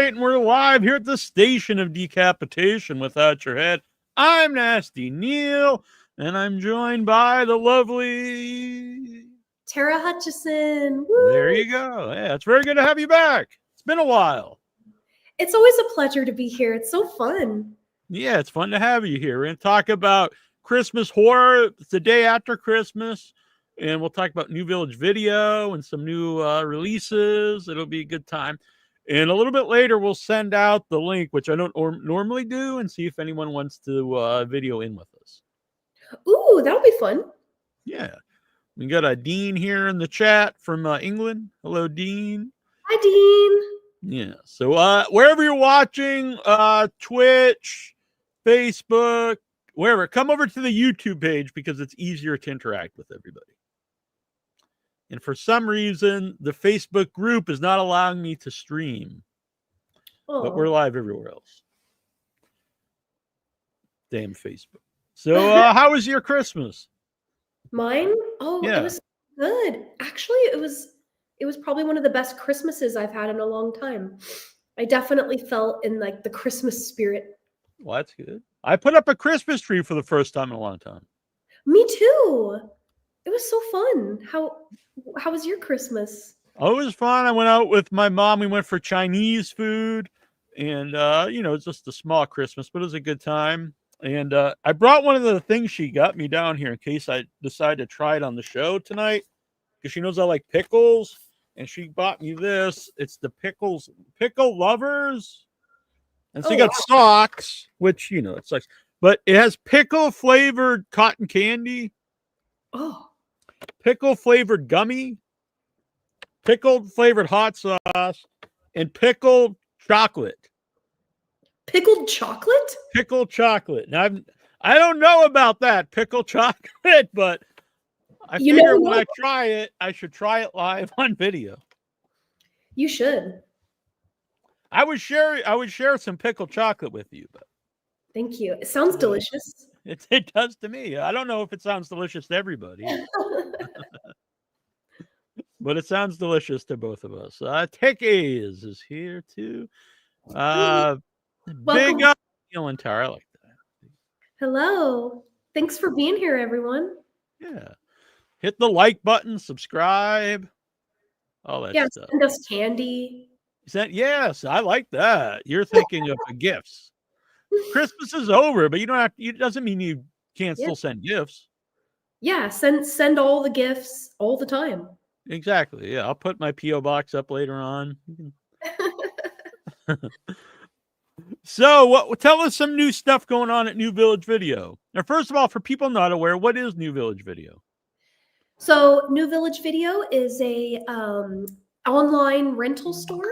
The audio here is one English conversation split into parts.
right, and we're live here at the Station of Decapitation without your head. I'm Nasty Neal, and I'm joined by the lovely Hutchison. Woo! There you go. Yeah, it's very good to have you back. It's been a while. It's always a pleasure to be here. It's so fun. Yeah, it's fun to have you here. We're going to talk about Christmas horror. It's the day after Christmas, and we'll talk about New Village Video and some new releases. It'll be a good time. And a little bit later, we'll send out the link, which I don't normally do, and see if anyone wants to video in with us. Ooh, that'll be fun. Yeah. We got a Dean here in the chat from England. Hello, Dean. Hi, Dean. Yeah. So wherever you're watching, Twitch, Facebook, wherever, come over to the YouTube page because it's easier to interact with everybody. And for some reason, the Facebook group is not allowing me to stream. Oh. But we're live everywhere else. Damn Facebook. So how was your Christmas? Mine? Oh, yeah. It was good. Actually, it was probably one of the best Christmases I've had in a long time. I definitely felt in like the Christmas spirit. Well, that's good. I put up a Christmas tree for the first time in a long time. Me too. It was so fun. How was your Christmas? Oh, it was fun. I went out with my mom. We went for Chinese food, and it's just a small Christmas, but it was a good time. And I brought one of the things she got me down here in case I decide to try it on the show tonight, because she knows I like pickles, and she bought me this. It's the pickle lovers, and so you got socks, which it sucks, but it has pickle flavored cotton candy. Oh. Pickle flavored gummy, pickled flavored hot sauce, and pickled chocolate. Pickled chocolate? Pickled chocolate. Now, I don't know about that pickled chocolate, but I figure when I try it, I should try it live on video. You should. I would share some pickled chocolate with you, but thank you. It sounds delicious. It does to me. I don't know if it sounds delicious to everybody. But it sounds delicious to both of us. Techies is here too. Big up Neal and Tara. I like that. Hello. Thanks for being here, everyone. Yeah. Hit the like button, subscribe. All that stuff. Send us candy. Yes, I like that. You're thinking of the gifts. Christmas is over, but you don't have to, it doesn't mean you can't still send gifts. Yeah, send all the gifts all the time. Exactly. Yeah, I'll put my P.O. box up later on. So, tell us some new stuff going on at New Village Video. Now, first of all, for people not aware, what is New Village Video? So, New Village Video is a online rental store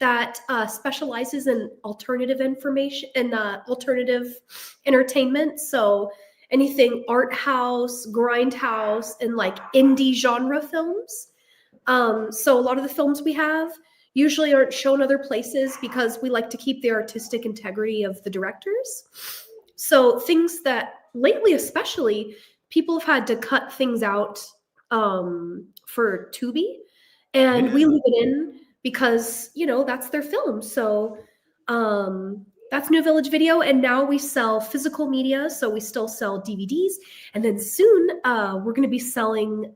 that specializes in alternative information and alternative entertainment. So anything art house, grindhouse, and like indie genre films. So a lot of the films we have usually aren't shown other places because we like to keep the artistic integrity of the directors. So things that lately, especially, people have had to cut things out for Tubi, and we leave it in because that's their film. So that's New Village Video, and now we sell physical media. So we still sell DVDs, and then soon we're going to be selling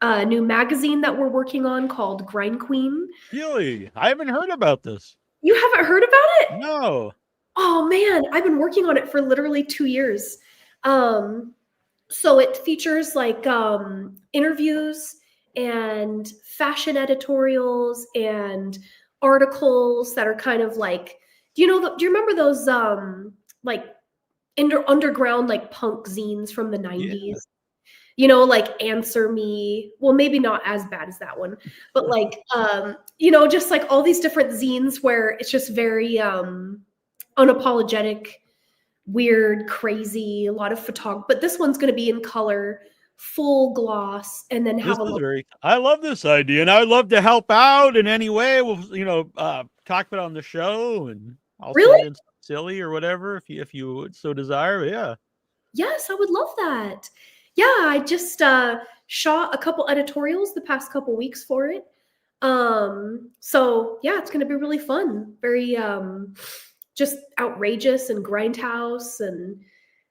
a new magazine that we're working on called Grind Queen. Really? I haven't heard about this. You haven't heard about it? No. Oh man, I've been working on it for literally 2 years. So it features like interviews and fashion editorials and articles that are kind of like, do you remember those like underground like punk zines from the 90s? Yeah. Like Answer Me. Well, maybe not as bad as that one, but like just like all these different zines where it's just very unapologetic, weird, crazy, a lot of photography. But this one's going to be in color, full gloss, and then have I love this idea, and I would love to help out in any way. We'll talk about it on the show, and I'll send in silly or whatever if you would so desire. Yeah. Yes, I would love that. Yeah, I just shot a couple editorials the past couple weeks for it. So yeah, it's gonna be really fun. Very just outrageous and grindhouse, and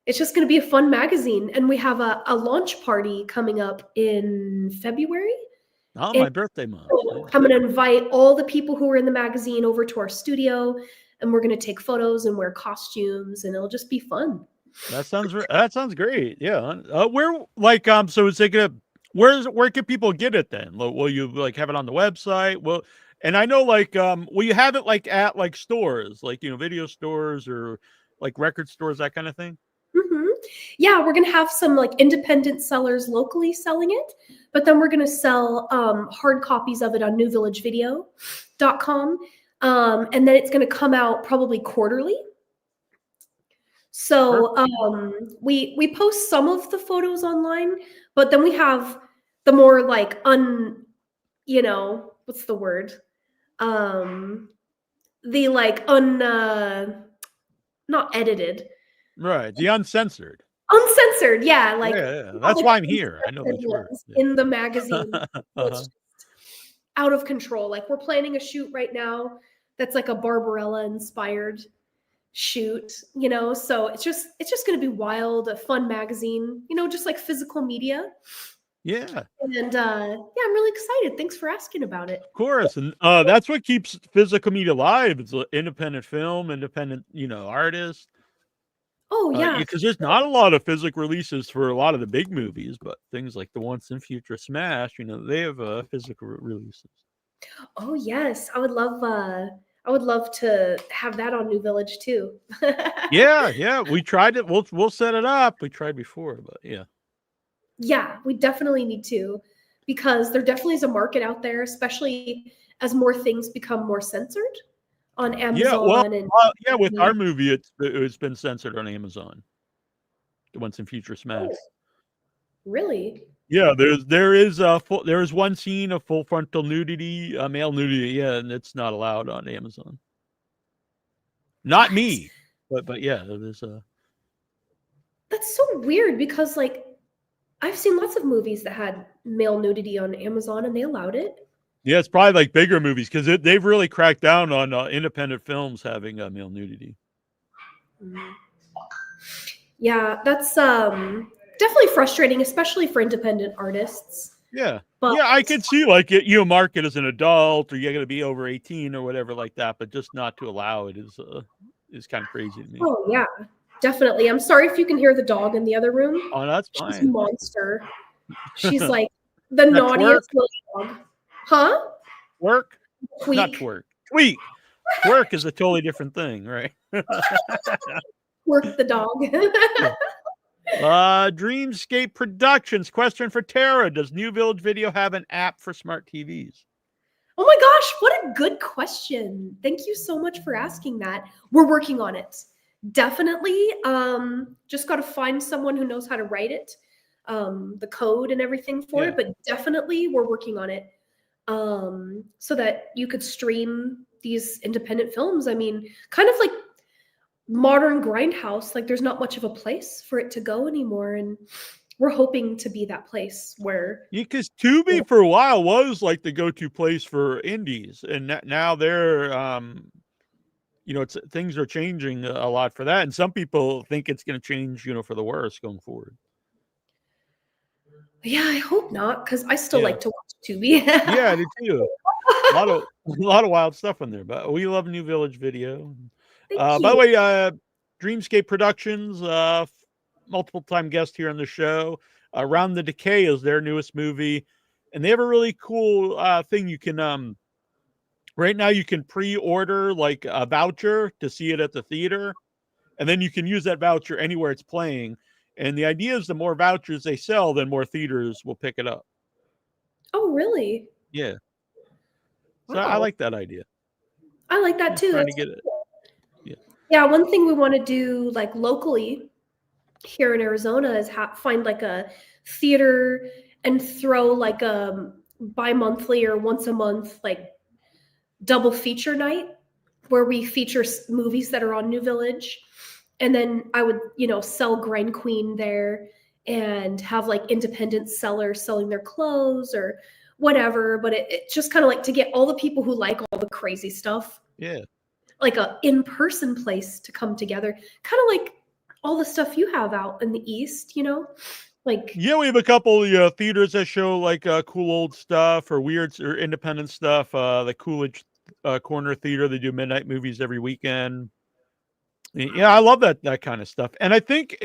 it's just gonna be a fun magazine. And we have a launch party coming up in February. Oh, And my birthday month. so Yeah. I'm gonna invite all the people who are in the magazine over to our studio, and we're gonna take photos and wear costumes, and it'll just be fun. That sounds great. Yeah. Where like so is it gonna where can people get it then? Will you like have it on the website? Well, and I know like will you have it like at like stores, like video stores or like record stores, that kind of thing? Mhm. Yeah, we're gonna have some like independent sellers locally selling it, but then we're gonna sell hard copies of it on newvillagevideo.com. And then it's gonna come out probably quarterly. So Perfect. we post some of the photos online, but then we have the more like what's the word? Um the like not edited, Right. The uncensored. uncensored, yeah, Yeah, like yeah. all That's the why I'm here. I know unscripted this word. ones Yeah. in the magazine. So Uh-huh. it's out of control. Like we're planning a shoot right now that's like a Barbarella inspired shoot, so it's just going to be wild, a fun magazine, just like physical media. Yeah. And yeah, I'm really excited. Thanks for asking about it. Course, and that's what keeps physical media alive. It's independent film, independent, artists. Oh yeah. Because there's not a lot of physical releases for a lot of the big movies, but things like the Once and Future Smash, they have physical releases. Oh yes, I would love to have that on New Village too. Yeah, yeah, we tried it. We'll set it up. We tried before, but yeah, Yeah, we definitely need to, because there definitely is a market out there, especially as more things become more censored on yeah. Well, Amazon and yeah. With our movie, it's been censored on Amazon. The Once and Future Smash. Oh, really? Yeah, there is one scene of full frontal nudity, male nudity, yeah, and it's not allowed on Amazon. Not What? me, but yeah, there's a That's so weird because like I've seen lots of movies that had male nudity on Amazon and they allowed it. yeah, it's probably like bigger movies because they've really cracked down on independent films having male nudity. Mm. Yeah, that's definitely frustrating, especially for independent artists. Yeah, But yeah, I could see like mark it as an adult or you're gonna be over 18 or whatever like that, but just not to allow it is kind of crazy to me. oh yeah, definitely. I'm sorry if you can hear the dog in the other room. Oh, that's She's a fine. monster. She's like the Not twerk, naughtiest little dog. Huh? twerk, not Tweak. twerk, tweak. Twerk is a totally different thing, right? Work the dog. Yeah. Dreamscape Productions. Question for Tara: does New Village Video have an app for smart TVs? Oh my gosh, what a good question. Thank you so much for asking that. We're working on it. Definitely. Just got to find someone who knows how to write it, the code and everything for Yeah. it, but definitely we're working on it. So that you could stream these independent films. I mean, kind of like modern grindhouse, like there's not much of a place for it to go anymore. And we're hoping to be that place where Yeah, because Tubi for a while was like the go-to place for indies, and now they're, things are changing a lot for that, and some people think it's going to change, for the worse going forward. yeah, I hope not, because I still Yeah, like to watch Tubi. yeah, I do too. A lot of wild stuff in there, but we love New Village Video. Thank By the you. way, Dreamscape Productions, multiple time guest here on the show. Around the Decay is their newest movie, and they have a really cool thing. You can right now you can pre-order like a voucher to see it at the theater, and then you can use that voucher anywhere it's playing. And the idea is the more vouchers they sell, then more theaters will pick it up. Oh, really? Yeah, so I Wow. like that idea. I like that Just too. trying to That's get it. Yeah. Yeah, one thing we want to do like locally here in Arizona is find like a theater and throw like a bi-monthly or once a month like double feature night where we feature movies that are on New Village. And then I would, sell Grind Queen there and have like independent sellers selling their clothes or whatever, but it's just kind of like to get all the people who like all the crazy stuff, Yeah. like a in-person place to come together, kind of like all the stuff you have out in the East, like Yeah, we have a couple theaters that show like cool old stuff or weird or independent stuff. The Coolidge Corner Theater, they do midnight movies every weekend. Yeah, I love that kind of stuff. And I think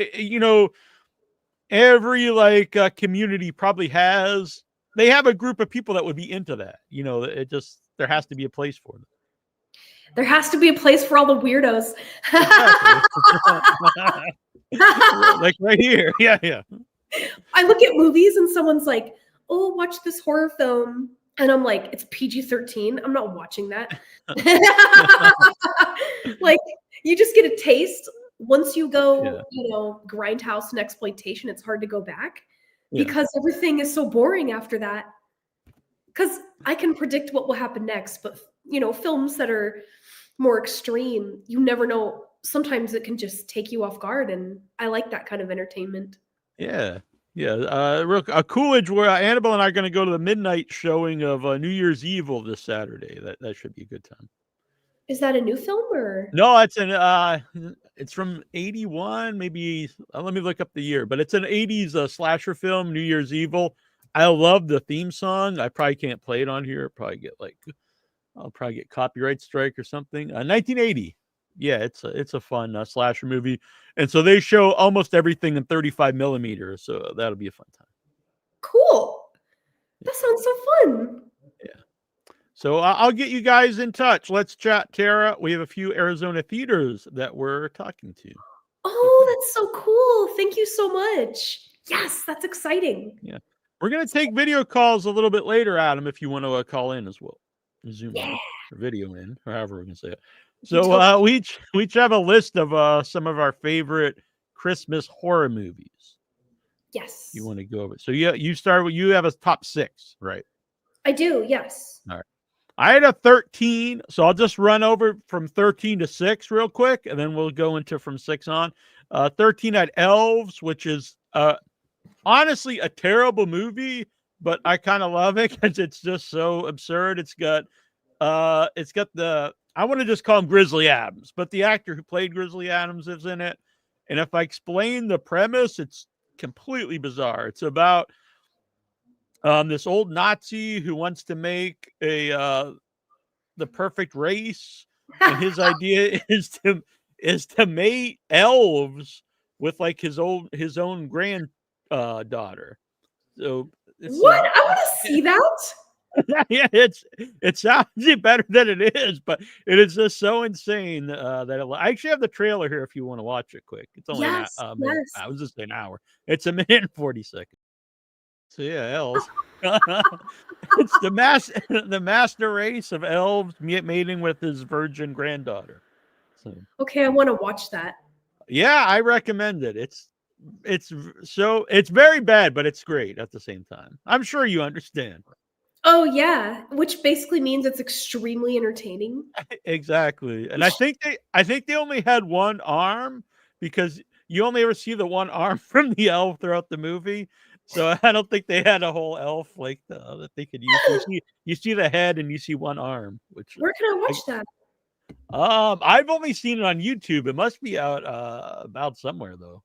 every like community probably they have a group of people that would be into that. It just there has to be a place for them. there has to be a place for all the weirdos. Exactly. Like right here. Yeah, yeah. I look at movies and someone's like, "Oh, watch this horror film." And I'm like, "It's PG-13. I'm not watching that." Like, you just get a taste. Once you go, Yeah. grindhouse and exploitation, it's hard to go back Yeah. because everything is so boring after that. Because I can predict what will happen next, but films that are more extreme, you never know. Sometimes it can just take you off guard, and I like that kind of entertainment. Yeah. Yeah. Coolidge, where Annabelle and I are going to go to the midnight showing of New Year's Evil this Saturday. That should be a good time. Is that a new film or? No, it's from 81, maybe. Let me look up the year, but it's an 80s slasher film, New Year's Evil. I love the theme song. I probably can't play it on here. I'll probably get copyright strike or something. 1980. Yeah, it's a fun slasher movie, and so they show almost everything in 35 millimeters. So that'll be a fun time. Cool. That sounds so fun. Yeah. So I'll get you guys in touch. Let's chat, Tara. We have a few Arizona theaters that we're talking to. Oh, that's so cool. Thank you so much. Yes, that's exciting. Yeah. We're going to take video calls a little bit later, Adam, if you want to call in as well. Zoom in or video in, or however we're going to say it. So we each have a list of some of our favorite Christmas horror movies. Yes. You want to go over it. So you have a top 6, right? I do, yes. All right. I had a 13, so I'll just run over from 13 to 6 real quick, and then we'll go into from 6 on. 13 had Elves, which is honestly a terrible movie, but I kind of love it because it's just so absurd. It's got the I want to just call him Grizzly Adams, but the actor who played Grizzly Adams is in it. And if I explain the premise, it's completely bizarre. It's about this old Nazi who wants to make the perfect race, and his idea is to mate elves with like his own grand daughter. So what? I want to see that. Yeah, it sounds better than it is, but it is just so insane that I actually have the trailer here if you want to watch it quick. It's only Yes, minute. yes. I was just an hour. It's a minute and 40 seconds. So yeah, elves. It's the master race of elves mating with his virgin granddaughter. So Okay, I want to watch that. yeah, I recommend it. It's very bad, but it's great at the same time. I'm sure you understand. Oh yeah, which basically means it's extremely entertaining. Exactly. And I think they only had one arm because you only ever see the one arm from the elf throughout the movie. So I don't think they had a whole elf like that they could use. You see the head and you see one arm, which Where can I watch that? I've only seen it on YouTube. It must be out about somewhere though.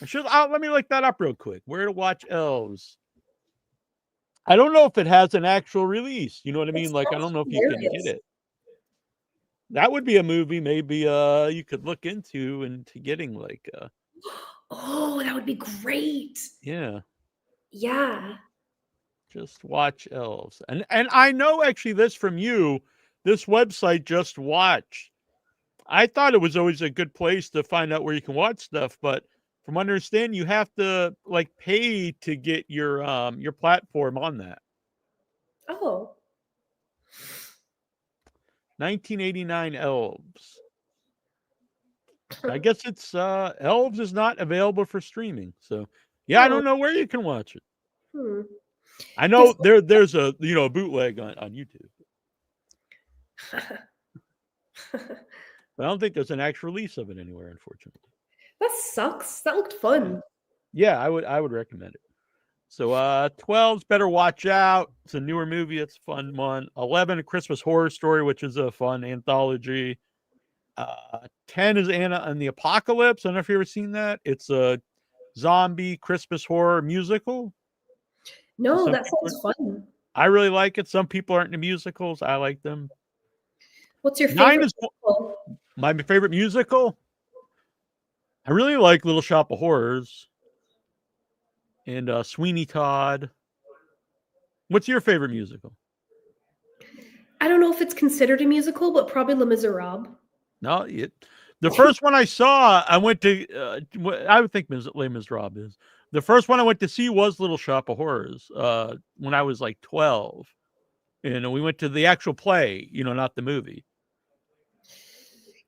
Let me look that up real quick. Where to watch elves? I don't know if it has an actual release. You know what I mean? Like I don't know if you can get it. That would be a movie maybe you could look into getting like Oh, that would be great. yeah. Yeah. Just watch elves. And I know actually this from you, this website Just Watch. I thought it was always a good place to find out where you can watch stuff, but from what I understand, you have to like pay to get your platform on that. Oh. 1989 elves. I guess it's elves is not available for streaming. So yeah, I don't know where you can watch it. I know there's a bootleg on YouTube. But I don't think there's an actual release of it anywhere, unfortunately. That sucks. That looked fun. Yeah, I would recommend it. So 12's Better Watch Out. It's a newer movie. It's a fun one. 11, A Christmas Horror Story, which is a fun anthology. 10 is Anna and the Apocalypse. I don't know if you've ever seen that. It's a zombie Christmas horror musical. No, Some that people, sounds fun. I really like it. Some people aren't into musicals. I like them. What's your 9 favorite is musical? my favorite musical. I really like Little Shop of Horrors and Sweeney Todd. What's your favorite musical? I don't know if it's considered a musical, but probably Les Miserables. No, the first one I saw, I went to. I would think Les Miserables is the first one I went to see was Little Shop of Horrors. When I was like 12, and we went to the actual play. Not the movie.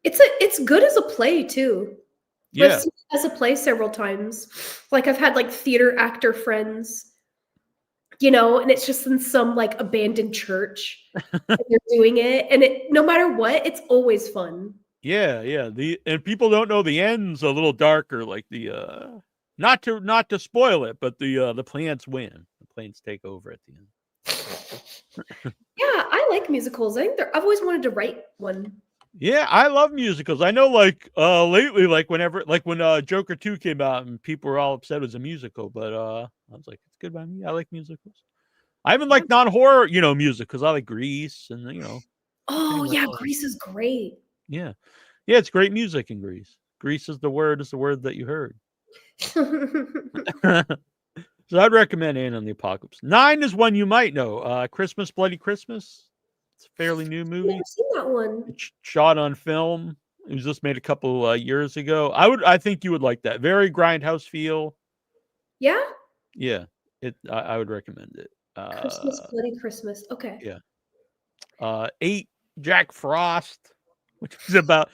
It's good as a play too. I've Yeah, seen it as a play several times. Like I've had like theater actor friends, and it's just in some like abandoned church and they're doing it, and it no matter what, it's always fun. yeah. And people don't know the end's a little darker. Like the not to spoil it, but the plants win. The plants take over at the end. Yeah, I like musicals. I think I've always wanted to write one. Yeah, I love musicals. I know, like lately, like when Joker 2 came out and people were all upset it was a musical, but I was like, it's good by me. I like musicals. I even like non-horror, musicals. I like Grease and pretty Oh much yeah, all. Grease is great. Yeah, it's great music in Grease. Grease is the word that you heard. So I'd recommend Anne on the Apocalypse. 9 is one you might know. Christmas, Bloody Christmas. It's a fairly new I've movie. never seen that one. It's shot on film. It was just made a couple years ago. I think you would like that. Very grindhouse feel. Yeah? Yeah, I would recommend it. Christmas, Bloody Christmas. Okay. Yeah. 8, Jack Frost, which is about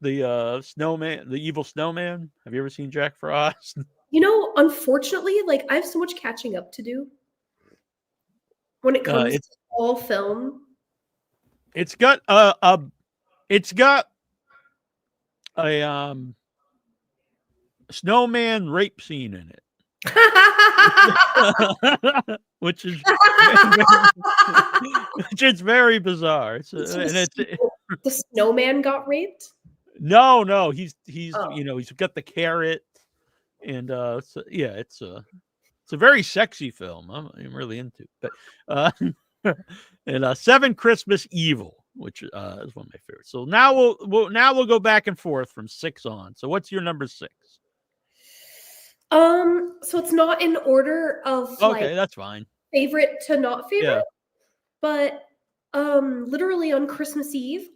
the snowman, the evil snowman. Have you ever seen Jack Frost? Unfortunately, like I have so much catching up to do when it comes It's to all film. it's got it's got a snowman rape scene in it. which is which is very bizarre. So the snowman got raped? No, he's Oh. he's got the carrot, and it's a very sexy film. I'm really into it. But and 7, Christmas Evil, which is one of my favorites. So now we'll go back and forth from 6 on. So what's your number 6? So it's not in order of like Okay, that's fine. favorite to not favorite, Yeah. but literally on Christmas Eve,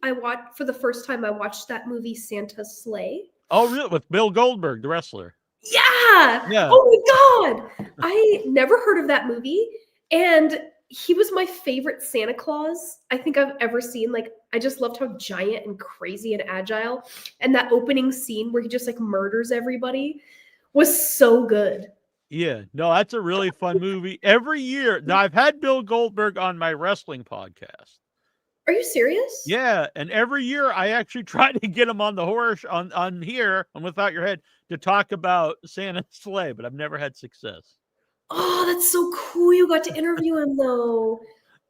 for the first time I watched that movie Santa's Sleigh. Oh, really? With Bill Goldberg, the wrestler. Yeah. Yeah. Oh my God. I never heard of that movie. And he was my favorite Santa Claus I think I've ever seen. Like, I just loved how giant and crazy and agile. And that opening scene where he just like murders everybody was so good. Yeah, no, that's a really fun movie. Every year, now I've had Bill Goldberg on my wrestling podcast. Are you serious? Yeah, and every year I actually try to get him on the horror on here on Without Your Head to talk about Santa's Sleigh, but I've never had success. Oh, that's so cool. You got to interview him though.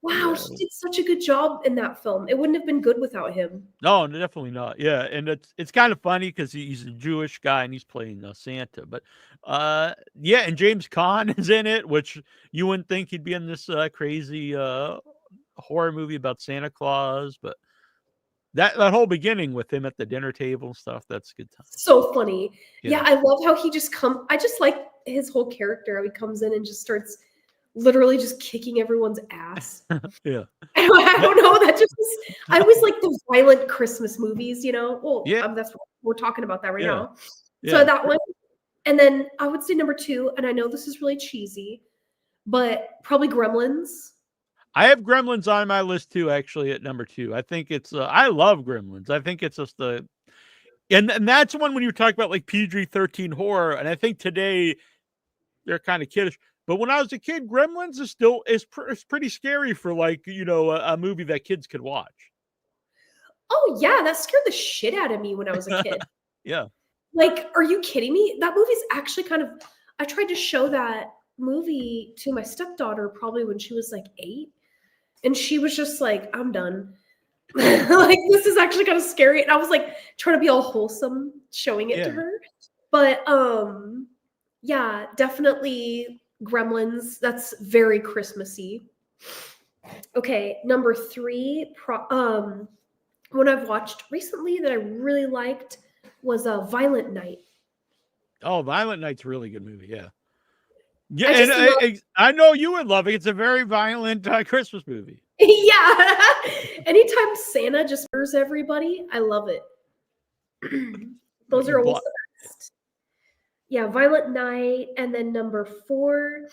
Wow, Yeah. he did such a good job in that film. It wouldn't have been good without him. No, definitely not. Yeah, and it's kind of funny because he's a Jewish guy and he's playing Santa. But yeah, and James Caan is in it, which you wouldn't think he'd be in this crazy horror movie about Santa Claus, but that whole beginning with him at the dinner table and stuff, that's a good time. So funny. Yeah. Yeah, I love how I just like his whole character. How he comes in and just starts literally just kicking everyone's ass. Yeah. I don't know. I always like the violent Christmas movies, Well, Yeah. that's what we're talking about that right Yeah. now. Yeah. So that one, and then I would say number 2, and I know this is really cheesy, but probably Gremlins. I have Gremlins on my list too, actually, at number 2. I think it's I love Gremlins. I think it's just and that's one when you talk about like PG-13 horror, and I think today they're kind of kiddish. But when I was a kid, Gremlins is pretty scary for like a movie that kids could watch. Oh yeah, that scared the shit out of me when I was a kid. Yeah. Like, are you kidding me? That movie's actually I tried to show that movie to my stepdaughter probably when she was like 8, and she was just like, "I'm done." Like, this is actually kind of scary. And I was like trying to be all wholesome, showing it to Yeah. her. But yeah, definitely Gremlins. That's very Christmassy. Okay, number 3, one I've watched recently that I really liked was a Violent Night. Oh, Violent Night's a really good movie. Yeah. Yeah, I and just love I know you would love it. It's a very violent Christmas movie. yeah. Anytime Santa just murders everybody, I love it. Those You are always bought. the best. Yeah, Violent Night, and then number 4,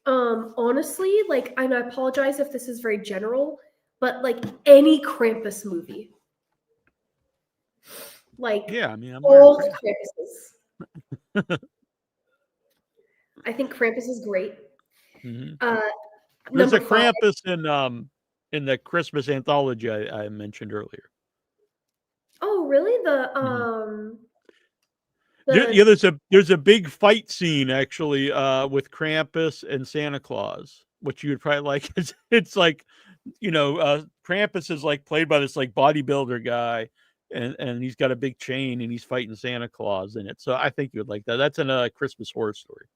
honestly, like, and I apologize if this is very general, but like any Krampus movie, like Yeah, I mean, I'm wearing all Krampus. Krampuses. I think Krampus is great. Mhm. Uh, There's number a 5. Krampus in the Christmas anthology I mentioned earlier. Oh, really? Mhm. Yeah, The there's a big fight scene actually with Krampus and Santa Claus, which you would probably like. It's like, Krampus is like played by this like bodybuilder guy, and he's got a big chain and he's fighting Santa Claus in it. So I think you would like that. That's in a Christmas Horror Story.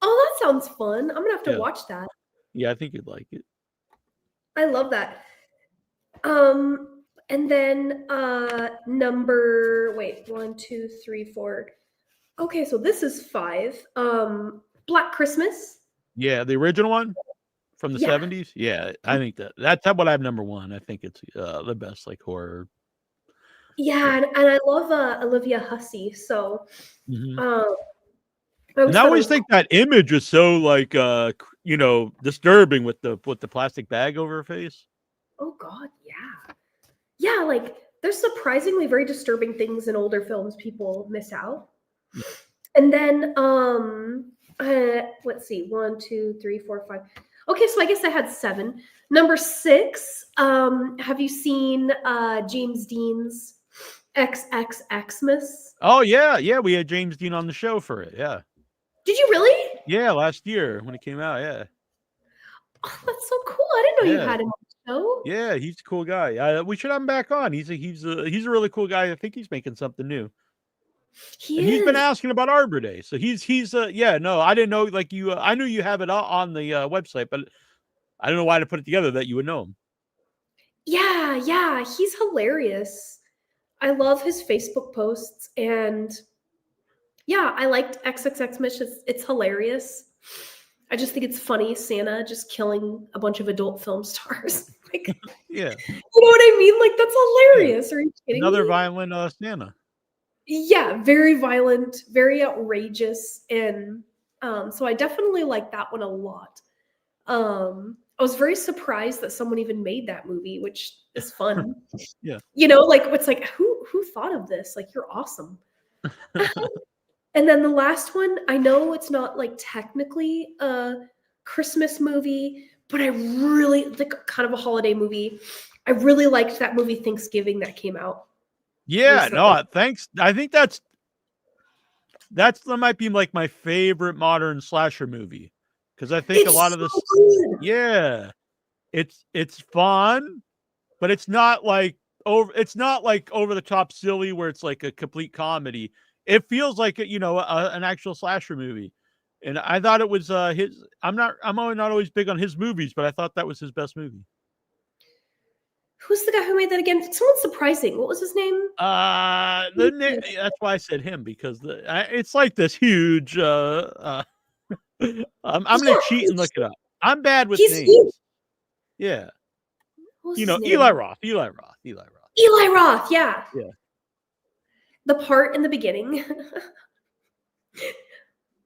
Oh, that sounds fun. I'm gonna have to Yeah, watch that. yeah, I think you'd like it. I love that. And then number wait, 1, 2, 3, 4. Okay, so this is 5. Black Christmas. Yeah, the original one from the Yeah. 70s. Yeah, I think that's what I have number one. I think it's the best like horror. Yeah. Yeah, and I love Olivia Hussey, so Mhm. um I And always I thought it always was think that image is so like disturbing with the plastic bag over her face. oh god, yeah. Yeah, like there's surprisingly very disturbing things in older films people miss out. Yeah. And then let's see, 1, 2, 3, 4, 5. Okay, so I guess I had 7. Number 6, have you seen James Dean's XXXmas? Oh yeah, yeah. We had James Dean on the show for it. Yeah, Did you really? yeah. Last year when it came out. Yeah, Oh, that's so cool. I didn't know you yeah, had him on the show. yeah. He's a cool guy. We should have him back on. He's a really cool guy. I think he's making something new. He And he's been is. asking about Arbor Day. So he's yeah, no, I didn't know like you I knew you have it on the website, but I don't know why to put it together that you would know him. Yeah, yeah, he's hilarious. I love his Facebook posts, and yeah, I liked XXXmas. It's hilarious. I just think it's funny Santa just killing a bunch of adult film stars. Like, Yeah. you know what I mean? Like, that's Yeah. hilarious. Are you kidding Another me? violent Santa. Yeah, very violent, very outrageous, and so I definitely like that one a lot. I was very surprised that someone even made that movie, which is fun. Yeah. You know, like it's like who thought of this? Like you're awesome. And then the last one, I know it's not like technically a Christmas movie, but I really like kind of a holiday movie. I really liked that movie Thanksgiving that came out Yeah, recently. no, thanks. I think that might be like my favorite modern slasher movie. Because I think a lot It's of so this, good. yeah, it's fun, but it's not like over the top silly where it's like a complete comedy. It feels like an actual slasher movie. And I thought it was his. I'm not always big on his movies, but I thought that was his best movie. Who's the guy who made that again? Someone surprising. What was his name? That's why I said him because it's like this huge. I'm gonna Yeah, cheat and look it up. I'm bad with he's huge. names. Yeah, What was his Eli name? Roth. Eli Roth. Eli Roth. Eli Roth. Yeah, Yeah. the part in the beginning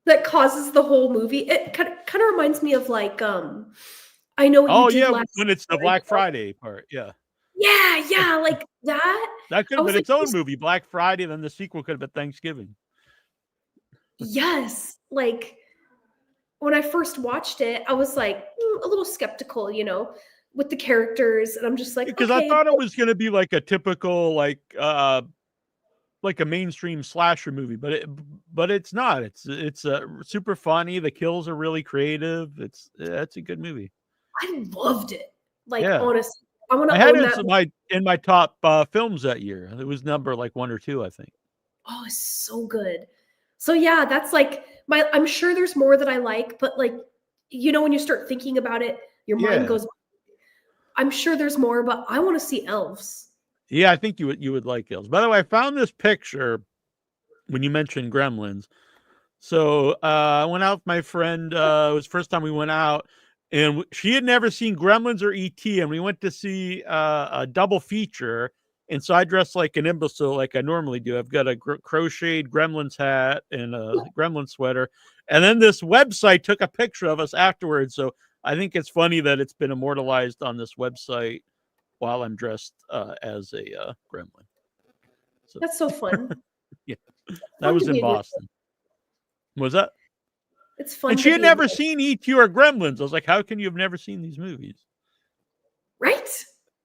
that causes the whole movie. It kind of reminds me of like I know what you Oh did yeah, last when it's the summer. Black Friday part. Yeah, Yeah, yeah, like that. that could I have was been like, its own movie, Black Friday. Then the sequel could have been Thanksgiving. yes. Like when I first watched it, I was like a little skeptical, with the characters, and I'm just like, Because I okay, thought it was gonna be like a typical like like a mainstream slasher movie, but it's not. It's super funny. The kills are really creative. It's a good movie. I loved it. Like, Yeah, honestly, I want I to had own it that. in my top films that year. It was number like 1 or 2, I think. Oh, it's so good. So yeah, that's like I'm sure there's more that I like, but like, when you start thinking about it, your mind Yeah, goes, I'm sure there's more, but I want to see elves. yeah, I think you would like Hills. By the way, I found this picture when you mentioned Gremlins. So I went out with my friend. It was the first time we went out, and she had never seen Gremlins or ET, and we went to see a double feature. And so I dressed like an imbecile, like I normally do. I've got a crocheted Gremlins hat and a Gremlin sweater, and then this website took a picture of us afterwards. So I think it's funny that it's been immortalized on this website while I'm dressed as a Gremlin. So That's so fun. yeah, It's that fun was to in be a good. Boston. Was that? It's And fun she to had be a never good. seen E.T. or Gremlins. I was like, how can you have never seen these movies? Right?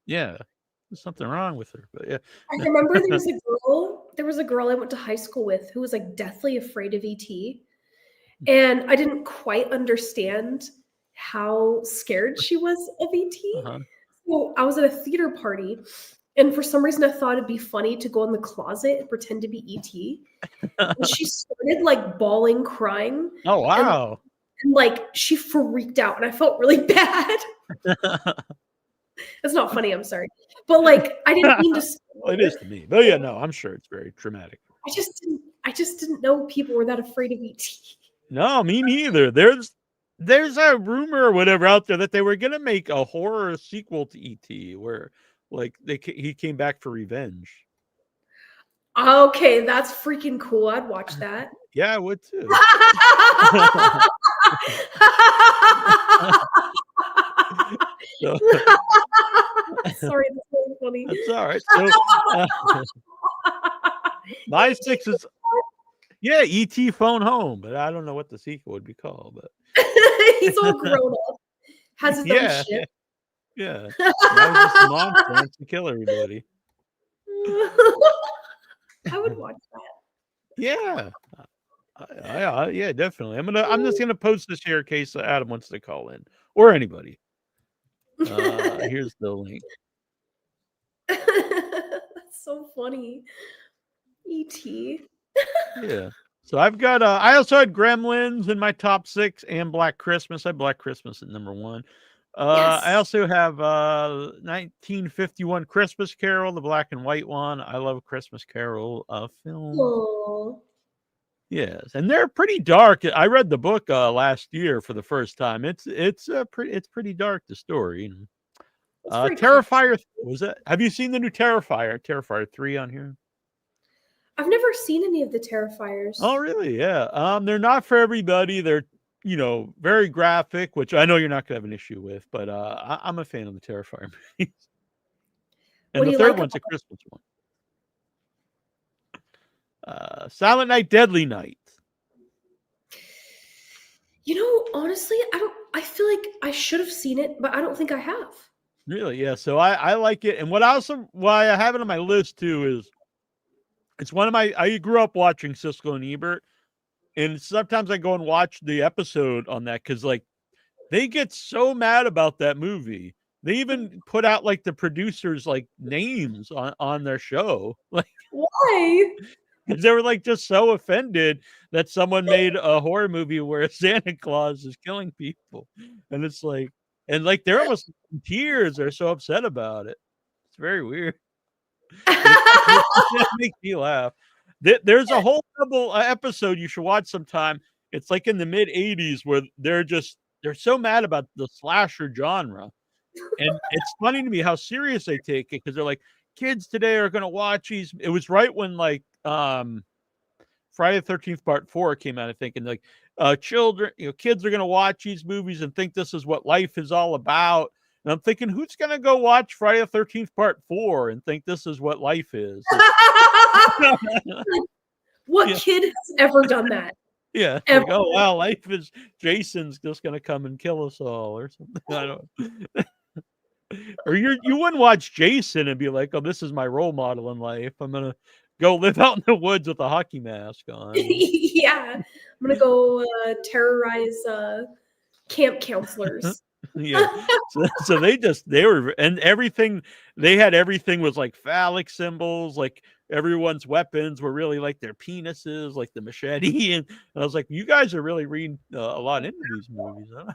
Yeah. There's something wrong with her. But yeah. I remember there was a girl I went to high school with who was like deathly afraid of ET. And I didn't quite understand how scared she was of ET. Uh-huh. So I was at a theater party, and for some reason I thought it'd be funny to go in the closet and pretend to be ET. And she started like bawling, crying, Oh, and, wow. and like she freaked out, and I felt really bad. It's not funny, I'm sorry. But like I didn't mean to scare Well, it her. is to me. But yeah, no, I'm sure it's very traumatic. I just didn't know people were that afraid of ET. No, me neither. There's a rumor or whatever out there that they were gonna make a horror sequel to E.T. where like he came back for revenge. Okay, that's freaking cool. I'd watch that. Yeah, I would too. So, Sorry, that's really funny. that's all right. So uh, my six is yeah, E.T. Phone Home, but I don't know what the sequel would be called. But He's all grown up, has his own yeah, ship. yeah. Now he's just a monster wants to kill everybody. I would watch that. Yeah, yeah, definitely. I'm just gonna post this here in case Adam wants to call in or anybody. Here's the link. That's so funny. E.T. Yeah. So I've got I also had Gremlins in my top 6 and Black Christmas. I had Black Christmas at number 1. I Yes. also have 1951 Christmas Carol, the black and white one. I love Christmas Carol film. Oh, Yes, and they're pretty dark. I read the book last year for the first time. It's pretty dark, the story. it's very classic. Terrifier was that? Have you seen the new Terrifier? Terrifier 3 on here? I've never seen any of the Terrifiers. Oh, really? Yeah. They're not for everybody. They're very graphic, which I know you're not gonna have an issue with, but I'm a fan of the Terrifier movies. What And do the you third like one's a about Christmas one. Silent Night, Deadly Night. Honestly, I feel like I should have seen it, but I don't think I have. Really? Yeah. So I like it. And why I have it on my list too is it's one of I grew up watching Siskel and Ebert, and sometimes I go and watch the episode on that because like they get so mad about that movie. They even put out like the producers like names on their show. Like Why? because they were like just so offended that someone made a horror movie where Santa Claus is killing people. And it's like and like they're almost in tears. They're so upset about it. It's very weird. But it makes me laugh. There's a whole double episode you should watch sometime. It's like in the mid '80s where they're so mad about the slasher genre, and it's funny to me how serious they take it because they're like, kids today are gonna watch these. It was right when like Friday the 13th Part 4 came out, I think, and like children, kids are gonna watch these movies and think this is what life is all about. And I'm thinking, who's gonna go watch Friday the 13th Part 4 and think this is what life is? What Yeah, kid has ever done that? yeah. Ever? Like, oh wow, life is Jason's just gonna come and kill us all or something. I don't. Or you wouldn't watch Jason and be like, "Oh, this is my role model in life. I'm gonna go live out in the woods with a hockey mask on." Yeah, I'm gonna go terrorize camp counselors. Yeah. So they were, and everything they had, everything was like phallic symbols, like everyone's weapons were really like their penises, like the machete, and I was like, you guys are really reading a lot into these movies, huh?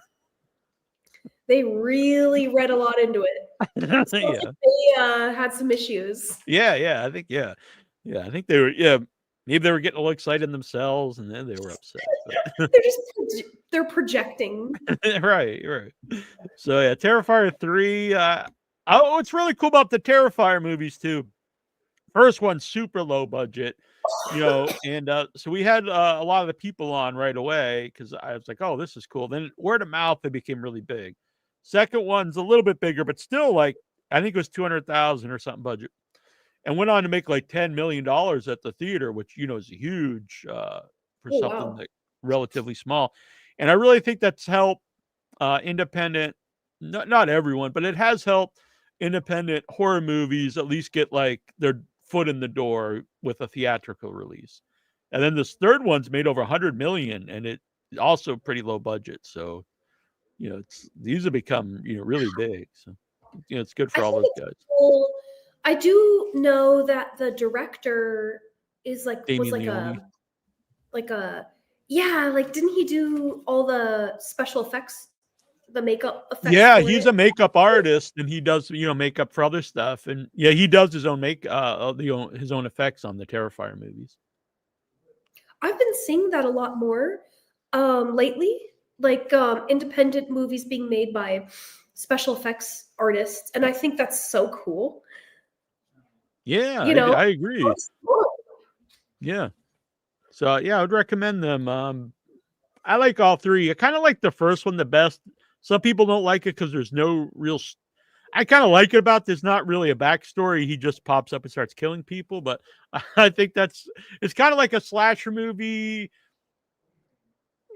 They really read a lot into it. Sounds like Yeah. they had some issues. Yeah, I think I think they were, yeah, maybe they were getting a little excited themselves, and then they were upset, but They're projecting. right. So yeah, Terrifier 3. Oh, what's really cool about the Terrifier movies too. First one, super low budget, and so we had a lot of the people on right away because I was like, oh, this is cool. Then word of mouth, they became really big. Second one's a little bit bigger, but still, like, I think it was 200,000 or something budget, and went on to make like $10 million at the theater, which is huge for Oh something wow. that relatively small. And I really think that's helped independent, not everyone, but it has helped independent horror movies at least get like their foot in the door with a theatrical release. And then this third one's made over 100 million, and it also pretty low budget. So these have become really big. So it's good I for all think those it's guys. cool. I do know that the director is was Damien Leone. like a yeah, like didn't he do all the special effects, the makeup effects Yeah, for he's it? a makeup artist, and he does makeup for other stuff, and yeah, he does his own his own effects on the Terrifier movies. I've been seeing that a lot more lately, like independent movies being made by special effects artists, and I think that's so cool. Yeah, You know, I agree. Yeah, so yeah, I would recommend them. I like all three. I kind of like the first one the best. Some people don't like it because there's no real. I kind of like it about there's not really a backstory. He just pops up and starts killing people, but I think it's kind of like a slasher movie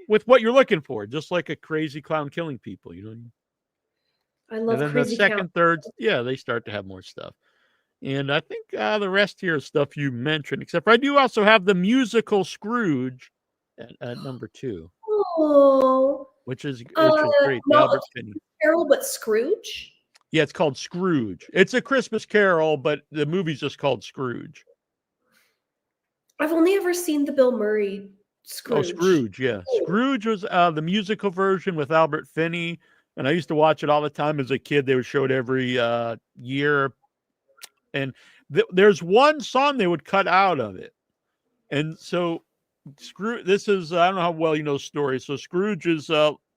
with what you're looking for, just like a crazy clown killing people. I And love then the Crazy Count. second, third, yeah, they start to have more stuff. And I think the rest here is stuff you mentioned, except for I do also have the musical Scrooge at number 2, Oh, which is great. The not a Albert Finney. Carol, but Scrooge. Yeah, it's called Scrooge. It's a Christmas Carol, but the movie's just called Scrooge. I've only ever seen the Bill Murray Oh, Scrooge. Scrooge, yeah. Scrooge was the musical version with Albert Finney, and I used to watch it all the time as a kid. They would show it every year, and there's one song they would cut out of it, and so This is I don't know how well you know the story. So Scrooge is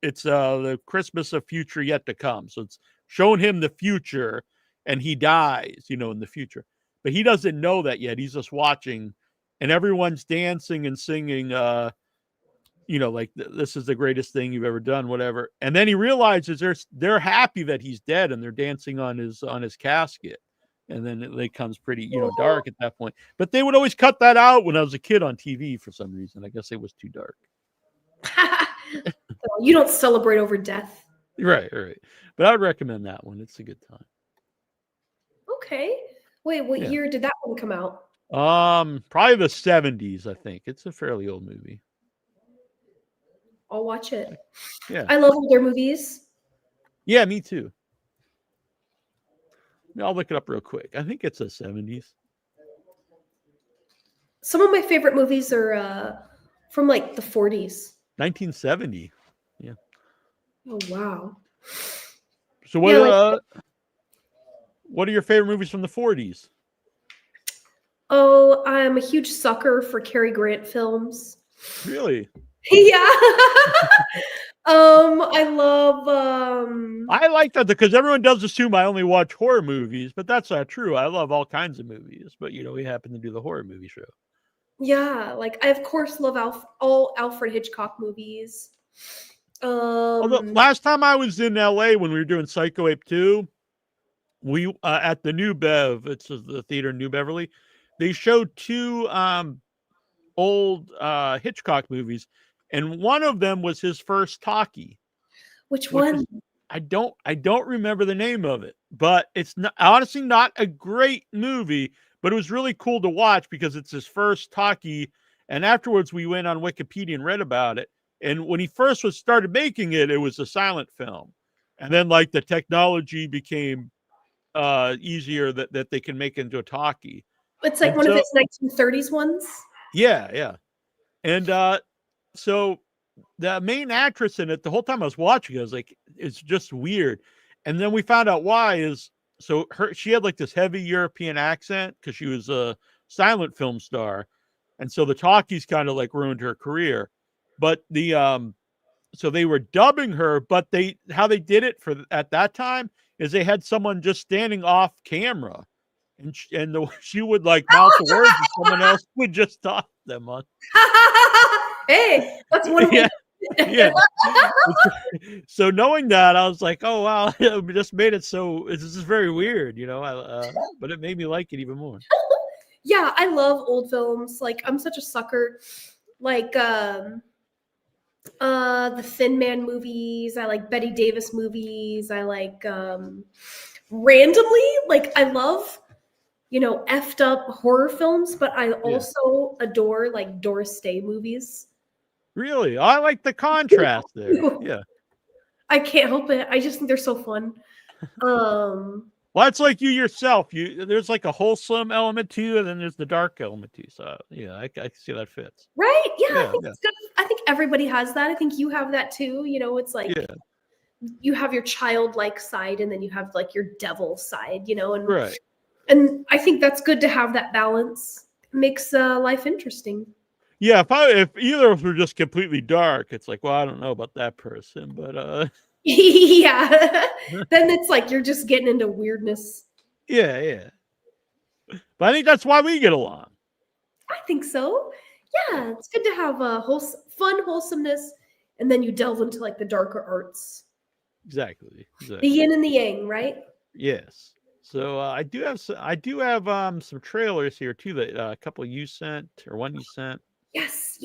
it's the Christmas of future yet to come. So it's showing him the future, and he dies, in the future, but he doesn't know that yet. He's just watching, and everyone's dancing and singing. Like this is the greatest thing you've ever done, whatever. And then he realizes they're happy that he's dead, and they're dancing on his casket. And then it becomes pretty, dark at that point. But they would always cut that out when I was a kid on TV for some reason. I guess it was too dark. You don't celebrate over death. Right. But I would recommend that one. It's a good time. Okay. Wait, what Yeah. year did that one come out? Probably the 70s, I think. It's a fairly old movie. I'll watch it. Yeah. I love older movies. Yeah, me too. I'll look it up real quick. I think it's the 70s. Some of my favorite movies are from like the 40s. 1970. Yeah. Oh wow. So what are your favorite movies from the 40s? Oh, I'm a huge sucker for Cary Grant films. Really? Yeah. I love I like that because everyone does assume I only watch horror movies, but that's not true. I love all kinds of movies, but we happen to do the horror movie show. yeah, like I of course love all Alfred Hitchcock movies. Although last time I was in LA when we were doing Psycho Ape 2, we at the New Bev, it's the theater in New Beverly, they showed two old Hitchcock movies, and one of them was his first talkie. which one? I don't remember the name of it, but it's not, honestly not a great movie, but it was really cool to watch because it's his first talkie. And afterwards, we went on Wikipedia and read about it. And when he first was started making it, it was a silent film, and then like the technology became easier that they can make into a talkie. It's like And one of so his 1930s ones. yeah. And so the main actress in it, the whole time I was watching it, I was like, it's just weird. And then we found out why is so she had like this heavy European accent because she was a silent film star. And so the talkies kind of like ruined her career. But so they were dubbing her, but how they did it for at that time is they had someone just standing off camera, and she would like mouth the words, and someone else would just talk them on. Hey, that's one way. Yeah, yeah. So knowing that, I was like, oh wow, it just made it so this is very weird, but it made me like it even more. Yeah, I love old films. Like I'm such a sucker. Like the Thin Man movies. I like Betty Davis movies. I like randomly, like I love, effed up horror films, but I also adore like Doris Day movies. Really, I like the contrast there. Yeah. I can't help it. I just think they're so fun. Well, it's like you yourself. There's like a wholesome element to you, and then there's the dark element to you. So yeah, I see that fits. Right? Yeah, I Yeah, think yeah. it's good. I think everybody has that. I think you have that too. It's like Yeah. you have your childlike side, and then you have like your devil side. And Right. and I think that's good to have that balance. Makes life interesting. Yeah, if either of us were just completely dark, it's like, well, I don't know about that person, but Yeah. Then it's like you're just getting into weirdness. yeah. But I think that's why we get along. I think so. Yeah, it's good to have a fun wholesomeness, and then you delve into like the darker arts. Exactly. The yin and the yang, right? Yes. So I do have some trailers here too that a couple you sent or one you sent. Yes.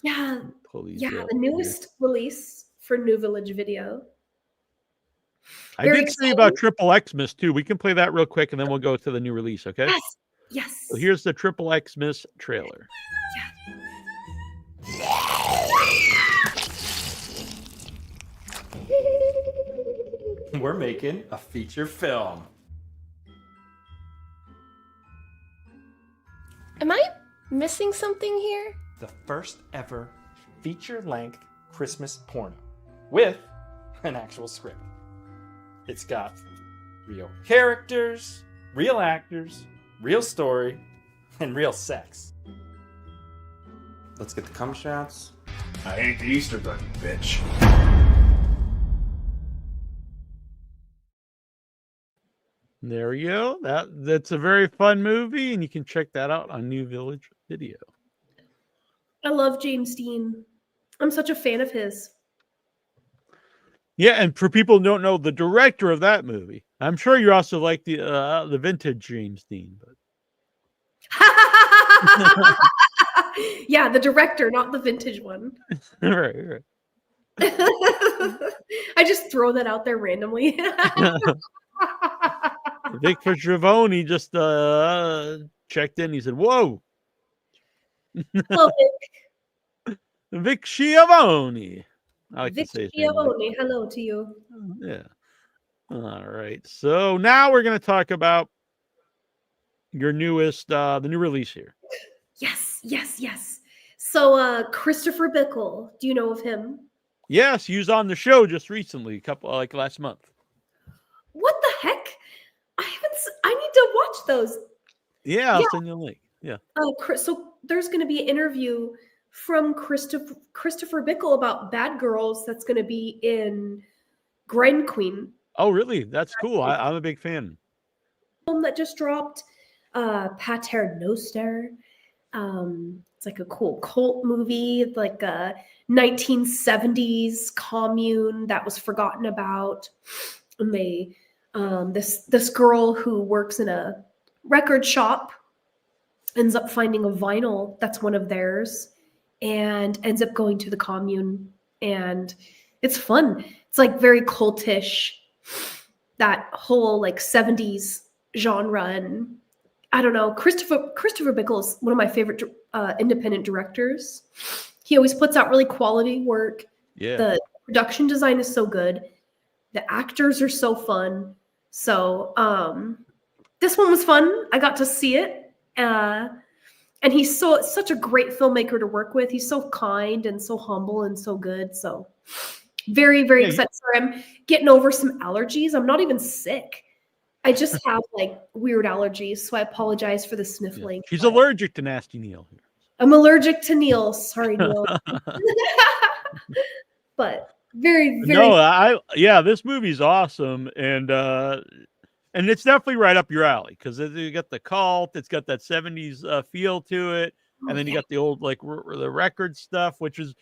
Yeah. Pull these Yeah, up the here. newest release for New Village Video. I Very did say exciting. about Triple Xmas too. We can play that real quick and then we'll go to the new release, okay? Yes. So here's the Triple Xmas trailer. We're making a feature film. Am I missing something here? The first ever feature-length Christmas porno with an actual script. It's got real characters, real actors, real story, and real sex. Let's get the cum shots. I ain't the Easter Bunny, bitch. There you go. That's a very fun movie, and you can check that out on New Village Video. I love James Dean. I'm such a fan of his. Yeah, and for people who don't know, the director of that movie, I'm sure you also like the vintage James Dean, but Yeah, the director, not the vintage one. right. I just throw that out there randomly. Vic Giovanni just checked in. He said, "Whoa, Hello, Vic Giovanni." I like Vic to say his name. Giovanni. Hello to you. Yeah. All right. So now we're going to talk about your newest, the new release here. Yes. So, Christopher Bickle, do you know of him? Yes, he was on the show just recently, like last month. What the heck? I need to watch those. Yeah, I'll send you a link. Yeah. So there's going to be an interview from Christopher Bickle about Bad Girls that's going to be in Grind Queen. Oh, really? That's cool. I'm a big fan. Film that just dropped, Pater Noster. It's like a cool cult movie, like a 1970s commune that was forgotten about. And they, this girl who works in a record shop ends up finding a vinyl that's one of theirs and ends up going to the commune and It's fun. It's like very cultish, that whole like 70s genre. And I don't know, Christopher Bickle is one of my favorite independent directors. He always puts out really quality work. Yeah. The production design is so good. The actors are so fun. So this one was fun. I got to see it. And he's such a great filmmaker to work with. He's so kind and so humble and so good. So very, very excited. Sorry, I'm getting over some allergies. I'm not even sick. I just have like weird allergies. So I apologize for the sniffling. She's allergic to Nasty Neal here. I'm allergic to Neal. Sorry, Neal. But very, very. This movie's awesome. And it's definitely right up your alley because you got the cult. It's got that 70s feel to it. And then you got the old, like, the record stuff, which is,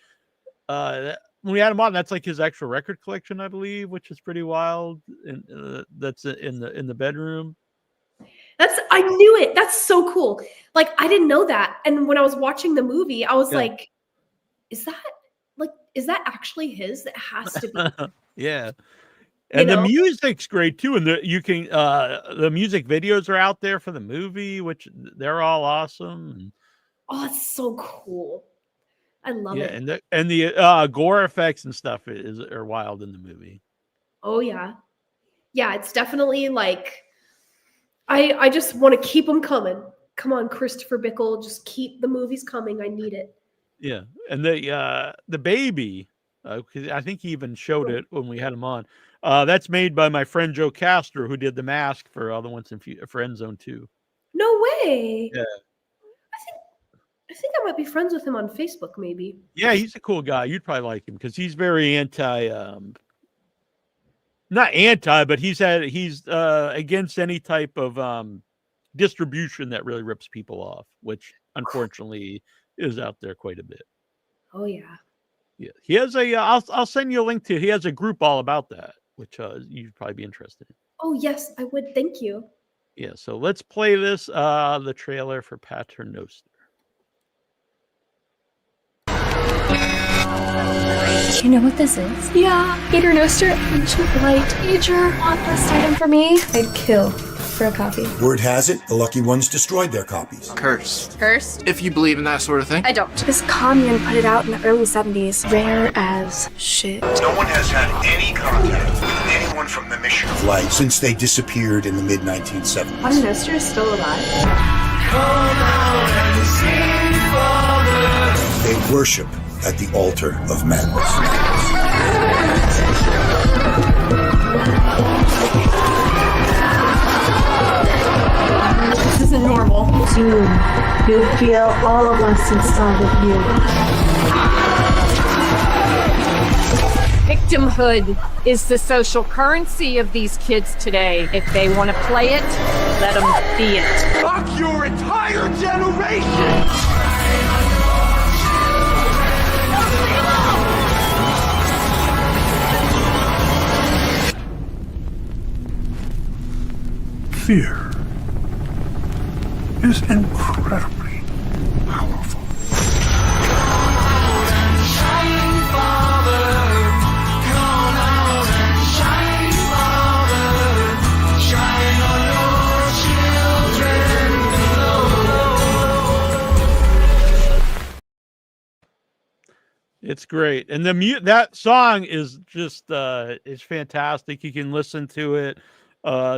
when we had him on, that's like his actual record collection, I believe, which is pretty wild. And that's in the bedroom. I knew it. That's so cool. Like, I didn't know that. And when I was watching the movie, I was like, is that actually his? It has to be. Yeah. And the music's great too. And the music videos are out there for the movie, which they're all awesome. Oh, it's so cool. I love it. And the gore effects and stuff are wild in the movie. Oh yeah. Yeah, it's definitely like, I just want to keep them coming. Come on, Christopher Bickle, just keep the movies coming. I need it. Yeah. And the baby, I think he even showed it when we had him on. That's made by my friend Joe Castor, who did the mask for all the ones in Friend Zone 2. No way. Yeah. I think I might be friends with him on Facebook, maybe. Yeah, he's a cool guy. You'd probably like him because he's very not anti, but he's against any type of distribution that really rips people off, which unfortunately is out there quite a bit. Oh yeah. Yeah, he has I'll send you a link to. He has a group all about that, which you'd probably be interested in. Oh yes, I would. Thank you. Yeah, so let's play this the trailer for Paternoster. Do you know what this is? Yeah, Paternoster, ancient light. Major, want this item for me? I'd kill for a copy. Word has it, the lucky ones destroyed their copies. Cursed. Cursed? If you believe in that sort of thing. I don't. This commune put it out in the early 70s. Rare as shit. No one has had any contact with anyone from the mission of Light since they disappeared in the mid-1970s. Paternoster is still alive? They worship at the altar of madness. This isn't normal. Soon, you'll feel all of us inside of you. Victimhood is the social currency of these kids today. If they want to play it, let them be it. Fuck your entire generation! Fear is incredibly powerful. It's great, and that song is just it's fantastic. You can listen to it.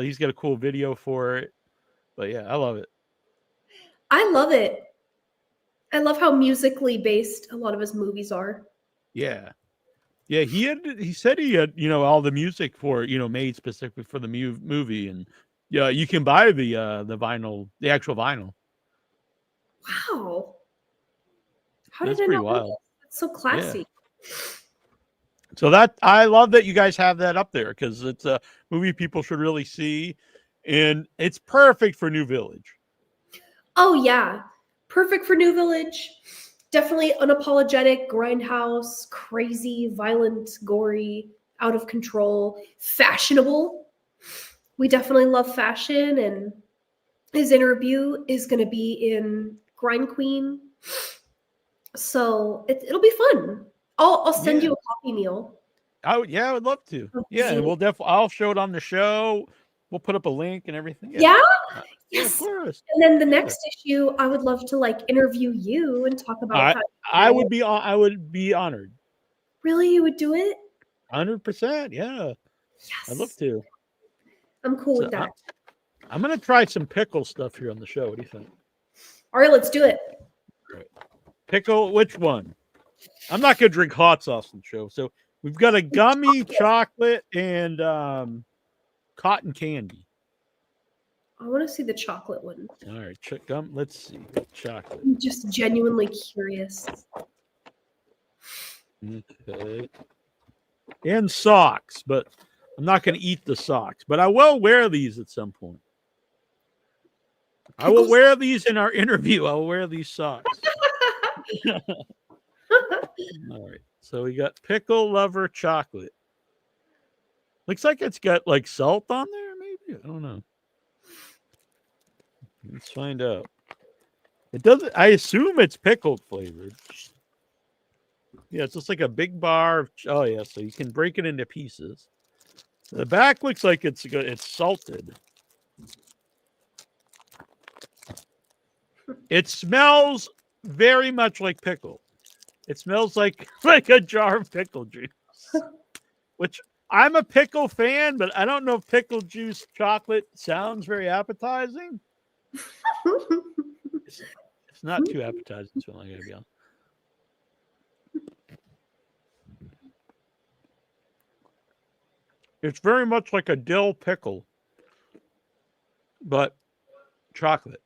He's got a cool video for it, but yeah, I love it. I love it. I love how musically based a lot of his movies are. Yeah. He said he had all the music for made specifically for the movie, and yeah, you can buy the vinyl, the actual vinyl. Wow. How That's did I pretty not know wild. that? That's so classy. Yeah. So I love that you guys have that up there because it's a movie people should really see, and it's perfect for New Village. Oh yeah, perfect for New Village. Definitely unapologetic, grindhouse, crazy, violent, gory, out of control, fashionable. We definitely love fashion, and his interview is going to be in Grind Queen, so it'll be fun. I'll send you a copy, Neal. I would love to. Oh, Yeah, and see? we'll definitely. I'll show it on the show. We'll put up a link and everything. Yeah? Yeah, of Yes. course. And then the Yeah. next issue, I would love to like interview you and talk about I how I would be honored. really you would do it. 100%. Yeah, I'd love Yes, to. I'm cool So with that. I'm gonna try some pickle stuff here on the show. What do you think? All right, let's do it. Pickle, which one? I'm not gonna drink hot sauce on the show. So we've got a gummy, chocolate, and cotton candy. I want to see the chocolate one. All right, gum. Let's see, chocolate. I'm just genuinely curious. Okay. And socks, but I'm not going to eat the socks. But I will wear these at some point. I will wear these in our interview. I will wear these socks. All right. So we got pickle lover chocolate. Looks like it's got like salt on there, maybe. I don't know. Let's find out. It doesn't. I assume it's pickled flavored. Yeah, it's just like a big bar of. Oh yeah, so you can break it into pieces. The back looks like it's good. It's salted. It smells very much like pickle. It smells like a jar of pickle juice. Which I'm a pickle fan, but I don't know if pickle juice chocolate sounds very appetizing. It's not too appetizing, so I gotta be honest. It's very much like a dill pickle, but chocolate.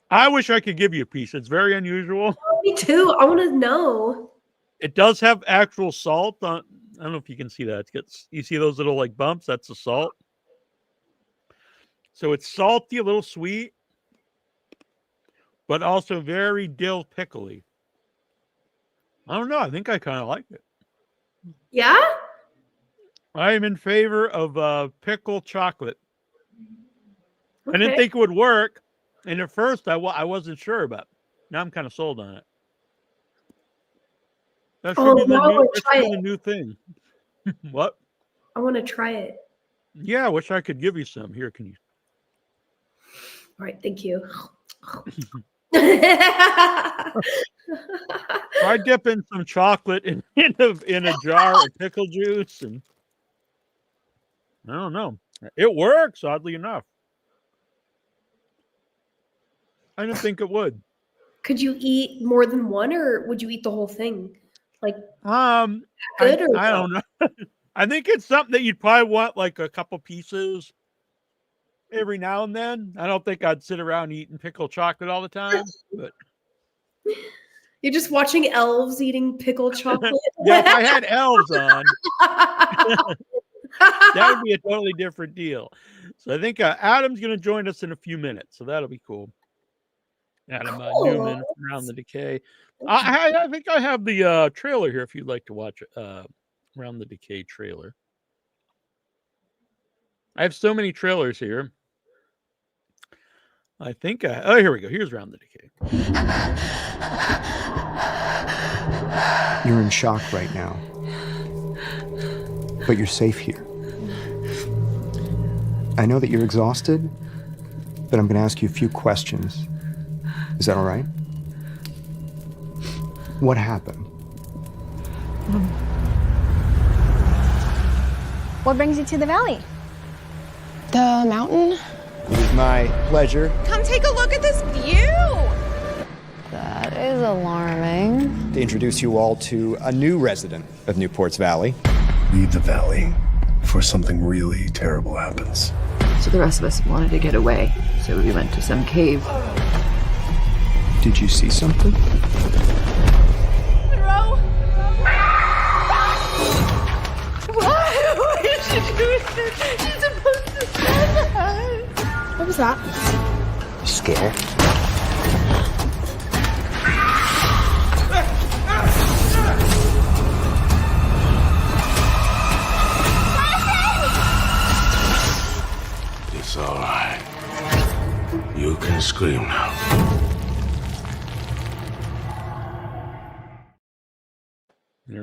I wish I could give you a piece. It's very unusual. Oh, me too. I want to know. It does have actual salt on. I don't know if you can see that. You see those little like bumps? That's the salt. So it's salty, a little sweet, but also very dill pickly. I don't know. I think I kind of like it. Yeah? I am in favor of pickle chocolate. Okay. I didn't think it would work. And at first, I wasn't sure, but now I'm kind of sold on it. That should be the new thing. What? I want to try it. Yeah, I wish I could give you some. Here, can you? All right, thank you. Try dipping some chocolate in a jar of pickle juice, and I don't know. It works, oddly enough. I didn't think it would. Could you eat more than one, or would you eat the whole thing? Like, good or I don't know. I think it's something that you'd probably want like a couple pieces every now and then. I don't think I'd sit around eating pickle chocolate all the time. But you're just watching elves eating pickled chocolate. Yeah, if I had elves on, that would be a totally different deal. So I think Adam's going to join us in a few minutes, so that'll be cool. Adam Newman from Around the Decay. I think I have the trailer here if you'd like to watch Around the Decay trailer. I have so many trailers here. I think oh, here we go. Here's Around the Decay. You're in shock right now, but you're safe here. I know that you're exhausted, but I'm going to ask you a few questions. Is that all right? What happened? What brings you to the valley? The mountain? It was my pleasure Come take a look at this view! That is alarming. to introduce you all to a new resident of Newport's Valley. Leave the valley before something really terrible happens. So the rest of us wanted to get away, so we went to some cave. Did you see something? Why is she doing this? She's supposed to save us! What was that? Scared? It's all right. You can scream now.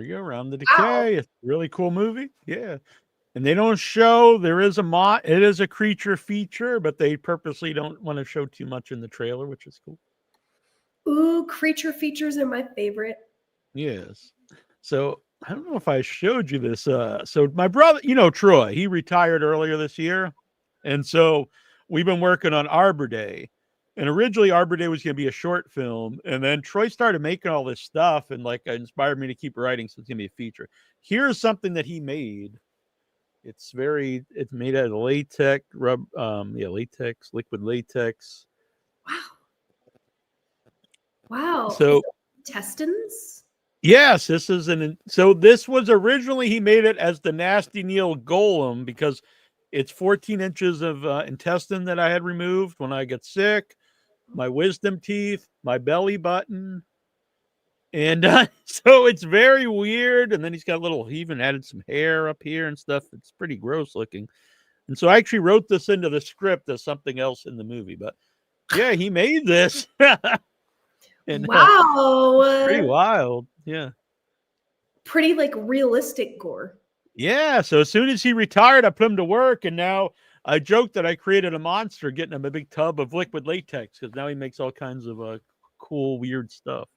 you go. Round the Decay. It's a really cool movie. Yeah. And they don't show, it is a creature feature, but they purposely don't want to show too much in the trailer, which is cool. Ooh, creature features are my favorite. Yes. So I don't know if I showed you this. So my brother, Troy, he retired earlier this year. And so we've been working on Arbor Day. And originally Arbor Day was going to be a short film. And then Troy started making all this stuff and inspired me to keep writing. So it's going to be a feature. Here's something that he made. It's made out of latex, liquid latex. Wow. So intestines? Yes, this was originally, he made it as the Nasty Neal Golem because it's 14 inches of intestine that I had removed when I got sick, my wisdom teeth, my belly button. And so it's very weird. And then he even added some hair up here and stuff. It's pretty gross looking. And so I actually wrote this into the script as something else in the movie. But yeah, he made this. And, wow. Pretty wild. Yeah. Pretty realistic gore. Yeah. So as soon as he retired, I put him to work. And now I joked that I created a monster, getting him a big tub of liquid latex because now he makes all kinds of cool, weird stuff.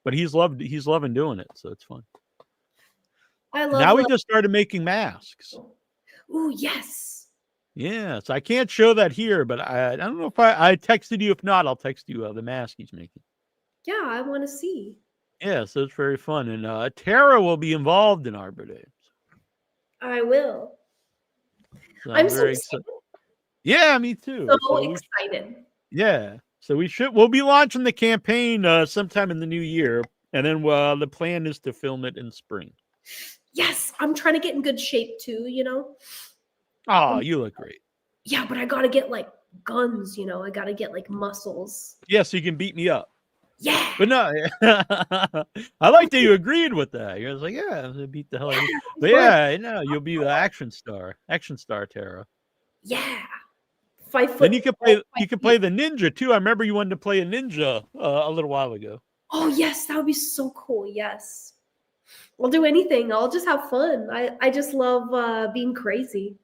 But he's loving doing it. So it's fun. Now we just started making masks. Ooh, yes. Yeah. So I can't show that here, but I don't know if I texted you. If not, I'll text you the mask he's making. Yeah, I want to see. Yeah, so it's very fun. And Tara will be involved in Arbor Day. I will. So I'm so excited. Yeah, me too. So excited. Yeah. So we'll be launching the campaign sometime in the new year. And then the plan is to film it in spring. Yes, I'm trying to get in good shape too, Oh, you look great. Yeah, but I got to get guns, I got to get muscles. Yeah, so you can beat me up. Yeah. But no, I like that you agreed with that. You're like, yeah, I'm gonna beat the hell out of you. But yeah, no, you'll be the action star, Tara. Yeah. 5 foot. Then you could play the ninja too. I remember you wanted to play a ninja a little while ago. Oh yes, that would be so cool. Yes. I'll do anything. I'll just have fun. I just love being crazy.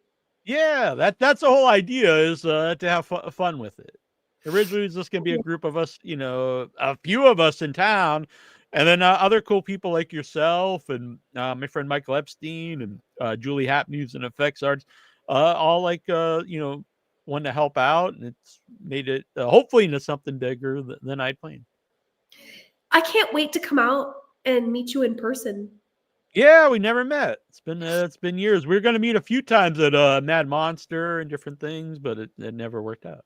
Yeah, that's the whole idea is to have fun with it. Originally, it was just going to be a group of us, a few of us in town, and then other cool people like yourself and my friend Michael Epstein and Julie Hapnews and Effects Arts, all wanting to help out, and it's made it hopefully into something bigger than I planned. I can't wait to come out and meet you in person. Yeah, we never met. It's been years. We were going to meet a few times at Mad Monster and different things, but it never worked out.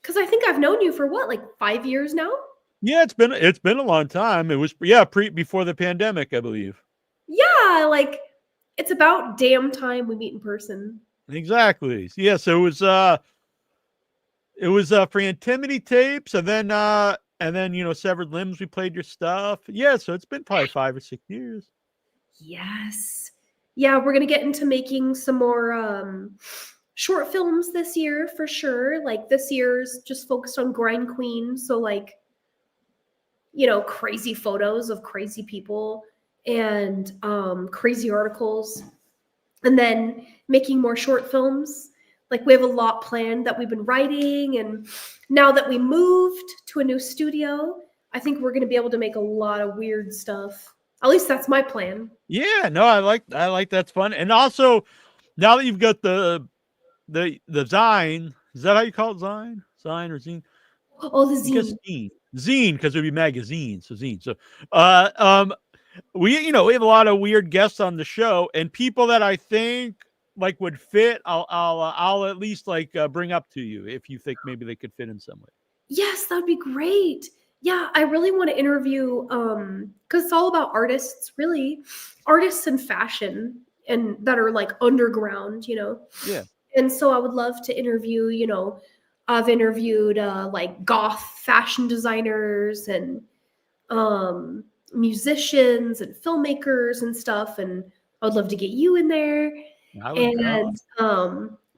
Because I think I've known you for 5 years now? Yeah, it's been a long time. It was before the pandemic, I believe. Yeah, it's about damn time we meet in person. Exactly. Yeah, so it was for Intimity Tapes, and then Severed Limbs. We played your stuff. Yeah, so it's been probably 5 or 6 years. Yes. Yeah, we're gonna get into making some more short films this year for sure. This year's just focused on Grind Queen. So crazy photos of crazy people and crazy articles. And then making more short films. We have a lot planned that we've been writing. And now that we moved to a new studio, I think we're gonna be able to make a lot of weird stuff. At least that's my plan. Yeah, no, I like that's fun. And also now that you've got the Zine, is that how you call it? Zine or Zine? Oh, the Zine. Zine, because it would be magazine. So Zine. So we have a lot of weird guests on the show, and people that I think would fit, I'll at least bring up to you if you think maybe they could fit in some way. Yes, that would be great. Yeah, I really want to interview because it's all about artists, really. Artists in fashion and that are underground, Yeah. And so I would love to interview, I've interviewed goth fashion designers and musicians and filmmakers and stuff, and I would love to get you in there. But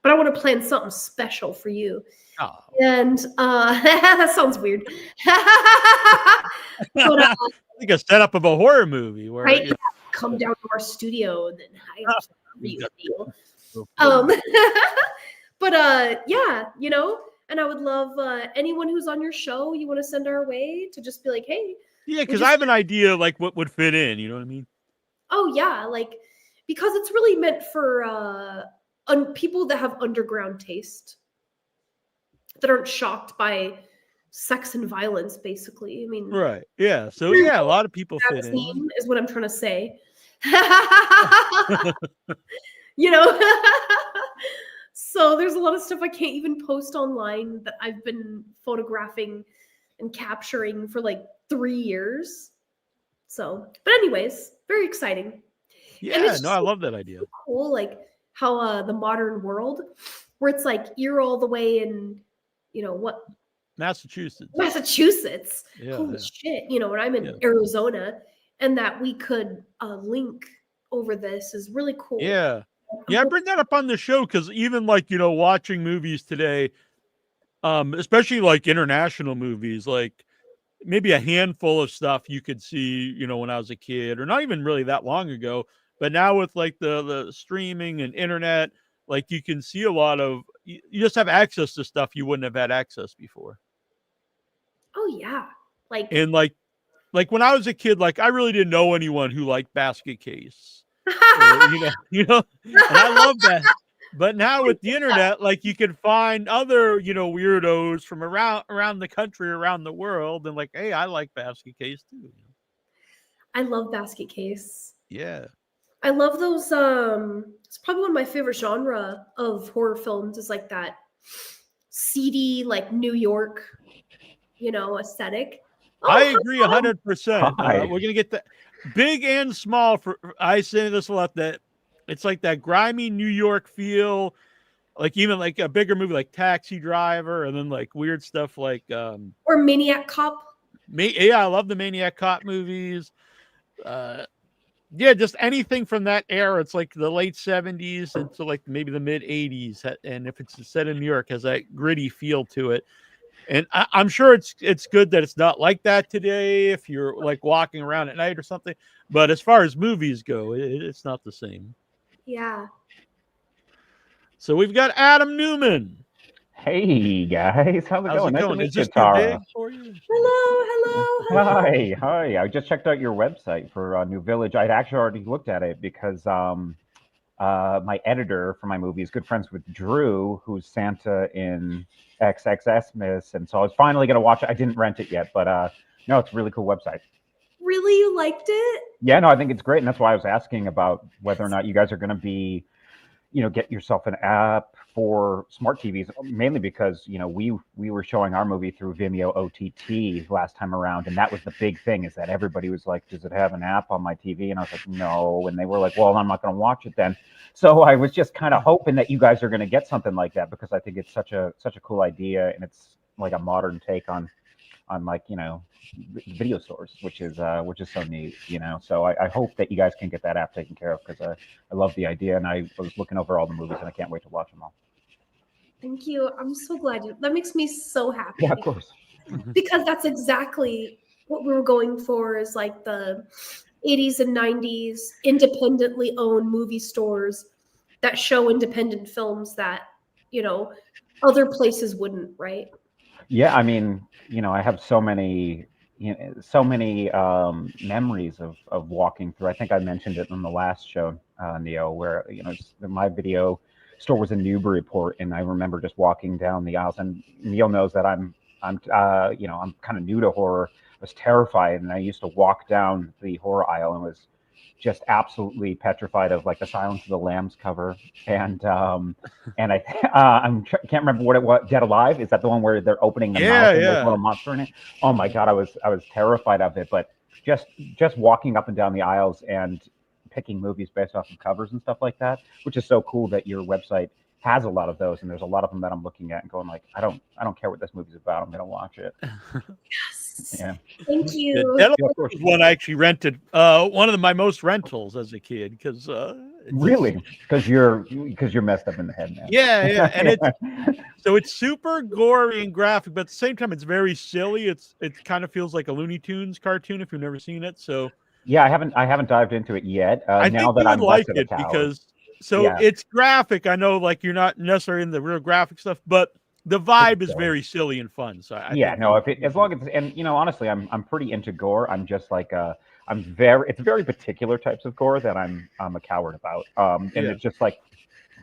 I want to plan something special for you. Oh. And that sounds weird. But, like a setup of a horror movie where right? Yeah, come down to our studio and then hire you Neal. got- But yeah, you know, and I would love anyone who's on your show you want to send our way to just be like, hey, yeah, because I have an idea like what would fit in. You know what I mean? oh yeah, like because it's really meant for people that have underground taste that aren't shocked by sex and violence. Basically, I mean, Right. Yeah. So yeah, a lot of people that fit in. scene is what I'm trying to say. You know. So there's a lot of stuff I can't even post online that I've been photographing and capturing for like 3 years. So, but anyways, very exciting. And Yeah. it's No, I love that idea. cool, like how the modern world, where it's like you're all the way in, you know what, Massachusetts. Yeah, Holy yeah. shit, you know, and I'm in Arizona, and that we could link over this is really cool. Yeah. Yeah, I bring that up on the show because even like, you know, watching movies today, especially like international movies, like maybe a handful of stuff you could see, you know, when I was a kid, or not even really that long ago. But now with like the streaming and internet, like you can see a lot of you just have access to stuff you wouldn't have had access before. Oh yeah. Like And like when I was a kid, like I really didn't know anyone who liked Basket Case. Or, you know, and I love that. But now with the internet, like you can find other, you know, weirdos from around the country, around the world, and like, hey, I like Basket Case too. I love Basket Case. Yeah. I love those. It's probably one of my favorite genre of horror films is like that seedy, like New York, you know, aesthetic. I agree 100%. Hi. We're gonna get that big and small. For I say this a lot, that it's like that grimy New York feel, like even like a bigger movie like Taxi Driver, and then like weird stuff like or Maniac Cop. Yeah, I love the Maniac Cop movies. Yeah, just anything from that era. It's like the late 70s into like maybe the mid 80s, and if it's set in New York, has that gritty feel to it. And I'm sure it's good that it's not like that today if you're like walking around at night or something. But as far as movies go, it's not the same. Yeah. So we've got Adam Newman. Hey guys, how's it going? Nice to meet Is you, this too Tara. big for you? Hello. Hi. I just checked out your website for New Village. I'd actually already looked at it because my editor for my movie is good friends with Drew, who's Santa in XXSmas, and so I was finally gonna watch it. I didn't rent it yet, but no, it's a really cool website. Really, you liked it? Yeah, no, I think it's great, and that's why I was asking about whether or not you guys are going to be, you know, get yourself an app for smart TVs, mainly because, you know, we were showing our movie through Vimeo OTT last time around, and that was the big thing, is that everybody was like, does it have an app on my TV? And I was like, no, and they were like, well, I'm not going to watch it then. So I was just kind of hoping that you guys are going to get something like that, because I think it's such a cool idea, and it's like a modern take on like, you know, video stores, which is so neat, you know. So I hope that you guys can get that app taken care of, because I love the idea, and I was looking over all the movies and I can't wait to watch them all. Thank you. I'm so glad that makes me so happy. Yeah, of course. Because that's exactly what we were going for, is like the 80s and 90s independently owned movie stores that show independent films that, you know, other places wouldn't, right? Yeah, I mean, you know, I have so many memories of walking through. I think I mentioned it in the last show, Neal, where, you know, my video store was in Newburyport, and I remember just walking down the aisles. And Neal knows that I'm you know, I'm kind of new to horror. I was terrified, and I used to walk down the horror aisle and was just absolutely petrified of like the Silence of the Lambs cover, and I can't remember what it was. Dead Alive, is that the one where they're opening the mouth and there's a little monster in it? Oh my god, I was terrified of it. But just walking up and down the aisles and picking movies based off of covers and stuff like that, which is so cool that your website has a lot of those, and there's a lot of them that I'm looking at and going like, I don't care what this movie's about. I'm gonna watch it. Yes. Yeah. Thank you. Dead Alive was one I actually rented. One of my most rentals as a kid because Really, because you're messed up in the head, man. Yeah, and it's super gory and graphic, but at the same time, it's very silly. It kind of feels like a Looney Tunes cartoon if you've never seen it. So yeah, I haven't dived into it yet. I now think that you would I'm like west of the it tower. because Yeah. it's graphic. I know, like you're not necessarily in the real graphic stuff, but the vibe is very silly and fun. So I yeah, think no, as long as, and honestly, I'm pretty into gore. I'm just like it's very particular types of gore that I'm a coward about. And it's just like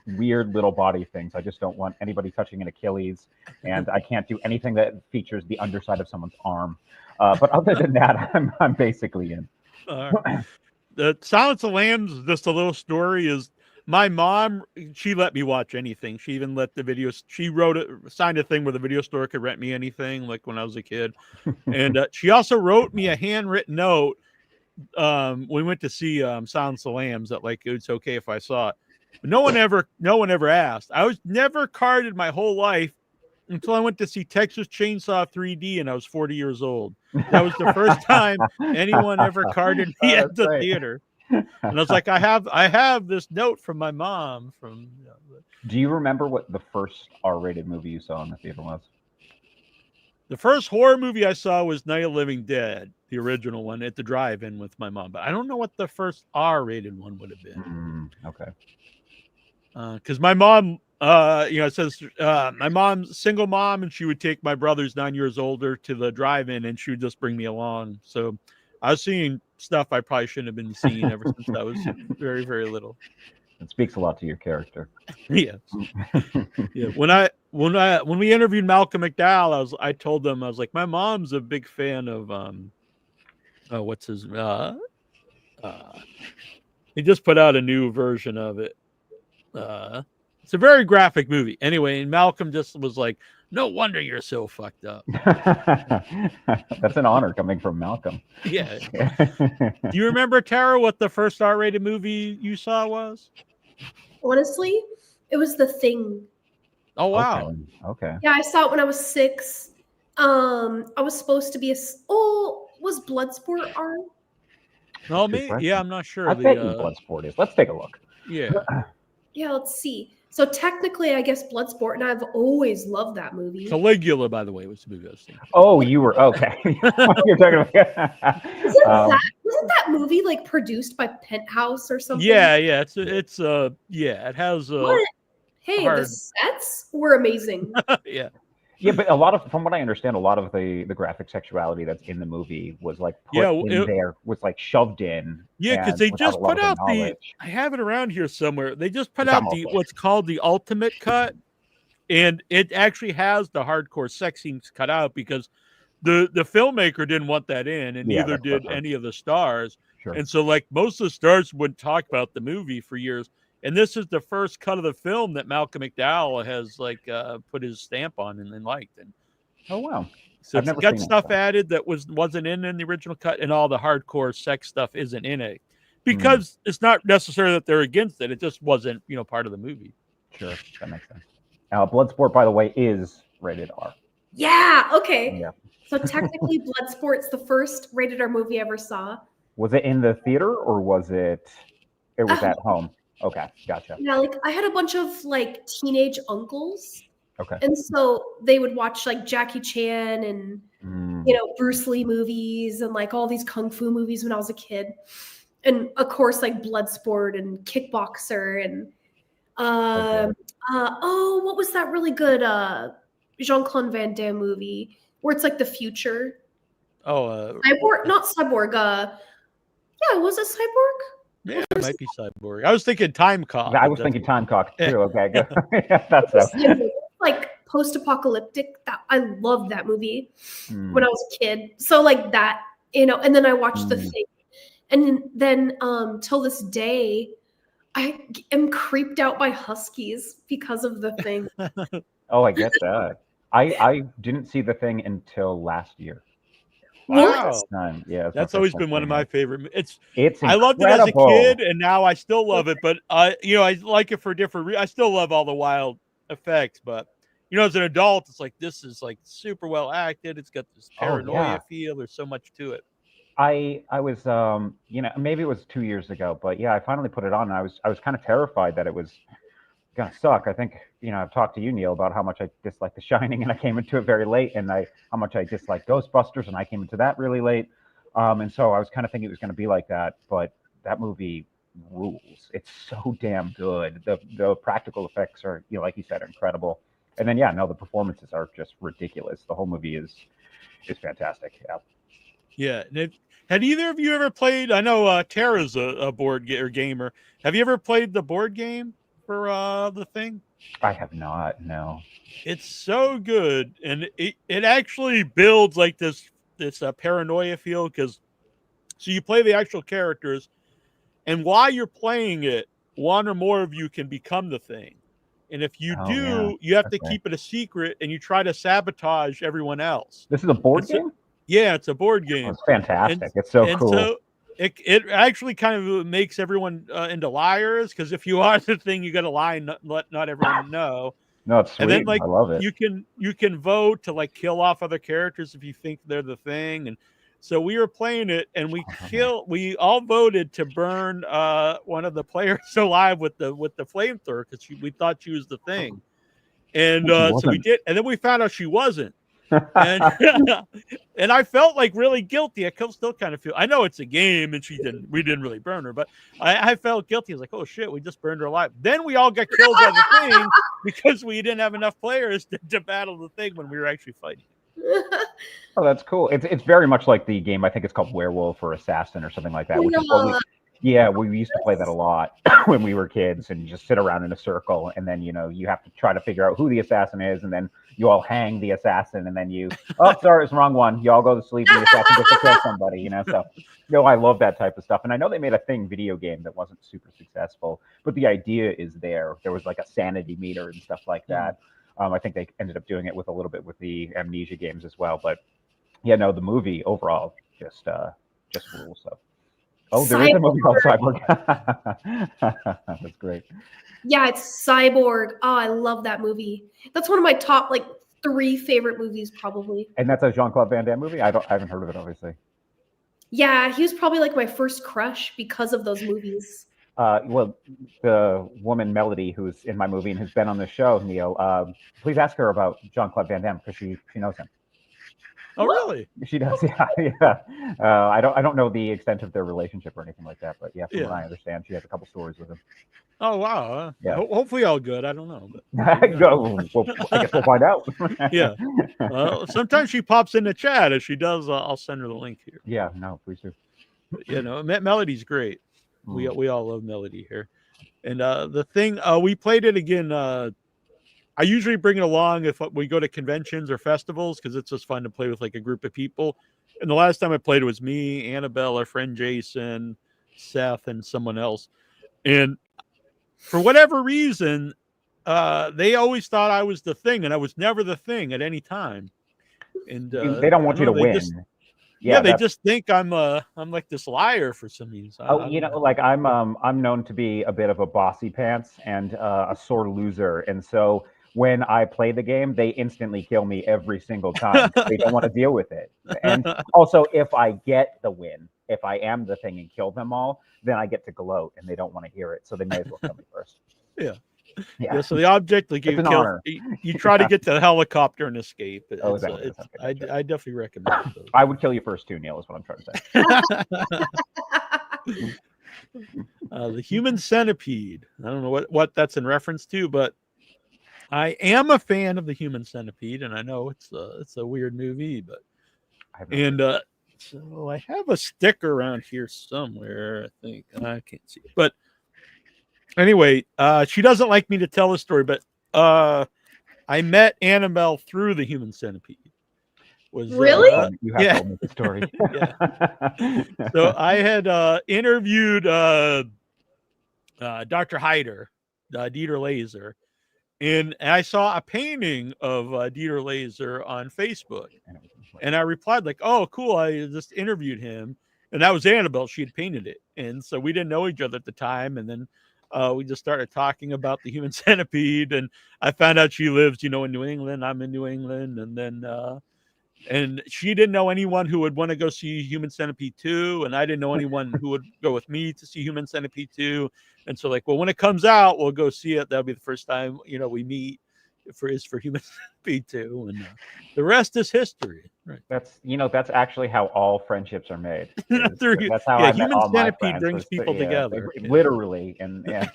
weird little body things. I just don't want anybody touching an Achilles, and I can't do anything that features the underside of someone's arm. But other than that, I'm basically in. The Silence of the Lambs, just a little story is my mom, she let me watch anything. She even let the videos, she signed a thing where the video store could rent me anything, like when I was a kid. And she also wrote me a handwritten note. We went to see Silence of the Lambs that like it's okay if I saw it. But no one ever asked. I was never carded my whole life until I went to see Texas Chainsaw 3D and I was 40 years old. That was the first time anyone ever carded me at the theater. And I was like, I have this note from my mom from. Do you remember what the first R-rated movie you saw in the theater was? The first horror movie I saw was Night of the Living Dead, the original one, at the drive-in with my mom. But I don't know what the first R-rated one would have been. Okay. Because my mom, it says my mom's single mom, and she would take my brother's 9 years older to the drive-in, and she would just bring me along. So I was seeing stuff I probably shouldn't have been seeing ever since I was very, very little. It speaks a lot to your character. Yes. Yeah. When we interviewed Malcolm McDowell, I told them, I was like, my mom's a big fan of what's his he just put out a new version of it. It's a very graphic movie. Anyway, and Malcolm just was like, no wonder you're so fucked up. That's an honor coming from Malcolm. Yeah. Do you remember, Tara, what the first R-rated movie you saw was? Honestly, it was The Thing. Oh, wow. Okay. Yeah, I saw it when I was 6. I was supposed to be was Bloodsport R? No, me? Yeah, I'm not sure. I bet Bloodsport is. Let's take a look. Yeah. Yeah, let's see. So technically, I guess Bloodsport, and I've always loved that movie. Caligula, by the way, was the movie I was thinking. Oh, you were okay. You're talking about. Wasn't that movie like produced by Penthouse or something? Yeah. It has. What? Hey, the sets were amazing. Yeah. Yeah, but from what I understand, a lot of the graphic sexuality that's in the movie was like put in there, was like shoved in. Yeah, because they just put out I have it around here somewhere. They just put out what's called the ultimate cut, and it actually has the hardcore sex scenes cut out because the filmmaker didn't want that in, and neither did any of the stars. Sure. And so, like, most of the stars wouldn't talk about the movie for years. And this is the first cut of the film that Malcolm McDowell has put his stamp on and then liked. And oh wow! So it's got stuff added that wasn't in the original cut, and all the hardcore sex stuff isn't in it because it's not necessarily that they're against it. It just wasn't part of the movie. Sure, that makes sense. Bloodsport, by the way, is rated R. Yeah. Okay. Yeah. So technically, Bloodsport's the first rated R movie I ever saw. Was it in the theater or was it? It was at home. Okay, gotcha. Yeah, like I had a bunch of like teenage uncles. Okay. And so they would watch like Jackie Chan and Bruce Lee movies and like all these kung fu movies when I was a kid. And of course like Bloodsport and Kickboxer and what was that really good Jean-Claude Van Damme movie where it's like the future? Oh, Cyborg, not Cyborg. Yeah, was it Cyborg? Yeah, it might be Cyborg. I was thinking Time Cop. I was thinking Time Cop too. Okay, good. That's like post-apocalyptic. I loved that movie when I was a kid. So like that, and then I watched The Thing, and then till this day, I am creeped out by huskies because of The Thing. Oh, I get that. I didn't see The Thing until last year. Wow. Time. Yeah, it's my That's first always time been one of playing my it. favorite. It's I loved it as a incredible. kid, and now I still love it. But I like it for different. I still love all the wild effects, but as an adult, it's like this is like super well acted. It's got this Oh paranoia yeah. feel. There's so much to it. I was maybe it was 2 years ago, but yeah, I finally put it on. And I was kind of terrified that it was gonna suck. I think I've talked to you, Neil, about how much I dislike The Shining, and I came into it very late, and how much I dislike Ghostbusters, and I came into that really late. And so I was kind of thinking it was going to be like that, but that movie rules. It's so damn good. The practical effects are, like you said, incredible. And then the performances are just ridiculous. The whole movie is fantastic. Yeah. Yeah. Had either of you ever played? I know Tara's a board gamer. Have you ever played the board game for the thing? I have not. No. It's so good, and it actually builds like this paranoia feel because so you play the actual characters, and while you're playing it, one or more of you can become the thing. And if you do, you have to keep it a secret, and you try to sabotage everyone else. This is a board game? Yeah, it's a board game. Oh, it's fantastic. It's so cool. So it actually kind of makes everyone into liars because if you are the thing, you got to lie and let not everyone know. No, it's sweet. And then I love it. You can vote to like kill off other characters if you think they're the thing. And so we were playing it, and we all voted to burn one of the players alive with the flamethrower because we thought she was the thing. And so we did, and then we found out she wasn't. And and I felt like really guilty. I still kind of feel. I know it's a game, and we didn't really burn her, but I felt guilty. I was like, oh shit, we just burned her alive. Then we all got killed by the thing because we didn't have enough players to battle the thing when we were actually fighting. Oh, that's cool. It's very much like the game. I think it's called Werewolf or Assassin or something like that. Which is what we used to play that a lot when we were kids, and you just sit around in a circle, and then you have to try to figure out who the assassin is, and then you all hang the assassin, and then sorry, it's the wrong one. You all go to sleep, and the assassin gets to kill somebody. So I love that type of stuff. And I know they made a video game that wasn't super successful, but the idea is there. There was like a sanity meter and stuff like that. I think they ended up doing it with a little bit with the Amnesia games as well. But the movie overall just rules. So. Oh, there is a movie called Cyborg. That's great. Yeah, it's Cyborg. Oh, I love that movie. That's one of my top 3 favorite movies, probably. And that's a Jean-Claude Van Damme movie? I haven't heard of it, obviously. Yeah, he was probably my first crush because of those movies. Well, the woman Melody, who's in my movie and has been on the show, Neil, please ask her about Jean-Claude Van Damme because she knows him. Oh, really? She does, yeah. I don't know the extent of their relationship or anything like that, but from what I understand, she has a couple stories with him. Oh, wow. Yeah. Hopefully all good. I don't know. But I guess we'll find out. Yeah. Well, sometimes she pops in the chat. If she does, I'll send her the link here. Yeah, no, please do. Melody's great. We all love Melody here. And the thing, we played it again. I usually bring it along if we go to conventions or festivals because it's just fun to play with a group of people. And the last time I played it was me, Annabelle, our friend Jason, Seth, and someone else. And for whatever reason, they always thought I was the thing, and I was never the thing at any time. And they don't want you to win. They just think I'm like this liar for some reason. I'm known to be a bit of a bossy pants and a sore loser, and so when I play the game, they instantly kill me every single time. They don't want to deal with it. And also, if I get the win, if I am the thing and kill them all, then I get to gloat, and they don't want to hear it, so they may as well kill me first. Yeah. So the object, you try to get to the helicopter and escape. I definitely recommend it. I would kill you first too, Neil, is what I'm trying to say. The Human Centipede. I don't know what that's in reference to, but I am a fan of the Human Centipede, and I know it's a weird movie, but so I have a sticker around here somewhere. I think I can't see it, but anyway, she doesn't like me to tell the story, but I met Annabelle through the Human Centipede. Really? You have told me the story. So I had interviewed Dr. Hyder, Dieter Laser, and I saw a painting of Dieter Laser on Facebook, and I replied like, "Oh, cool! I just interviewed him." And that was Annabelle. She had painted it. And so we didn't know each other at the time. And then we just started talking about the Human Centipede. And I found out she lives, in New England. I'm in New England. And then, and she didn't know anyone who would want to go see Human Centipede 2. And I didn't know anyone who would go with me to see Human Centipede 2. And so like, well, when it comes out, we'll go see it. That'll be the first time, we meet for Human Centipede 2. And the rest is history. Right. That's actually how all friendships are made. That's how I met all my friends. Human Centipede brings people together. Literally, and yeah.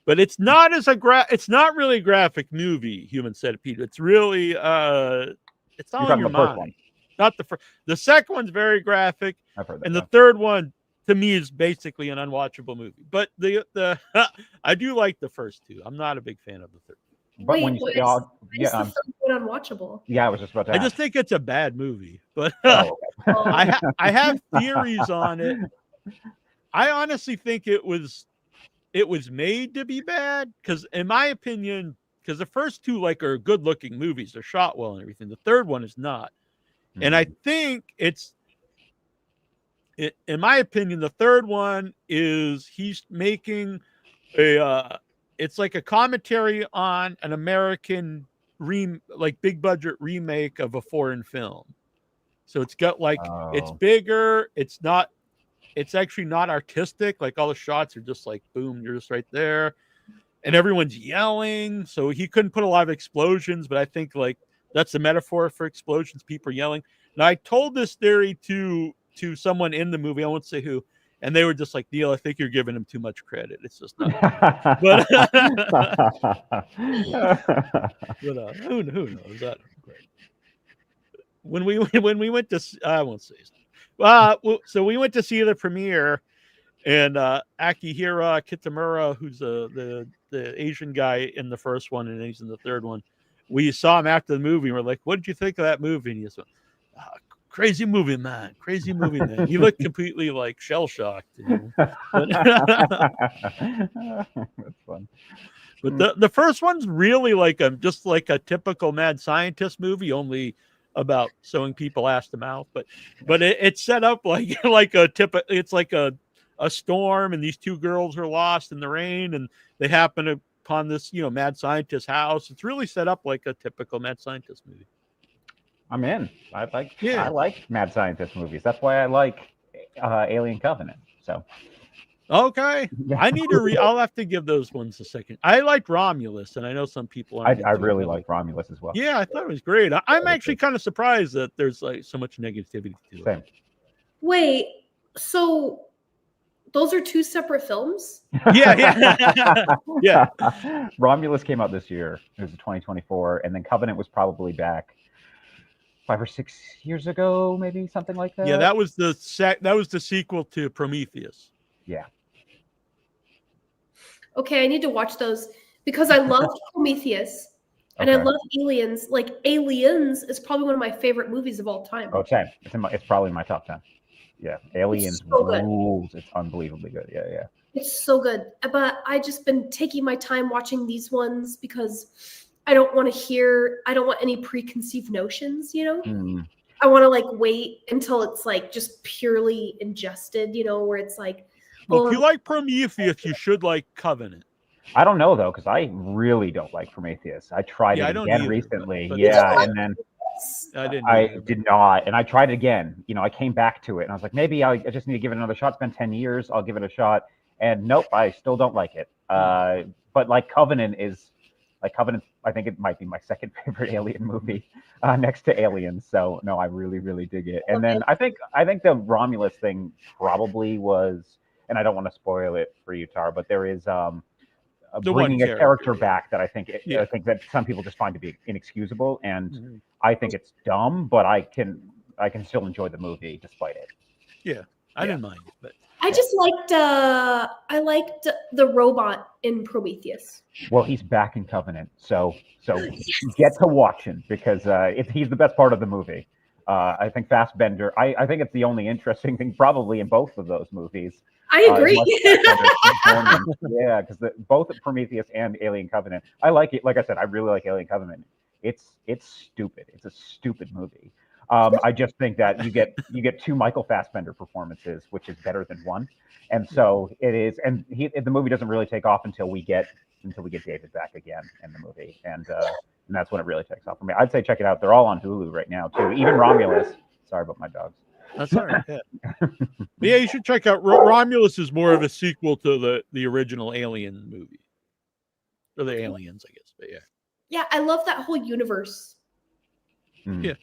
But it's not it's not really a graphic movie, Human Centipede. It's really it's all in your mind. Not the first. The second one's very graphic. I've heard that. And the third one to me is basically an unwatchable movie. But the I do like the first two. I'm not a big fan of the third. But when you say all, unwatchable. Yeah, I was just about to ask. I just think it's a bad movie, but I have theories on it. I honestly think it was made to be bad because, in my opinion, because the first two are good-looking movies, they're shot well and everything. The third one is not, and I think in my opinion, the third one is he's making it's like a commentary on an American big budget remake of a foreign film. So it's got it's bigger. It's actually not artistic. Like all the shots are just like, boom, you're just right there. And everyone's yelling. So he couldn't put a lot of explosions, but I think that's the metaphor for explosions. People are yelling. Now I told this theory to someone in the movie. I won't say who. And they were just like, Neal, I think you're giving him too much credit. It's just not. But who knows? That when we went to, I won't say. So we went to see the premiere, and Akihiro Kitamura, who's the Asian guy in the first one, and he's in the third one. We saw him after the movie. And we're like, "What did you think of that movie?" And he just went, crazy movie, man. Crazy movie, man. He looked completely shell-shocked. But, that's fun. But the first one's really just like a typical mad scientist movie, only about sewing people ass to mouth. But it's set up it's like a storm, and these two girls are lost in the rain, and they happen upon this mad scientist house. It's really set up like a typical mad scientist movie. I'm in. I like mad scientist movies. That's why I like Alien Covenant. So okay, I need to I'll have to give those ones a second. I liked Romulus, and I know some people aren't. I really like Romulus as well. Yeah, I thought it was great. I'm actually kind of surprised that there's so much negativity to it. Wait, so those are two separate films? Yeah. Romulus came out this year. It was 2024, and then Covenant was probably back 5 or 6 years ago, maybe something like that. Yeah, that was the sequel to Prometheus. Yeah. Okay, I need to watch those because I love Prometheus and I love Aliens. Aliens is probably one of my favorite movies of all time. Oh, same. It's probably my top 10. Yeah, Aliens rules. It's unbelievably good. Yeah. It's so good. But I just been taking my time watching these ones because I don't want any preconceived notions, I want to wait until it's just purely ingested, where it's well, if you like Prometheus, you should like Covenant. I don't know though, because I really don't like Prometheus. I tried it again recently. And then I did not, and I tried it again. I came back to it, and I was like, maybe I just need to give it another shot. It's been 10 years. I'll give it a shot. And nope, I still don't like it. But Covenant is. Covenant, I think it might be my second favorite Alien movie, next to Aliens. So no, I really, really dig it. And then I think the Romulus thing probably was, and I don't want to spoil it for you, Tar, but there is bringing a character back that I think that some people just find to be inexcusable, and I think it's dumb, but I can still enjoy the movie despite it. Yeah, I didn't mind it, but. I just liked the robot in Prometheus. Well, he's back in Covenant, so get to watch him because he's the best part of the movie. I think Fassbender. I think it's the only interesting thing probably in both of those movies. I agree. Yeah, because both Prometheus and Alien Covenant. I like it. Like I said, I really like Alien Covenant. It's stupid. It's a stupid movie. I just think that you get two Michael Fassbender performances, which is better than one, and so it is. And the movie doesn't really take off until we get David back again in the movie, and that's when it really takes off for me. I'd say check it out. They're all on Hulu right now too. Even Romulus. Sorry about my dogs. That's all right. Yeah, but yeah, you should check out Romulus. Is more of a sequel to the original Alien movie, or the Aliens, I guess. But yeah. Yeah, I love that whole universe. Yeah.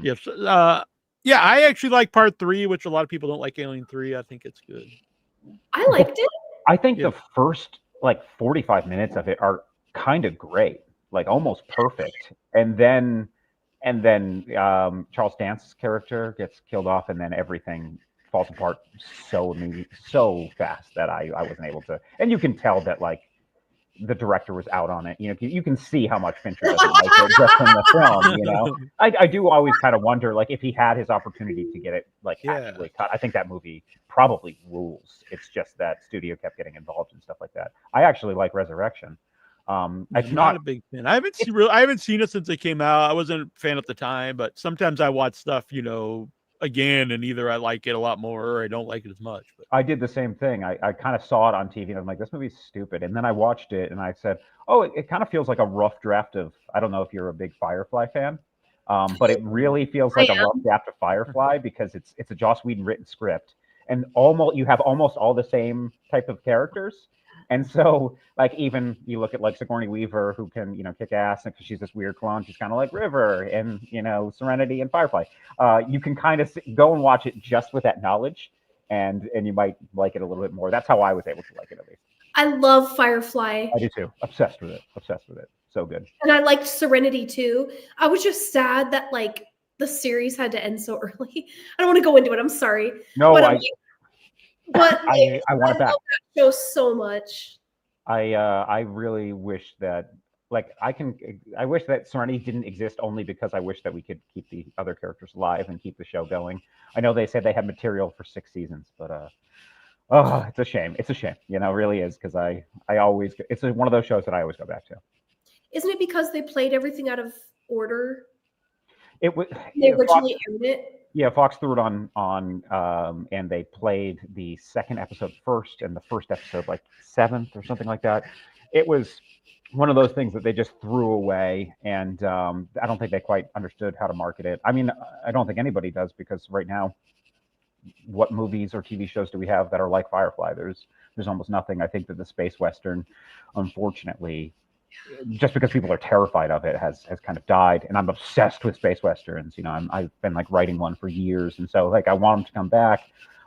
Yes. Yeah, I actually like part 3, which a lot of people don't like Alien 3. I think it's good. I liked it. I think the first 45 minutes of it are kind of great, like almost perfect. And then Charles Dance's character gets killed off, and then everything falls apart so fast that I wasn't able to. And you can tell that the director was out on it. You can see how much Fincher doesn't like it just from the film. I do always kind of wonder, if he had his opportunity to get it actually cut. I think that movie probably rules. It's just that studio kept getting involved and stuff like that. I actually like Resurrection. I'm not a big fan. I haven't seen it since it came out. I wasn't a fan at the time, but sometimes I watch stuff, again, and either I like it a lot more or I don't like it as much. But I did the same thing. I kind of saw it on TV and I'm like, this movie's stupid. And then I watched it and I said, oh, it kind of feels like a rough draft of, I don't know if you're a big Firefly fan, but it really feels like a rough draft of Firefly because it's a Joss Whedon written script and you have almost all the same type of characters. And so, even you look at Sigourney Weaver, who can, kick ass, and because she's this weird clone, she's kind of like River and, Serenity and Firefly. You can kind of go and watch it just with that knowledge, and you might like it a little bit more. That's how I was able to like it, at least. I love Firefly. I do too. Obsessed with it. So good. And I liked Serenity too. I was just sad that the series had to end so early. I don't want to go into it. I'm sorry. No, but I want it back. Love that show so much. I really wish that I wish that Serenity didn't exist only because I wish that we could keep the other characters alive and keep the show going. I know they said they had material for 6 seasons, but it's a shame. It's a shame. It really is, because it's one of those shows that I always go back to. Isn't it because they played everything out of order? They originally aired it. Yeah, Fox threw it on, and they played the second episode first, and the first episode 7th or something like that. It was one of those things that they just threw away, and I don't think they quite understood how to market it. I mean, I don't think anybody does, because right now, what movies or TV shows do we have that are like Firefly? There's almost nothing. I think that the space western, unfortunately, just because people are terrified of it, has kind of died. And I'm obsessed with space westerns. I've been writing one for years, and so I want them to come back.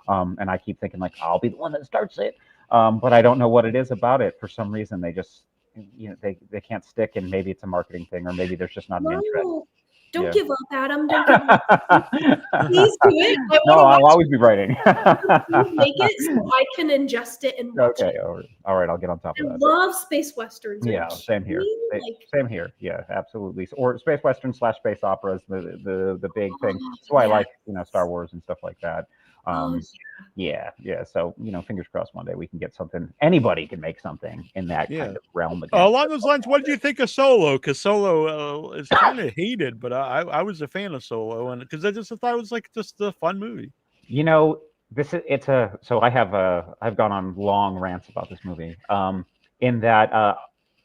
And I keep thinking I'll be the one that starts it. But I don't know what it is about it. For some reason, they just they can't stick, and maybe it's a marketing thing, or maybe there's just not an interest. Don't give up, Adam. Don't give up. Please do it. I'll always be writing. Make it so I can ingest it and watch it. All right. I'll get on top of that. I love space westerns. Yeah, same here. Same here. Yeah, absolutely. Or space westerns / space operas, the big thing. That's why I like Star Wars and stuff like that. Yeah. So fingers crossed one day we can get something. Anybody can make something in that kind of realm again. Along those lines, what did you think of Solo? Because Solo is kind of hated, but I was a fan of Solo, and because I just thought it was just a fun movie. So I've gone on long rants about this movie. In that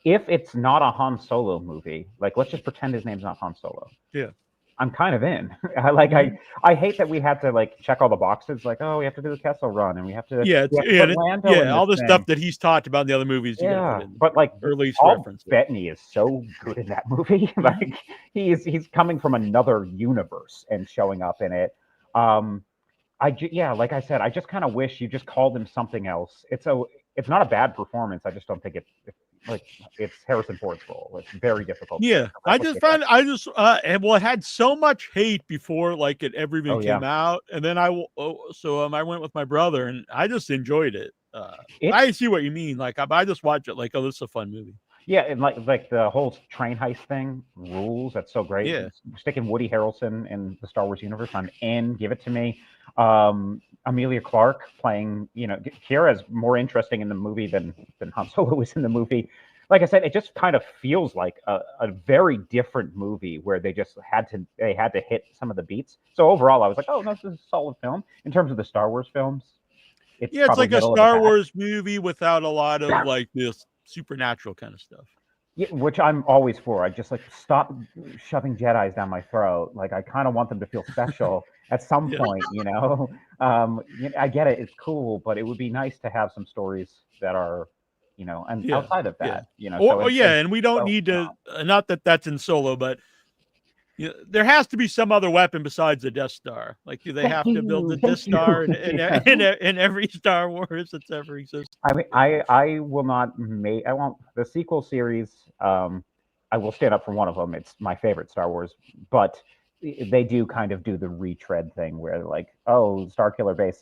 if it's not a Han Solo movie, let's just pretend his name's not Han Solo. Yeah. I'm kind of in. I hate that we had to check all the boxes. We have to do the Kessel Run, and we have to all the stuff that he's talked about in the other movies. But release Paul Reference. Bettany is so good in that movie. He's coming from another universe and showing up in it. Like I said, I just kind of wish you just called him something else. It's not a bad performance. I just don't think it's Harrison Ford's role. It's very difficult. Yeah, it had so much hate before it ever even came out, and then I went with my brother, and I just enjoyed it. I see what you mean. I just watch it this is a fun movie. Yeah, and like the whole train heist thing rules. That's so great. Yeah. Sticking Woody Harrelson in the Star Wars universe, I'm in. Give it to me. Amelia Clark playing, Kiera's more interesting in the movie than Han Solo was in the movie. Like I said, it just kind of feels like a very different movie where they had to hit some of the beats. So overall, I was like, oh, no, this is a solid film. In terms of the Star Wars films, it's It's probably like a middle of the Star pack. Wars movie without a lot of like this supernatural kind of stuff. Yeah, which I'm always for. I just like stop shoving Jedis down my throat. Like I kind of want them to feel special at some point, I get it; it's cool, but it would be nice to have some stories that are, and outside of that, And we don't need to. Not that that's in Solo, but there has to be some other weapon besides the Death Star. Like, do they have to build the Death Star in every Star Wars that's ever existed? I mean, I will not make. I won't. The sequel series. I will stand up for one of them. It's my favorite Star Wars, but they do kind of do the retread thing where they're like, oh, Starkiller Base.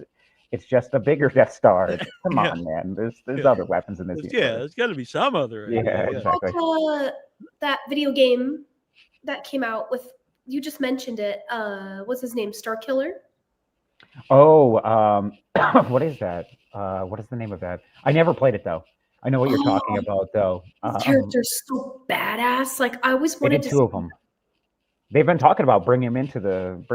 It's just a bigger Death Star. Come on, man. There's other weapons in this universe. Yeah, there's got to be some other. Exactly. That video game that came out with, you just mentioned it. What's his name? Starkiller? Oh, what is that? What is the name of that? I never played it though. I know what you're talking about though. His character's so badass. Like I always They wanted did to. two of them. They've been talking about bringing him into the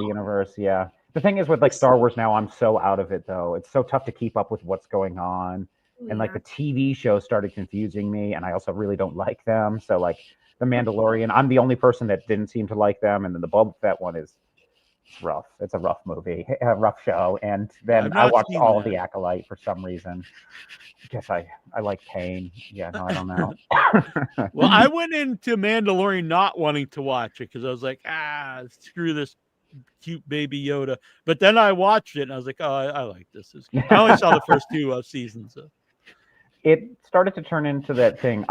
universe. Yeah. The thing is with like Star Wars now, I'm so out of it though. It's so tough to keep up with what's going on, and like the TV shows started confusing me, and I also really don't like them. So like the Mandalorian, I'm the only person that didn't seem to like them, and then the Boba Fett one is rough. It's a rough movie, a rough show. And then I watched all of The Acolyte for some reason. I guess I like pain. Yeah, no, I don't know. Well, I went into Mandalorian not wanting to watch it because I was like, screw this cute baby Yoda. But then I watched it and I was like, oh, I like this. I only saw the first two seasons. So. It started to turn into that thing.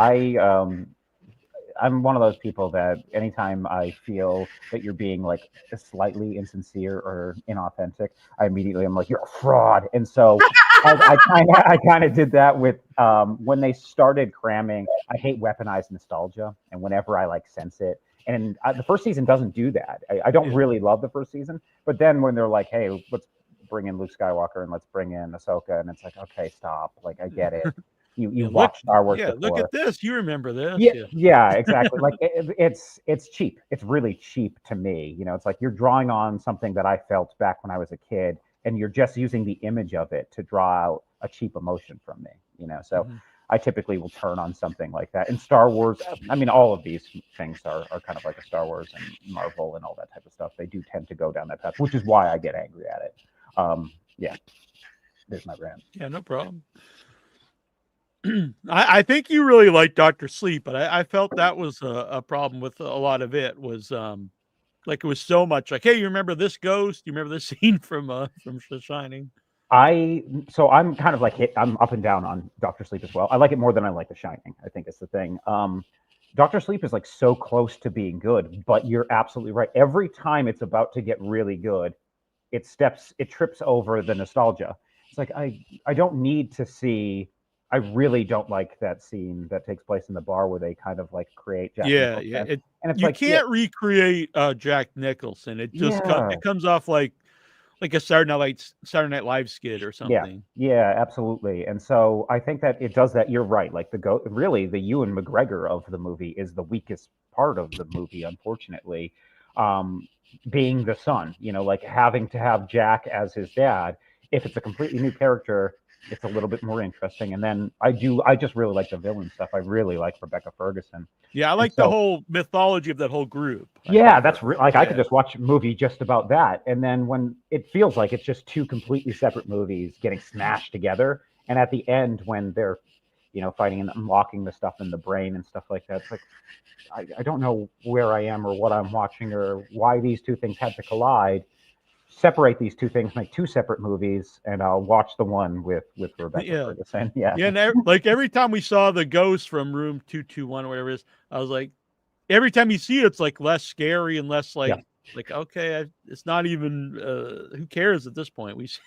I'm one of those people that anytime I feel that you're being like slightly insincere or inauthentic, I'm like, you're a fraud. And so I kind of did that with when they started cramming. I hate weaponized nostalgia, and whenever I like sense it, and the first season doesn't do that. I don't really love the first season, but then when they're like, hey, let's bring in Luke Skywalker and let's bring in Ahsoka, and it's like, okay, stop. Like I get it. You watch Star Wars before. Look at this. You remember this. Yeah, exactly. Like it's cheap. It's really cheap to me. It's like you're drawing on something that I felt back when I was a kid, and you're just using the image of it to draw out a cheap emotion from me. So I typically will turn on something like that. In Star Wars, I mean, all of these things are kind of like a Star Wars and Marvel and all that type of stuff. They do tend to go down that path, which is why I get angry at it. Yeah, there's my rant. Yeah, no problem. I think you really like Dr. Sleep, but I felt that was a problem with a lot of it was like it was so much like, hey, you remember this ghost? You remember this scene from The Shining? So I'm kind of like I'm up and down on Dr. Sleep as well. I like it more than I like The Shining. I think it's the thing. Dr. Sleep is like so close to being good, but you're absolutely right. Every time it's about to get really good, it trips over the nostalgia. It's like I don't need to see. I really don't like that scene that takes place in the bar where they kind of like create Jack Nicholson. And it's you can't recreate Jack Nicholson. It just it comes off like a Saturday Night Live skit or something. Yeah, absolutely. And so I think that it does that. You're right. Like really the Ewan McGregor of the movie is the weakest part of the movie, unfortunately. Being the son, like having to have Jack as his dad. If it's a completely new character, it's a little bit more interesting. And then I just really like the villain stuff. I really like Rebecca Ferguson. Yeah, I like the whole mythology of that whole group. That's I could just watch a movie just about that. And then when it feels like it's just two completely separate movies getting smashed together, and at the end when they're fighting and unlocking the stuff in the brain and stuff like that, it's like I don't know where I am or what I'm watching or why these two things had to collide. Separate these two things, make two separate movies, and I'll watch the one with Rebecca Ferguson. Yeah. And like every time we saw the ghost from room 221 or whatever it is, I was like, every time you see it, it's like less scary and less like okay, it's not even who cares at this point. We see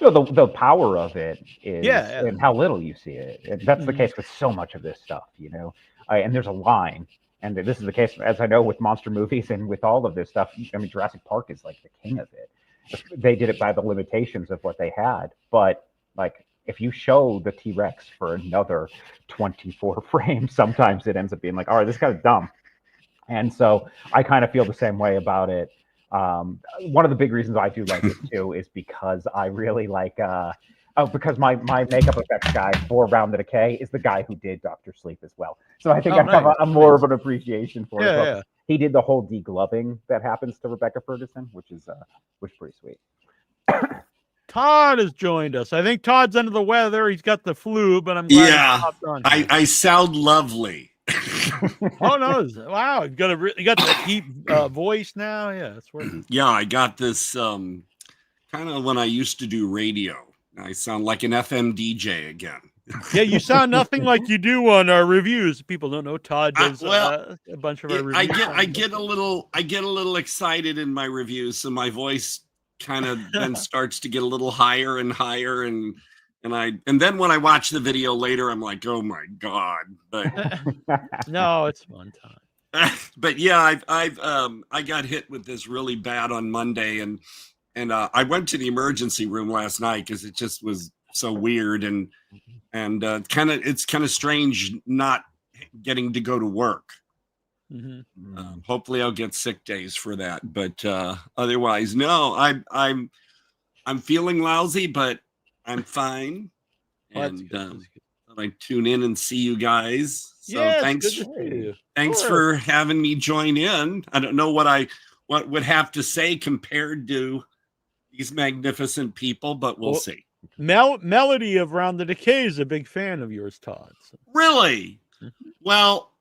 No, the power of it is Yeah. and how little you see it. And that's the case with so much of this stuff, you know. And there's a line, and this is the case, as I know, with monster movies and with all of this stuff. I mean, Jurassic Park is like the king of it. They did it by the limitations of what they had, but like if you show the T-Rex for another 24 frames, sometimes it ends up being like, all right, this is kind of dumb. And so I kind of feel the same way about it. One of the big reasons I do like it too is because I really like because my makeup effects guy for Round the Decay is the guy who did Dr. Sleep as well. So I think I have a more of an appreciation for it. Yeah. He did the whole degloving that happens to Rebecca Ferguson, which is pretty sweet. Todd has joined us. I think Todd's under the weather. He's got the flu, but I'm glad he popped on. I sound lovely. Oh no! Wow, you got that deep voice now. Yeah, it's working. Yeah, I got this kind of when I used to do radio. I sound like an FM DJ again. Yeah, you sound nothing like you do on our reviews. People don't know Todd does a bunch of our reviews. I get a little excited in my reviews, so my voice kind of then starts to get a little higher and higher, and then when I watch the video later, I'm like, oh my god! But no, it's fun time. But yeah, I got hit with this really bad on Monday, and I went to the emergency room last night because it just was so weird, and it's kind of strange not getting to go to work. Mm-hmm. Hopefully, I'll get sick days for that, but otherwise, no. I'm feeling lousy, but I'm fine. And I tune in and see you guys. So yeah, thanks for having me join in. I don't know what would have to say compared to these magnificent people, but we'll see. Melody of Round the Decay is a big fan of yours, Todd. So. Really? Well,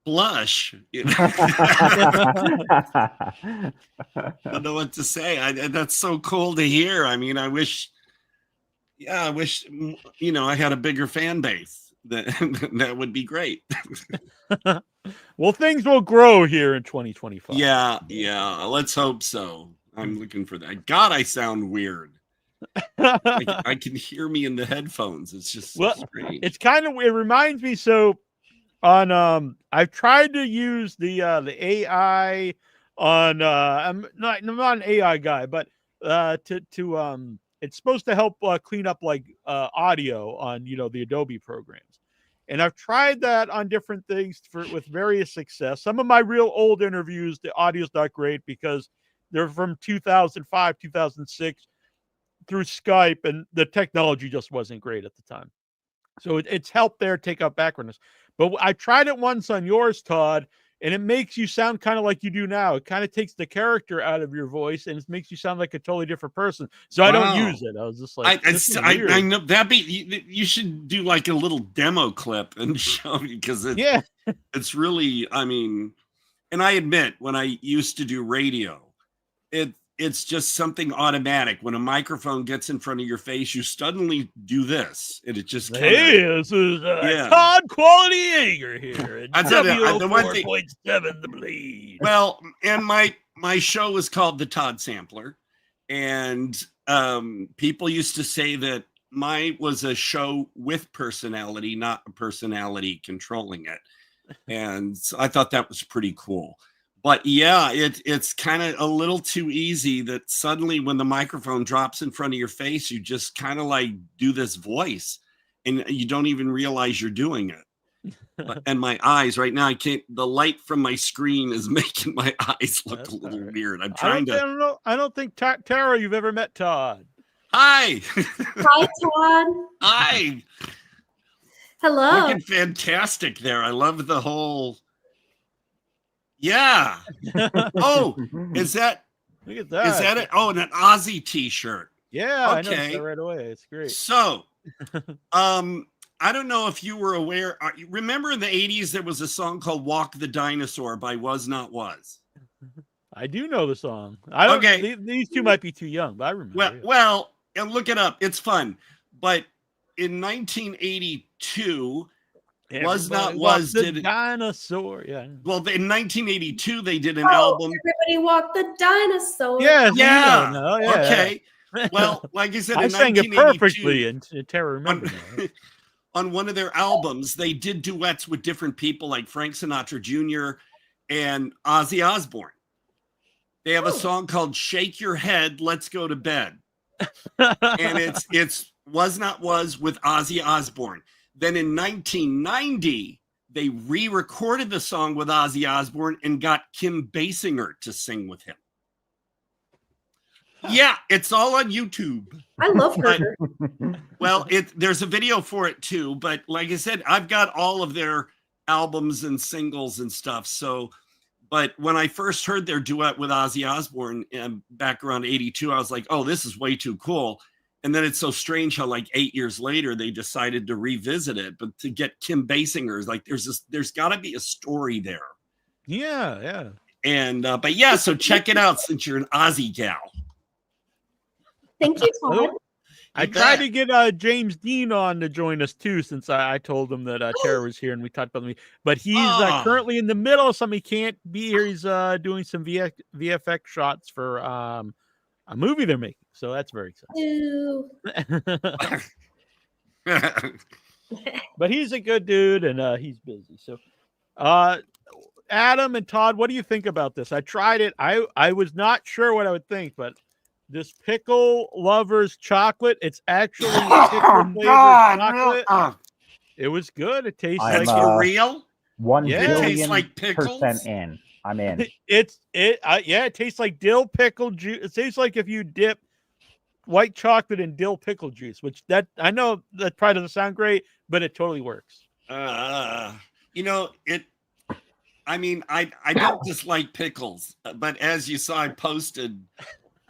blush. I don't know what to say. That's so cool to hear. I mean, I wish I had a bigger fan base. That would be great. Well, things will grow here in 2025. Yeah, let's hope so. I'm looking for that. God, I sound weird. I can hear me in the headphones. It's just so strange. It's kind of weird. It reminds me on I've tried to use the AI on I'm not an AI guy, but to it's supposed to help clean up like audio on the Adobe programs. And I've tried that on different things with various success. Some of my real old interviews, the audio's not great because they're from 2005, 2006 through Skype, and the technology just wasn't great at the time. So it's helped there take out backwardness. But I tried it once on yours, Todd, and it makes you sound kind of like you do now. It kind of takes the character out of your voice, and it makes you sound like a totally different person. So I don't use it. I was just like, I know you should do like a little demo clip and show me, because it's really, I mean, and I admit when I used to do radio, it's just something automatic. When a microphone gets in front of your face, you suddenly do this, and it just this is Todd Quality Yeager here. At W04.7 The Bleed. Well, and my show was called The Todd Sampler, and people used to say that mine was a show with personality, not a personality controlling it, and so I thought that was pretty cool. But yeah, it's kind of a little too easy that suddenly when the microphone drops in front of your face, you just kind of like do this voice and you don't even realize you're doing it. And my eyes right now, the light from my screen is making my eyes look a little weird. I'm trying I don't think Tara, you've ever met Todd. Hi. Hi, Todd. Hi. Hello. Looking fantastic there. I love the whole... Yeah. Oh, is that? Look at that. Is that it? Oh, and an Aussie T-shirt. Yeah, okay. I noticed that right away. It's great. So, I don't know if you were aware. Remember in the 80s there was a song called "Walk the Dinosaur" by Was Not Was. I do know the song. I don't. Okay. These two might be too young, but I remember. Well, and look it up. It's fun. But in 1982. Was Not Was did dinosaur. Yeah. Well, in 1982 they did an album. Everybody walk the dinosaur. Yeah. Okay. Well, like I said, I in sang it 1982, perfectly in Terror Remember Now. on one of their albums, they did duets with different people like Frank Sinatra Jr. and Ozzy Osbourne. They have a song called Shake Your Head, Let's Go to Bed. And it's Was Not Was with Ozzy Osbourne. Then in 1990, they re-recorded the song with Ozzy Osbourne and got Kim Basinger to sing with him. Yeah, it's all on YouTube. I love her. Well, there's a video for it too, but like I said, I've got all of their albums and singles and stuff. So, but when I first heard their duet with Ozzy Osbourne back around 82, I was like, oh, this is way too cool. And then it's so strange how like 8 years later they decided to revisit it, but to get Kim Basinger, like there's got to be a story there. Yeah, yeah. And but yeah, so check it out since you're an Ozzy gal. Thank you, Todd. I tried to get James Dean on to join us too, since I told him that Tara was here and we talked about me. But he's currently in the middle of something. He can't be here. He's doing some VFX shots for a movie they're making. So that's very exciting. But he's a good dude and he's busy. So Adam and Todd, what do you think about this? I tried it. I was not sure what I would think, but this pickle lovers chocolate, it's actually pickle flavored chocolate. It was good. It tastes like for real. 1 It tastes like billion% pickles. in. I'm in. It tastes like dill pickle juice. It tastes like if you dip white chocolate in dill pickle juice, which that I know that probably doesn't sound great, but it totally works. You know, I mean, I don't dislike pickles, but as you saw, I posted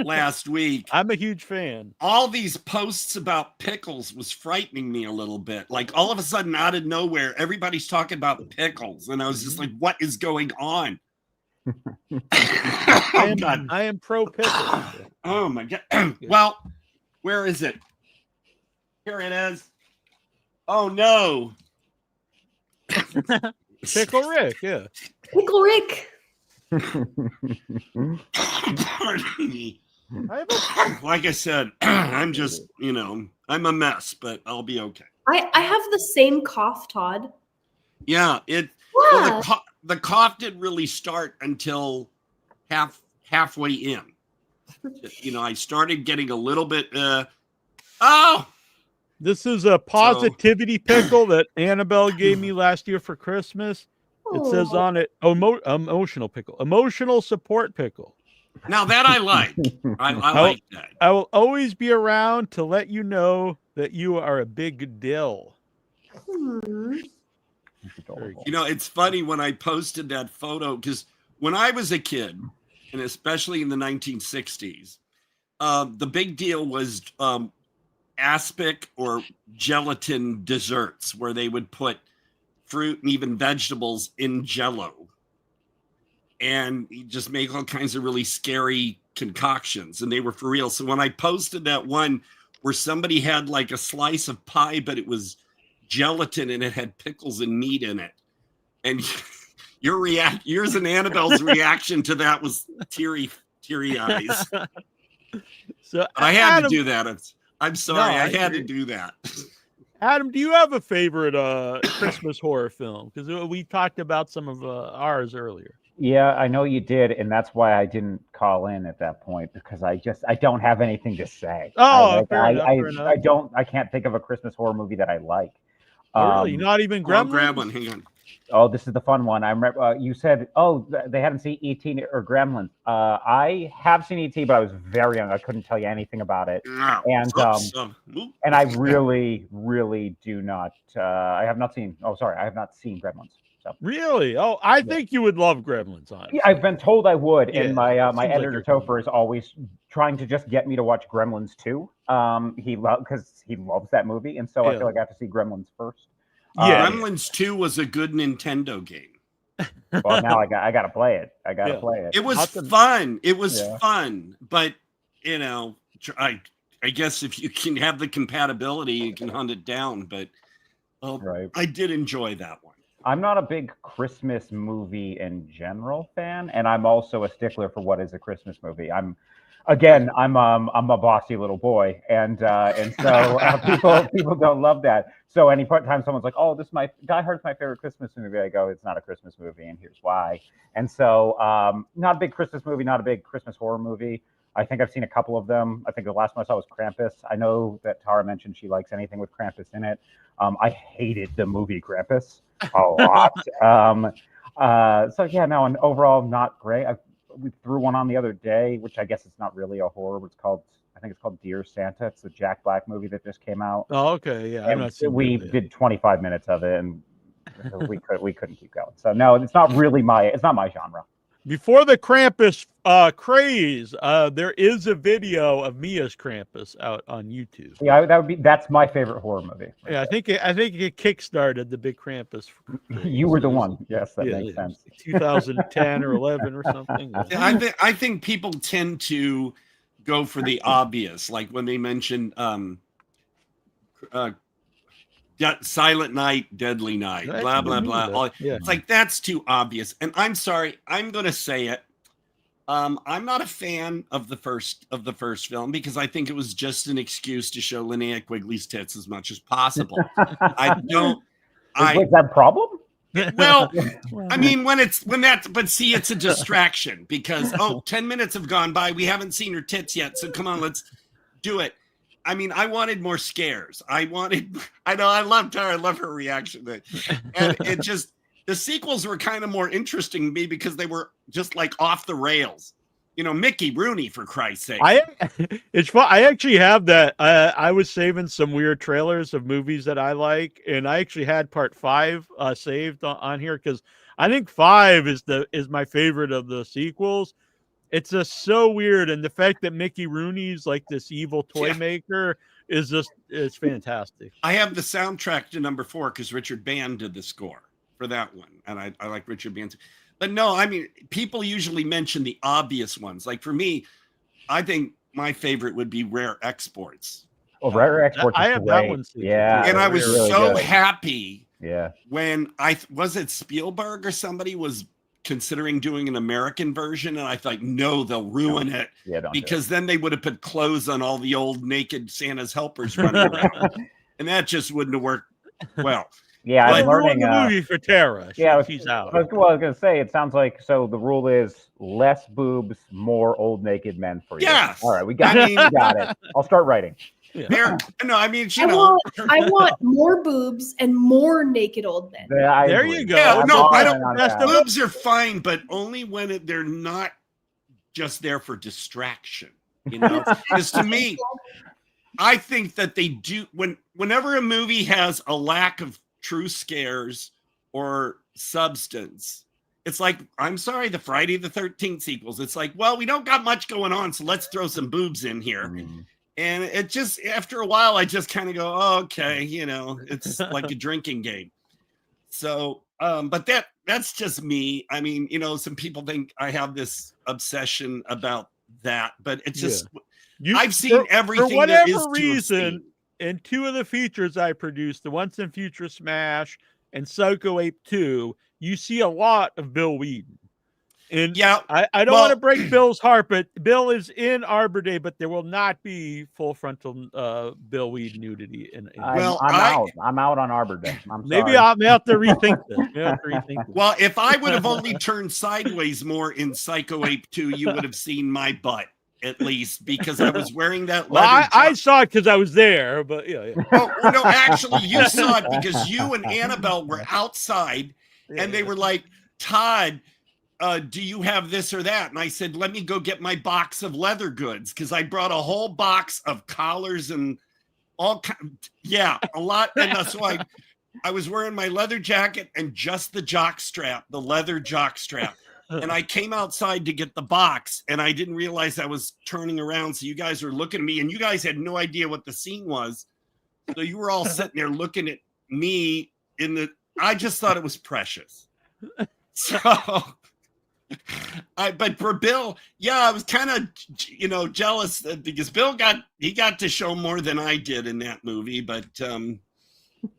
last week. I'm a huge fan. All these posts about pickles was frightening me a little bit. Like all of a sudden, out of nowhere, everybody's talking about pickles, and I was just like, "What is going on?" I am pro pickles. Oh my god! Well, where is it? Here it is. Oh no! Pickle Rick, yeah. Pickle Rick. Pardon me. Like I said, I'm just, I'm a mess, but I'll be okay. I have the same cough, Todd. Yeah, well, the cough didn't really start until halfway in. I started getting a little bit. This is a positivity pickle that Annabelle gave me last year for Christmas. It says on it, emotional pickle, emotional support pickle. Now that I like. I like that. I will always be around to let you know that you are a big deal. It's funny when I posted that photo, because when I was a kid, and especially in the 1960s, the big deal was aspic or gelatin desserts, where they would put fruit and even vegetables in Jell-O. And you just make all kinds of really scary concoctions, and they were for real. So when I posted that one where somebody had like a slice of pie, but it was gelatin and it had pickles and meat in it, and yours and Annabelle's reaction to that was teary eyes. So I had to do that. I'm sorry, I had to do that. Adam, do you have a favorite Christmas horror film? Because we talked about some of ours earlier. Yeah, I know you did, and that's why I didn't call in at that point, because I don't have anything to say. Fair enough. I can't think of a Christmas horror movie that I like. Really? Not even Gremlins? I'll grab one. Hang on. Oh, this is the fun one. I remember you said, they hadn't seen E.T. or Gremlins. I have seen E.T., but I was very young. I couldn't tell you anything about it. And I really, really do not. I have not seen Gremlins. So. Really? Oh, I think you would love Gremlins. Honestly. Yeah, I've been told I would, and my editor Topher is always trying to just get me to watch Gremlins 2. Because he loves that movie, and so I feel like I have to see Gremlins first. Yeah, Gremlins 2 was a good Nintendo game. Well, now I got to play it. I got to play it. It was fun. It was fun, but I guess if you can have the compatibility, you can hunt it down. But I did enjoy that one. I'm not a big Christmas movie in general fan, and I'm also a stickler for what is a Christmas movie. Again, I'm a bossy little boy, and so people don't love that. So anytime someone's like, "Oh, this is Die Hard's my favorite Christmas movie," I go, "It's not a Christmas movie, and here's why." And so, not a big Christmas movie, not a big Christmas horror movie. I think I've seen a couple of them. I think the last one I saw was Krampus. I know that Tara mentioned she likes anything with Krampus in it. I hated the movie Krampus a lot. So yeah, no, and overall not great. We threw one on the other day, which I guess it's not really a horror. I think it's called Dear Santa. It's the Jack Black movie that just came out. Oh, okay, yeah. I'm not seeing we did 25 minutes of it, and we couldn't keep going. So no, it's not my genre. Before the Krampus craze, there is a video of me as Krampus out on YouTube. Yeah, that's my favorite horror movie. Yeah, I think it kickstarted the big Krampus craze. You were the one. Yes, that makes sense. 2010 or 11 or something. I think people tend to go for the obvious, like when they mention Silent Night, Deadly Night, blah blah blah. It's like that's too obvious. And I'm sorry, I'm going to say it. I'm not a fan of the first film because I think it was just an excuse to show Linnea Quigley's tits as much as possible. I don't. Is that a problem? Well, I mean, but see, it's a distraction because 10 minutes have gone by. We haven't seen her tits yet. So come on, let's do it. I mean, I wanted more scares. I loved her. I love her reaction. And it just, the sequels were kind of more interesting to me because they were just like off the rails. You know, Mickey Rooney, for Christ's sake. It's fun. I actually have that. I was saving some weird trailers of movies that I like, and I actually had part 5 saved on here because I think 5 is my favorite of the sequels. It's just so weird, and the fact that Mickey Rooney's like this evil toy maker is it's fantastic. I have the soundtrack to number 4 because Richard Band did the score for that one, and I like Richard Band. But no, I mean, people usually mention the obvious ones. Like for me, I think my favorite would be Rare Exports. Oh, Rare Exports! I have that one too. Yeah, and I was really so good. happy. Yeah, when was it Spielberg or somebody was considering doing an American version, and I thought, no, they'll ruin it. Yeah, don't because then they would have put clothes on all the old naked Santa's helpers running around, and that just wouldn't have worked well. Yeah, I'm learning the movie for Tara. She's out. I was going to say, it sounds like the rule is less boobs, more old naked men for you. Yes. All right, we got it. I'll start writing. Yeah. I want more boobs and more naked old men. Yeah, there you go. Yeah, no, I don't. The boobs are fine, but only when they're not just there for distraction. You know, because to me, I think that they do whenever a movie has a lack of true scares or substance, it's like, I'm sorry, the Friday the 13th sequels, it's like, well, we don't got much going on, so let's throw some boobs in here. And it just, after a while, I just kind of go, oh, okay, you know, it's like a drinking game. So but that's just me. I mean, you know, some people think I have this obsession about that, but it's just I've seen everything for whatever there is reason. In 2 of the features I produced, the Once in Future Smash and Psycho Ape 2, you see a lot of Bill Whedon. And I don't want to break Bill's heart, but Bill is in Arbor Day, but there will not be full frontal Bill Whedon nudity. I'm out on Arbor Day. Maybe I'll have to rethink this. Well, if I would have only turned sideways more in Psycho Ape 2, you would have seen my butt. At least because I was wearing that leather. Well, I saw it because I was there, but yeah. Oh, no, actually, you saw it because you and Annabelle were outside, and they were like, Todd, do you have this or that? And I said, let me go get my box of leather goods because I brought a whole box of collars and all. A lot. And so I was wearing my leather jacket and just the leather jock strap. And I came outside to get the box, and I didn't realize I was turning around. So you guys were looking at me, and you guys had no idea what the scene was. So you were all sitting there looking at me I just thought it was precious. So, but for Bill, I was kind of, jealous because Bill got to show more than I did in that movie. But,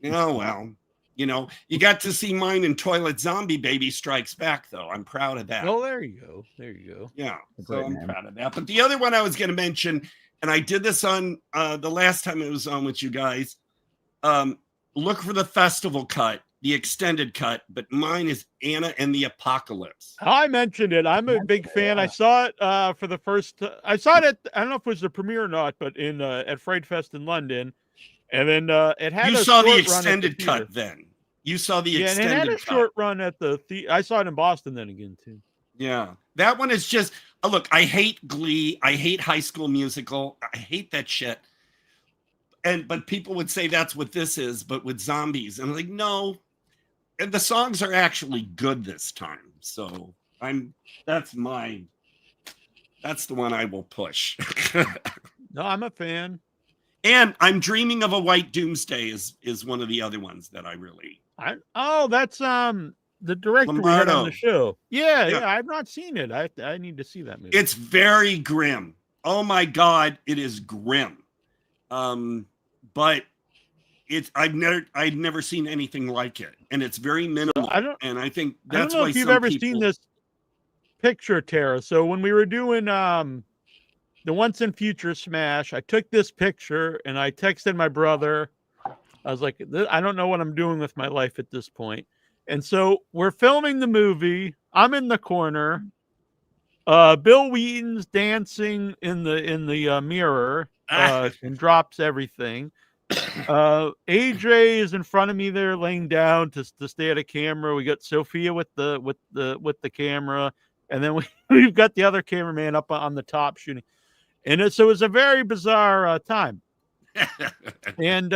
well. You know, you got to see mine in Toilet Zombie Baby Strikes Back, though. I'm proud of that. Oh, there you go. There you go. Yeah, so I'm proud of that. But the other one I was going to mention, and I did this on the last time it was on with you guys, look for the festival cut, the extended cut, but mine is Anna and the Apocalypse. I mentioned it. I'm a big fan. I saw it for the first. I saw it at, I don't know if it was the premiere or not, but in at Fright Fest in London, and then it had. You a saw the short extended run at the cut then. You saw the and extended it had a cut. short run at the. I saw it in Boston then again too. Yeah, that one is just. Look, I hate Glee. I hate High School Musical. I hate that shit. But people would say that's what this is, but with zombies. And I'm like, no. And the songs are actually good this time. So that's the one I will push. No, I'm a fan. And I'm Dreaming of a White Doomsday is one of the other ones that I really. That's the director we had on the show. Yeah, I've not seen it. I need to see that movie. It's very grim. Oh my God, it is grim. But I've never seen anything like it, and it's very minimal. And I think that's I don't know why if you've ever seen this picture, Tara. So when we were doing the Once and Future Smash, I took this picture and I texted my brother. I was like, I don't know what I'm doing with my life at this point. And so we're filming the movie. I'm in the corner. Bill Wheaton's dancing in the mirror and drops everything. AJ is in front of me there, laying down to stay at a camera. We got Sophia with the camera, and then we've got the other cameraman up on the top shooting. And so it was a very bizarre time. And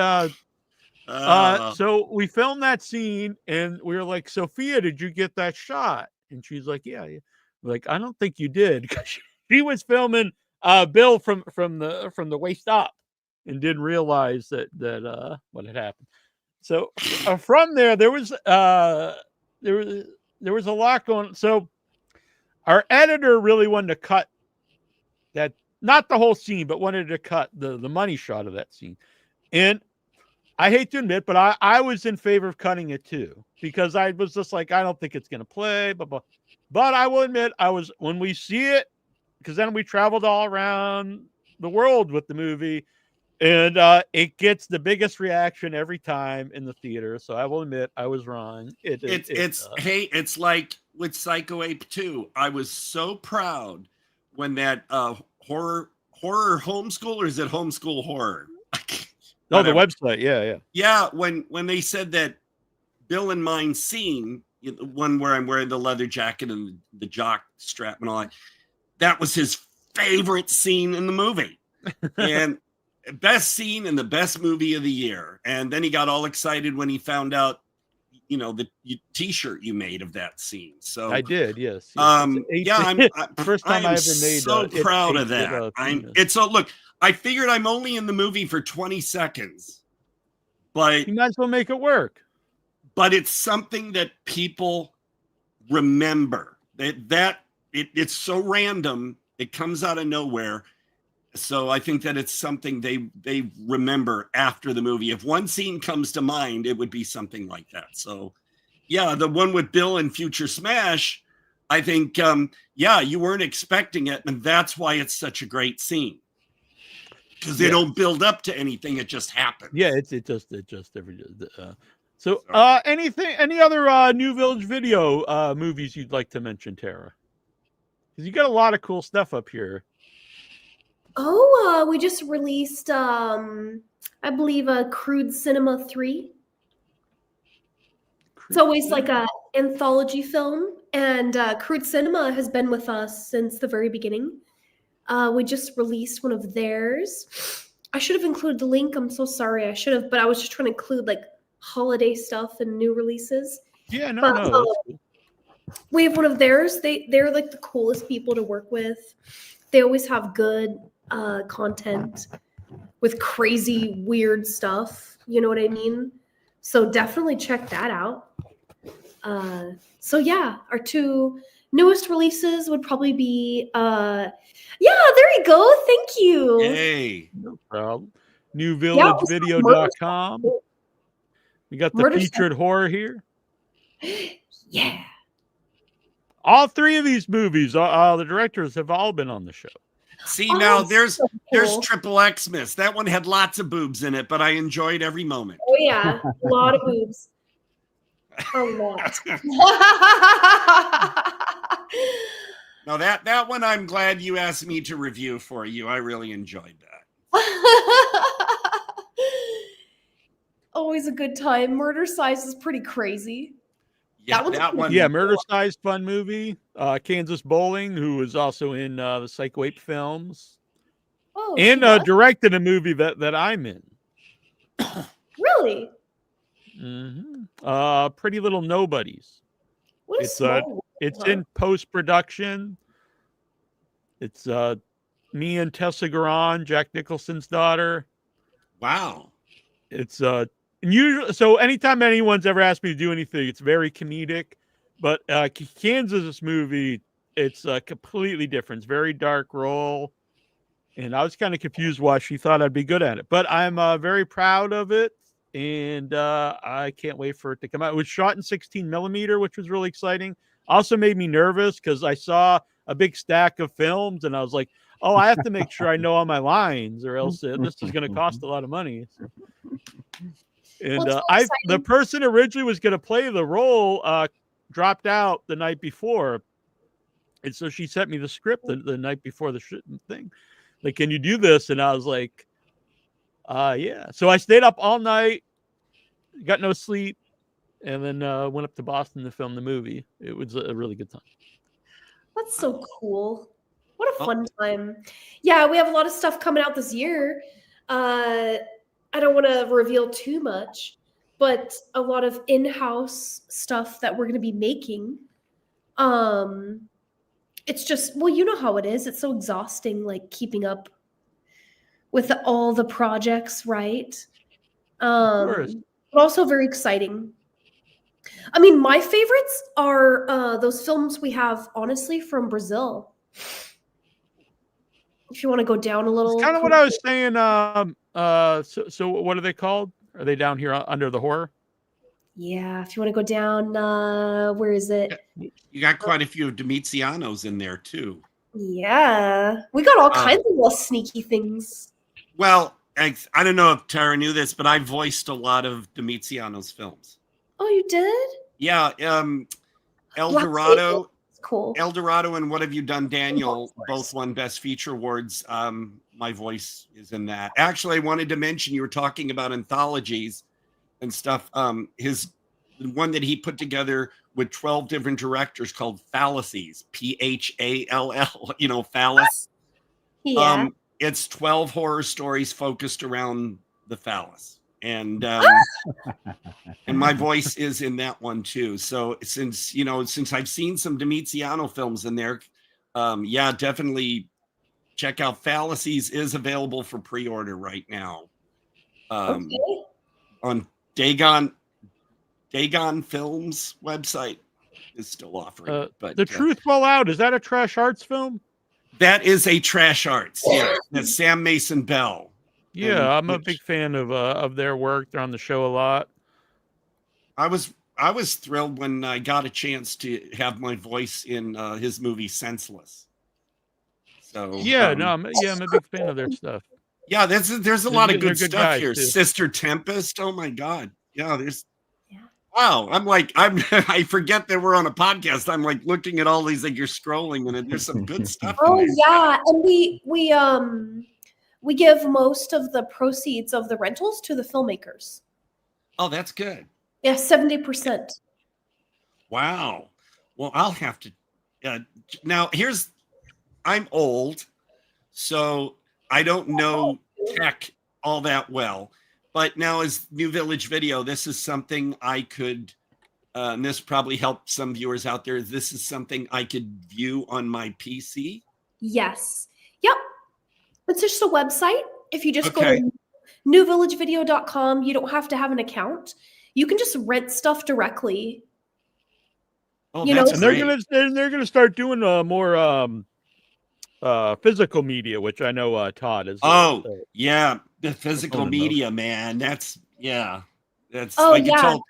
so we filmed that scene, and we were like, Sophia, did you get that shot? And she's like, yeah. We're like, I don't think you did, because she was filming Bill from the waist up, and didn't realize that what had happened. So from there was a lot going. So our editor really wanted to cut that, not the whole scene, but wanted to cut the money shot of that scene. And I hate to admit, but I was in favor of cutting it too, because I was just like, I don't think it's going to play, but I will admit, when we see it, because then we traveled all around the world with the movie, and it gets the biggest reaction every time in the theater. So I will admit I was wrong. It's like with Psycho Ape 2. I was so proud when that horror homeschool, or is it homeschool horror? Oh, the website. Yeah. Yeah. When they said that Bill and mine scene, the one where I'm wearing the leather jacket and the jock strap and all that was his favorite scene in the movie. And best scene in the best movie of the year. And then he got all excited when he found out, the t-shirt you made of that scene. So I did, yes. I'm first time I ever made. So proud of that. Look, I figured I'm only in the movie for 20 seconds, but you might as well make it work. But it's something that people remember. It's so random. It comes out of nowhere. So I think that it's something they remember after the movie. If one scene comes to mind, it would be something like that. So, yeah, the one with Bill and Future Smash, I think, you weren't expecting it, and that's why it's such a great scene, because they don't build up to anything; it just happens. Yeah, it just So, any other New Village Video movies you'd like to mention, Tara? Because you got a lot of cool stuff up here. Oh, we just released, I believe, a Crude Cinema 3. It's always like an anthology film, and Crude Cinema has been with us since the very beginning. We just released one of theirs. I should have included the link. I'm so sorry. I should have, but I was just trying to include like holiday stuff and new releases. Yeah, no. We have one of theirs. They're like the coolest people to work with. They always have good content with crazy, weird stuff. You know what I mean? So definitely check that out. So yeah, our two newest releases would probably be there you go. Thank you. Hey. No problem. NewVillageVideo.com. We got the Murder featured horror here. Yeah. All three of these movies, the directors have all been on the show. See, now there's so there's cool. Triple Xmas. That one had lots of boobs in it, but I enjoyed every moment. Oh yeah, a lot of boobs. A lot. No, that one I'm glad you asked me to review for you. I really enjoyed that. Always a good time. Murder Size is pretty crazy. Yeah, that one. Yeah, Murder Sized fun movie. Kansas Bowling, who was also in the Psycho 8 films, Oh, and she was? directed a movie that I'm in. Really? Pretty Little Nobodies. What a small world, It's huh? in post production. It's me and Tessa Garan, Jack Nicholson's daughter. Wow. It's usually, so anytime anyone's ever asked me to do anything, it's very comedic. But Kansas movie, it's completely different. It's very dark role, and I was kind of confused why she thought I'd be good at it. But I'm very proud of it, and I can't wait for it to come out. It was shot in 16 millimeter, which was really exciting. Also made me nervous because I saw a big stack of films, and I was like, "Oh, I have to make sure I know all my lines, or else this is going to cost a lot of money." So. And the person originally was going to play the role dropped out the night before, and so she sent me the script the night before the thing. Like, can you do this? And I was like, yeah. So I stayed up all night, got no sleep, and then went up to Boston to film the movie. It was a really good time. That's so cool. What a fun time. Yeah, we have a lot of stuff coming out this year. I don't want to reveal too much, but a lot of in-house stuff that we're going to be making. It's just, well, you know how it is. It's so exhausting, like keeping up with all the projects, right? But also very exciting. I mean, my favorites are those films we have, honestly, from Brazil. If you want to go down a little. It's kind of what I was saying. So what are they called? Are they down here under the horror? Yeah, if you want to go down, where is it? You got quite a few of Domitianos in there too. Yeah, we got all kinds of little sneaky things. Well, I don't know if Tara knew this, but I voiced a lot of Domitiano's films. Oh, you did? Yeah, El Dorado. Cool. El Dorado and What Have You Done, Daniel, both won Best Feature awards. My voice is in that. Actually, I wanted to mention, you were talking about anthologies and stuff. The one that he put together with 12 different directors called Fallacies, Phall, phallus. Yeah. It's 12 horror stories focused around the phallus. And and my voice is in that one too. So since I've seen some Domitiano films in there, yeah, definitely check out Fallacies. Is available for pre-order right now. On Dagon Films website is still offering it. But The Truth Will Out, is that a trash arts film? That is a trash arts. Yeah, that's Sam Mason Bell. Yeah, I'm a big fan of their work. They're on the show a lot. I was thrilled when I got a chance to have my voice in his movie Senseless. So yeah, I'm a big fan of their stuff. Yeah, there's a lot of good stuff here. Too. Sister Tempest. Oh my God. Yeah, wow. I forget that we're on a podcast. I'm like looking at all these, like you're scrolling, and there's some good stuff. Oh yeah, and we give most of the proceeds of the rentals to the filmmakers. Oh, that's good. Yeah, 70%. Wow. Well, I'll have to. Now, I'm old, so I don't know tech all that well. But now, as New Village Video, this is something I could, and this probably helps some viewers out there. This is something I could view on my PC. Yes. Yep. It's just a website. If you just go to newvillagevideo.com, you don't have to have an account. You can just rent stuff directly. Oh, that's and they're gonna start doing more physical media, which I know Todd is. Yeah, the physical media, man. That's Oh, like you yeah. told.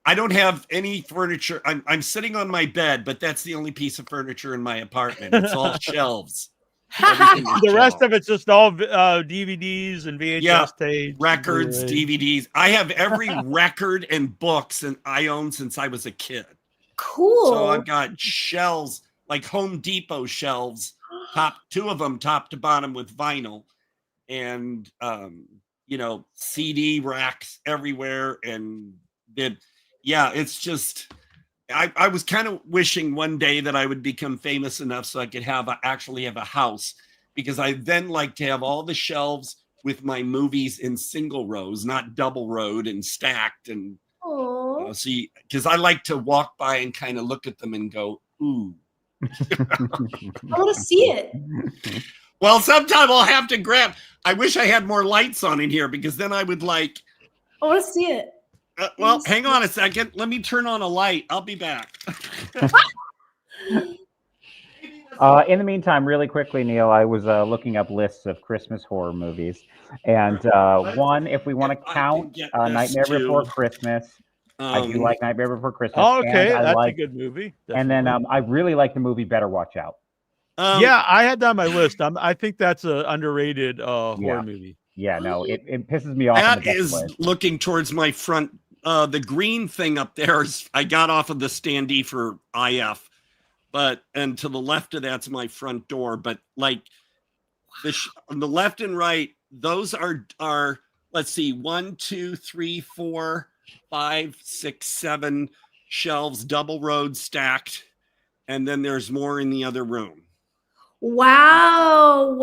I don't have any furniture. I'm sitting on my bed, but that's the only piece of furniture in my apartment. It's all shelves. Everything is The rest shelves. of it's just all DVDs and VHS Yeah, tapes, records, Blu-rays. DVDs. I have every record and books and I own since I was a kid. Cool. So I've got shelves, like Home Depot shelves, two of them top to bottom with vinyl, and CD racks everywhere. And it's just I was kind of wishing one day that I would become famous enough so I could actually have a house, because I then like to have all the shelves with my movies in single rows, not double rowed and stacked. And see, because I like to walk by and kind of look at them and go, ooh. I want to see it. Well, sometime I'll have to grab. I wish I had more lights on in here, because then I would like. I want to see it. Well, hang on a second. Let me turn on a light. I'll be back. In the meantime, really quickly, Neal, I was looking up lists of Christmas horror movies, and one, if we want to count Nightmare Before Christmas, I do like Nightmare Before Christmas. Oh, okay, and that's a good movie. And then I really like the movie Better Watch Out. Yeah, I had that on my list. I think that's an underrated horror movie. Yeah, no, it pisses me off. That is looking towards my front. The green thing up there is I got off of the standee for IF, and to the left of that's my front door. But like on the left and right, those are let's see, 1, 2, 3, 4, 5, 6, 7 shelves, double road stacked, and then there's more in the other room. Wow.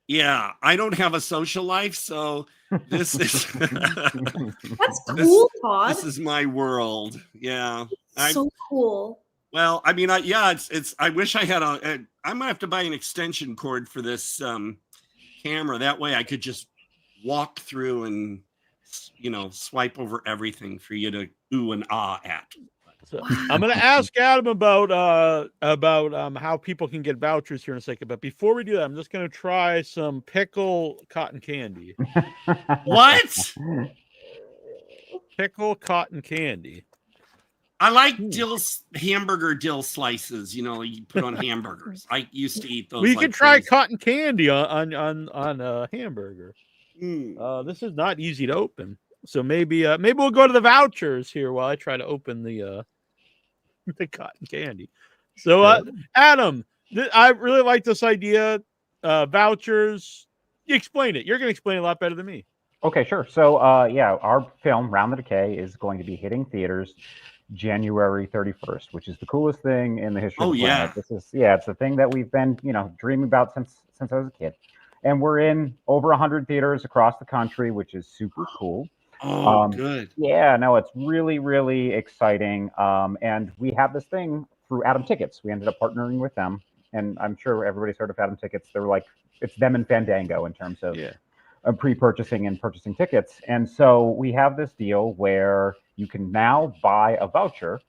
Yeah, I don't have a social life, so this is that's cool, Todd. This is my world. Yeah, so cool. Well, I mean, it's. I wish I had I might have to buy an extension cord for this camera. That way, I could just walk through and swipe over everything for you to ooh and ah at. So I'm going to ask Adam about how people can get vouchers here in a second. But before we do that, I'm just going to try some pickle cotton candy. What? Pickle cotton candy. I like hamburger dill slices. You put on hamburgers. I used to eat those. We can try cotton candy on a hamburger. This is not easy to open. So maybe we'll go to the vouchers here while I try to open the cotton candy. So Adam, I really like this idea. Vouchers. You explain it. You're going to explain it a lot better than me. Okay, sure. So our film Round the Decay is going to be hitting theaters January 31st, which is the coolest thing in the history of the planet. This is it's a thing that we've been dreaming about since I was a kid. And we're in over 100 theaters across the country, which is super cool. Oh, good. Yeah, no, it's really, really exciting. And we have this thing through Atom Tickets. We ended up partnering with them. And I'm sure everybody's heard of Atom Tickets. They're like, it's them and Fandango in terms of pre-purchasing and purchasing tickets. And so we have this deal where you can now buy a voucher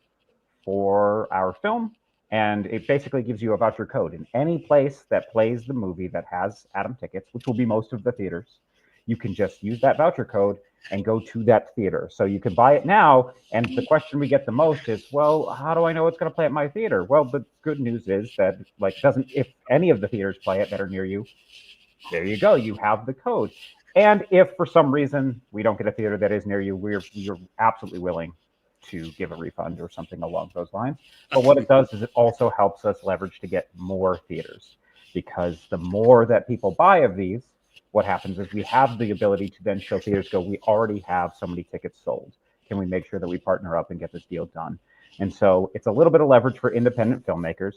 for our film. And it basically gives you a voucher code in any place that plays the movie that has Atom Tickets, which will be most of the theaters. You can just use that voucher code and go to that theater. So you can buy it now. And the question we get the most is, well, how do I know it's going to play at my theater? Well, the good news is that if any of the theaters play it that are near you, there you go. You have the code. And if for some reason we don't get a theater that is near you, we're absolutely willing to give a refund or something along those lines. But what it does is it also helps us leverage to get more theaters, because the more that people buy of these, what happens is we have the ability to then show theaters we already have so many tickets sold. Can we make sure that we partner up and get this deal done? And so it's a little bit of leverage for independent filmmakers.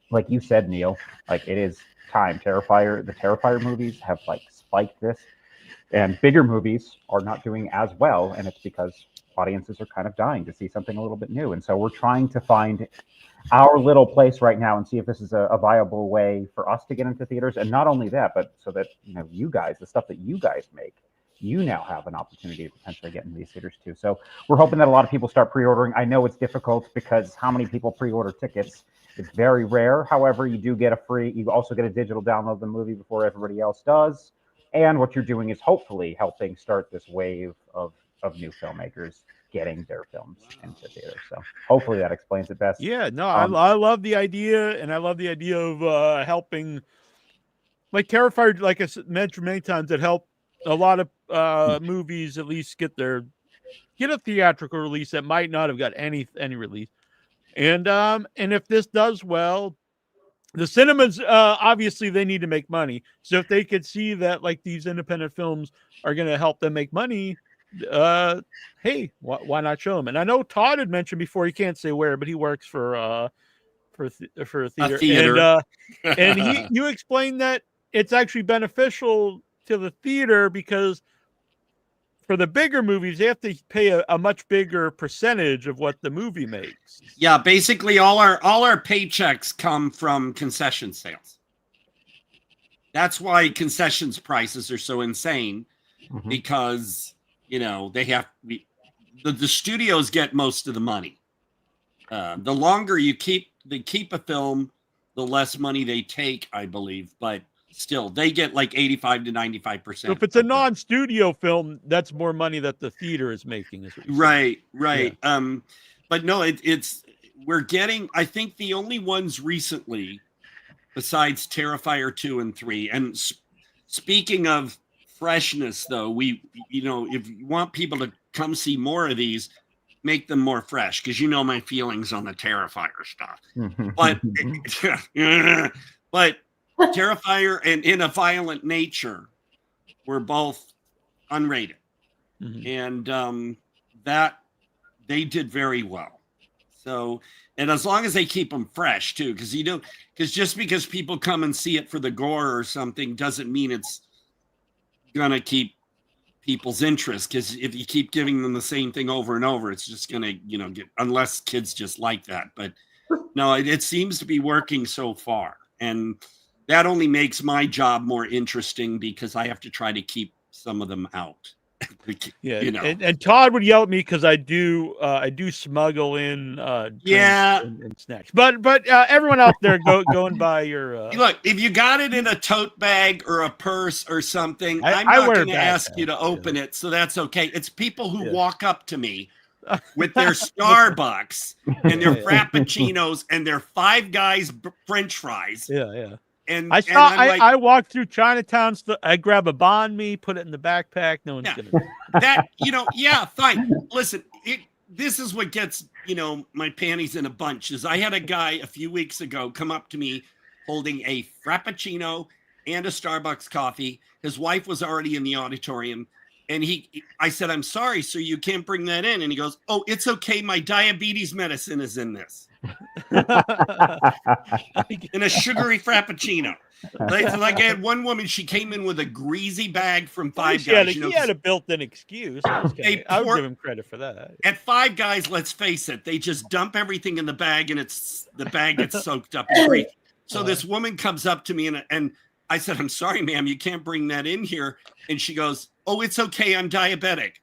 Like you said, Neal, it is time. The Terrifier movies have spiked this, and bigger movies are not doing as well. And it's because audiences are kind of dying to see something a little bit new. And so we're trying to find our little place right now and see if this is a viable way for us to get into theaters. And not only that, but so that, you guys, the stuff that you guys make, you now have an opportunity to potentially get into these theaters too. So we're hoping that a lot of people start pre-ordering. I know it's difficult because how many people pre-order tickets? It's very rare. However, you also get a digital download of the movie before everybody else does. And what you're doing is hopefully helping start this wave of new filmmakers getting their films into theaters. So hopefully that explains it best. Yeah, no, I love the idea, and I love the idea of helping, like Terrifier, like I mentioned many times, that help a lot of movies at least get a theatrical release that might not have got any release. And if this does well, the cinemas obviously they need to make money. So if they could see that like these independent films are going to help them make money, hey, why not show them? And I know Todd had mentioned before, he can't say where, but he works for a theater. And you explained that it's actually beneficial to the theater because for the bigger movies, they have to pay a much bigger percentage of what the movie makes. Yeah, basically all our paychecks come from concession sales. That's why concessions prices are so insane, because they have the studios get most of the money. The longer they keep a film, the less money they take, I believe, but still they get like 85 to 95%. So if it's a non-studio film, that's more money that the theater is making, is what you're right. Yeah. But no, we're getting, I think the only ones recently besides Terrifier 2 and 3, and speaking of freshness though, if you want people to come see more of these, make them more fresh, because my feelings on the Terrifier stuff. But Terrifier and In a Violent Nature were both unrated, and that they did very well. So, and as long as they keep them fresh too, because just because people come and see it for the gore or something doesn't mean it's gonna keep people's interest. Because if you keep giving them the same thing over and over, it's just gonna get, unless kids just like that. But no, it seems to be working so far, and that only makes my job more interesting because I have to try to keep some of them out. Yeah, and Todd would yell at me because I do smuggle in drinks and snacks. But everyone out there go and buy your look, if you got it in a tote bag or a purse or something, I'm not going to ask you to open it, so that's okay. It's people who walk up to me with their Starbucks and their Frappuccinos and their Five Guys French fries. Yeah. And I walked through Chinatown. I grab a banh mi, put it in the backpack. No one's gonna. Fine. Listen, this is what gets my panties in a bunch. Is I had a guy a few weeks ago come up to me holding a Frappuccino and a Starbucks coffee. His wife was already in the auditorium, and I said, "I'm sorry, sir, you can't bring that in." And he goes, "Oh, it's okay. My diabetes medicine is in this." In a sugary Frappuccino. Like I had one woman, she came in with a greasy bag from Five Guys. He had a built-in excuse. I would give him credit for that. At Five Guys, let's face it, they just dump everything in the bag, and the bag gets soaked up in grease. So this woman comes up to me, and I said, "I'm sorry, ma'am, you can't bring that in here." And she goes, "Oh, it's okay, I'm diabetic."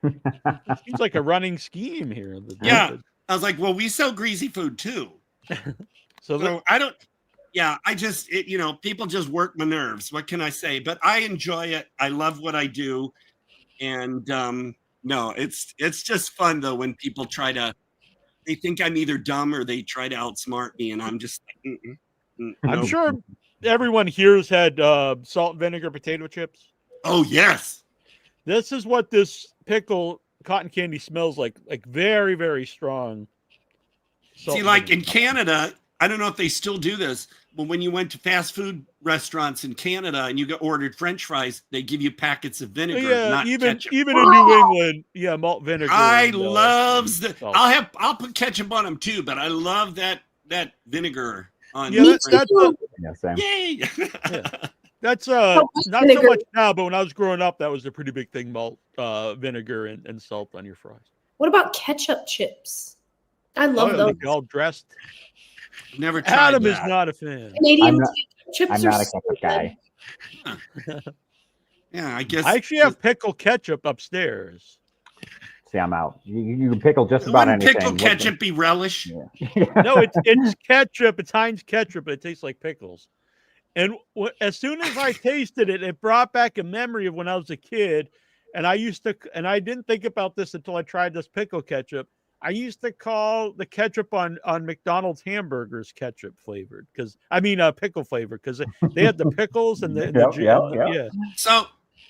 Seems like a running scheme here. Yeah. I was like, well, we sell greasy food too. So I don't, I just, people just work my nerves. What can I say? But I enjoy it. I love what I do. And no, it's just fun though when people they think I'm either dumb or they try to outsmart me. And I'm just like, I'm sure everyone here's had salt and vinegar potato chips. Oh, yes. This is what this pickle cotton candy smells like very, very strong. See, like in Canada, I don't know if they still do this, but when you went to fast food restaurants in Canada and you ordered French fries, they give you packets of vinegar, not ketchup. Even in New England, malt vinegar. I love I'll put ketchup on them too, but I love that vinegar on. Yeah, same. Yay! That's not so much now, but when I was growing up, that was a pretty big thing: malt, vinegar, and salt on your fries. What about ketchup chips? I love those. All dressed. Never tried Adam that. is not a fan. Canadian chips I'm not a ketchup guy. Yeah, I guess I actually have pickle ketchup upstairs. See, I'm out. You can pickle just about anything. Pickle ketchup be relish? Yeah. No, it's ketchup. It's Heinz ketchup, but it tastes like pickles. And as soon as I tasted it, it brought back a memory of when I was a kid, And I didn't think about this until I tried this pickle ketchup. I used to call the ketchup on McDonald's hamburgers ketchup flavored pickle flavored because they had the pickles and yeah. So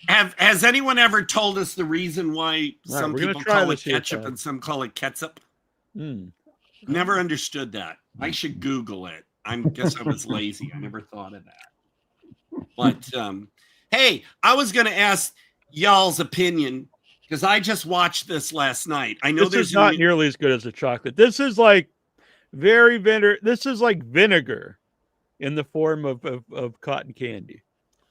has anyone ever told us the reason why some people call it ketchup and some call it ketchup? Never understood that. I should Google it. I guess I was lazy. I never thought of that. But hey, I was going to ask y'all's opinion because I just watched this last night. I know this is not nearly as good as the chocolate. This is like This is like vinegar in the form of cotton candy.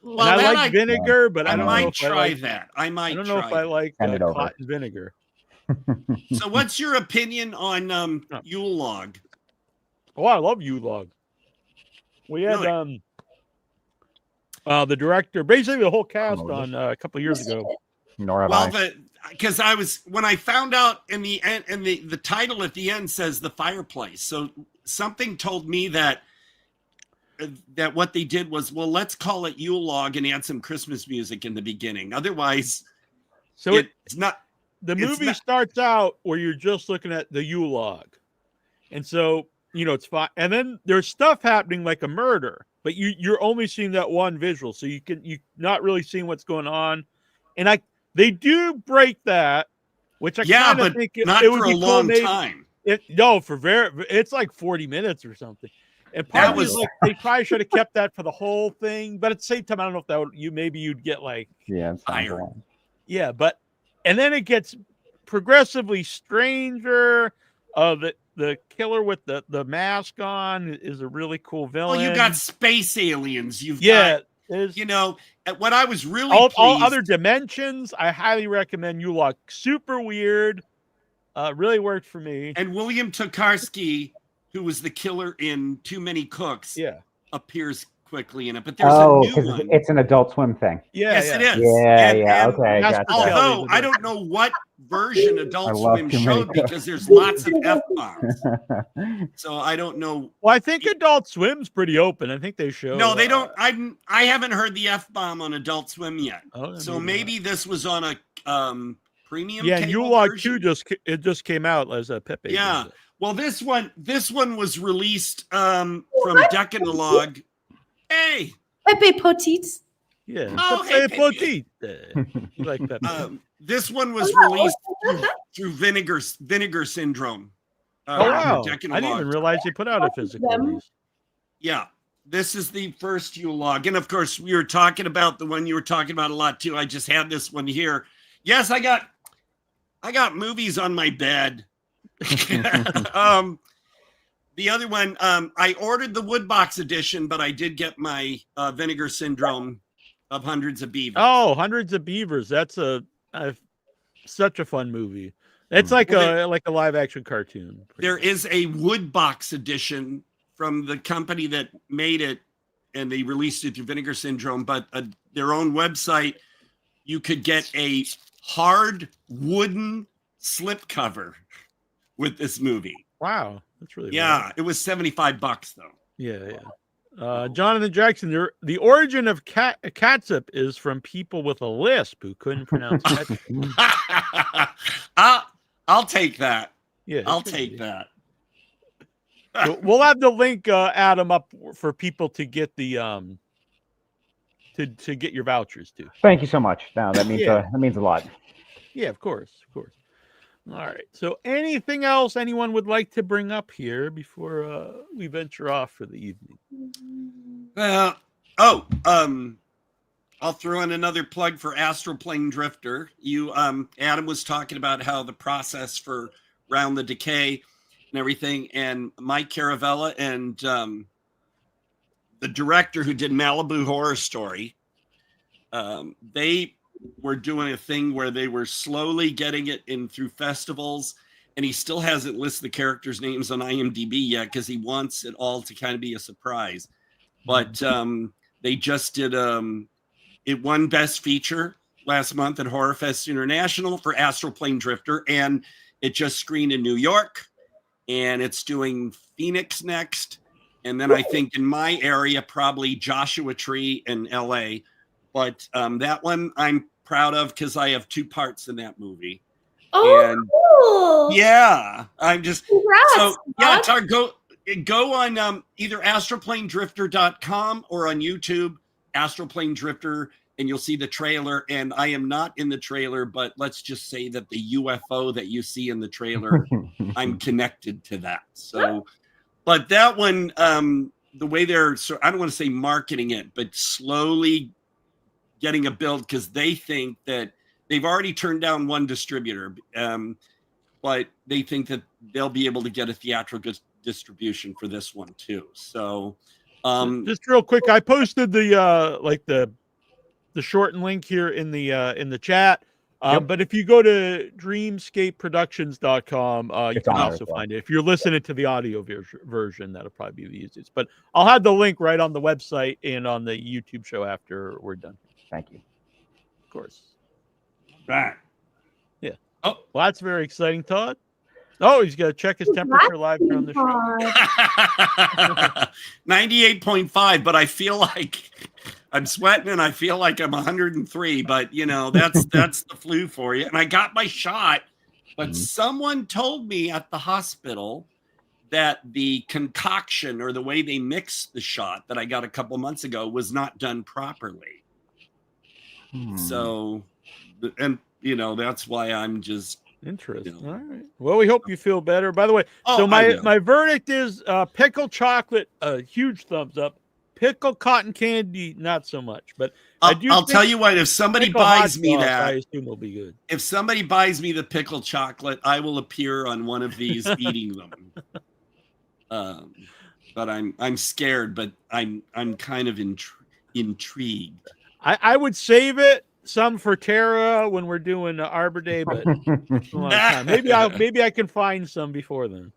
Well, and I like vinegar, but I don't might know if try that. I don't know if I like cotton vinegar. So, what's your opinion on Yule log? Oh, I love Yule log. We had the director, basically the whole cast on a couple of years ago. Because when I found out in the end, and the title at the end says the fireplace. So something told me that what they did was, well, let's call it Yule log and add some Christmas music in the beginning. Otherwise, so it's not. The movie starts out where you're just looking at the Yule log, and so it's fine. And then there's stuff happening like a murder, but you're only seeing that one visual, so you're not really seeing what's going on. And they do break that, which I kind of think not it would for be a long time. It's like 40 minutes or something. And part of it is like they probably should have kept that for the whole thing, but at the same time, I don't know if that would you'd get like tired. Yeah, but and then it gets progressively stranger. The killer with the mask on is a really cool villain. Well, you got space aliens. You've got what I was really all other dimensions. I highly recommend Yule log. Super weird. Really worked for me. And William Tokarski, who was the killer in Too Many Cooks, appears quickly in it. But there's a new one. It's an Adult Swim thing. It is. Okay. Gotcha. Although I don't know what version Adult Swim showed because there's lots of F-bombs. So I don't know. Well, I think Adult Swim's pretty open. I think they show. No, they don't. I haven't heard the F-bomb on Adult Swim yet. So maybe this was on a premium. Yeah, Yule log 2 just came out as a Pepe. Yeah. Well, this one was released from Decalogue. Hey, Pepe Potites. Yeah. Oh, Pepe Potite. You like Pepe? This one was released through Vinegar Syndrome. Wow! I didn't even realize they put out a physical release. Yeah, this is the first Yule log, and of course, we were talking about the one you were talking about a lot too. I just had this one here. Yes, I got movies on my bed. The other one, I ordered the Woodbox edition, but I did get my Vinegar Syndrome of Hundreds of Beavers. Oh, Hundreds of Beavers. That's such a fun movie. It's like a live action cartoon. There is a Woodbox edition from the company that made it, and they released it through Vinegar Syndrome, but their own website, you could get a hard wooden slipcover with this movie. Wow. That's really It was $75 though. Yeah. Jonathan Jackson, the origin of catsup is from people with a lisp who couldn't pronounce ketchup. I'll take that. Yeah, I'll take that. So we'll have the link, Adam, up for people to get the to get your vouchers too. Thank you so much. No, that means a lot. Yeah, of course. All right. So anything else anyone would like to bring up here before we venture off for the evening? I'll throw in another plug for Astral Plane Drifter. Adam was talking about how the process for Round the Decay and everything, and Mike Caravella and the director who did Malibu Horror Story, they were doing a thing where they were slowly getting it in through festivals, and he still hasn't listed the characters' names on IMDb yet because he wants it all to kind of be a surprise. But they just did it won Best Feature last month at Horror Fest International for Astral Plane Drifter, and it just screened in New York, and it's doing Phoenix next, and then I think in my area probably Joshua Tree in LA. But that one, I'm proud of because I have 2 parts in that movie. Oh, And cool. yeah, I'm just Congrats, so yeah. Todd. Go on either astroplanedrifter.com or on YouTube, Astroplane Drifter, and you'll see the trailer. And I am not in the trailer, but let's just say that the UFO that you see in the trailer, I'm connected to that. So, but that one, the way they're, so I don't want to say marketing it, but slowly getting a build because they think that they've already turned down one distributor, but they think that they'll be able to get a theatrical distribution for this one too. So, just real quick, I posted the shortened link here in the chat. But if you go to dreamscapeproductions.com, you can also find it. If you're listening to the audio version, that'll probably be the easiest. But I'll have the link right on the website and on the YouTube show after we're done. Thank you. Of course. Right. Yeah. Oh, well, that's very exciting, Todd. Oh, he's got to check his temperature live here on the show. 98.5, but I feel like I'm sweating and I feel like I'm 103, but you know, that's the flu for you. And I got my shot, but someone told me at the hospital that the concoction or the way they mixed the shot that I got a couple months ago was not done properly. So, and you know, that's why I'm just interesting. All right. Well, we hope you feel better. By the way, Oh, so I do. my verdict is pickle chocolate, a huge thumbs up. Pickle cotton candy, not so much. But I'll tell you what, if somebody pickle hot buys me sauce, that, I assume will be good. if somebody buys me the pickle chocolate, I will appear on one of these eating them. But I'm scared, but I'm kind of intrigued. I would save it some for Tara when we're doing Arbor Day, but it's a long time. Maybe I can find some before then.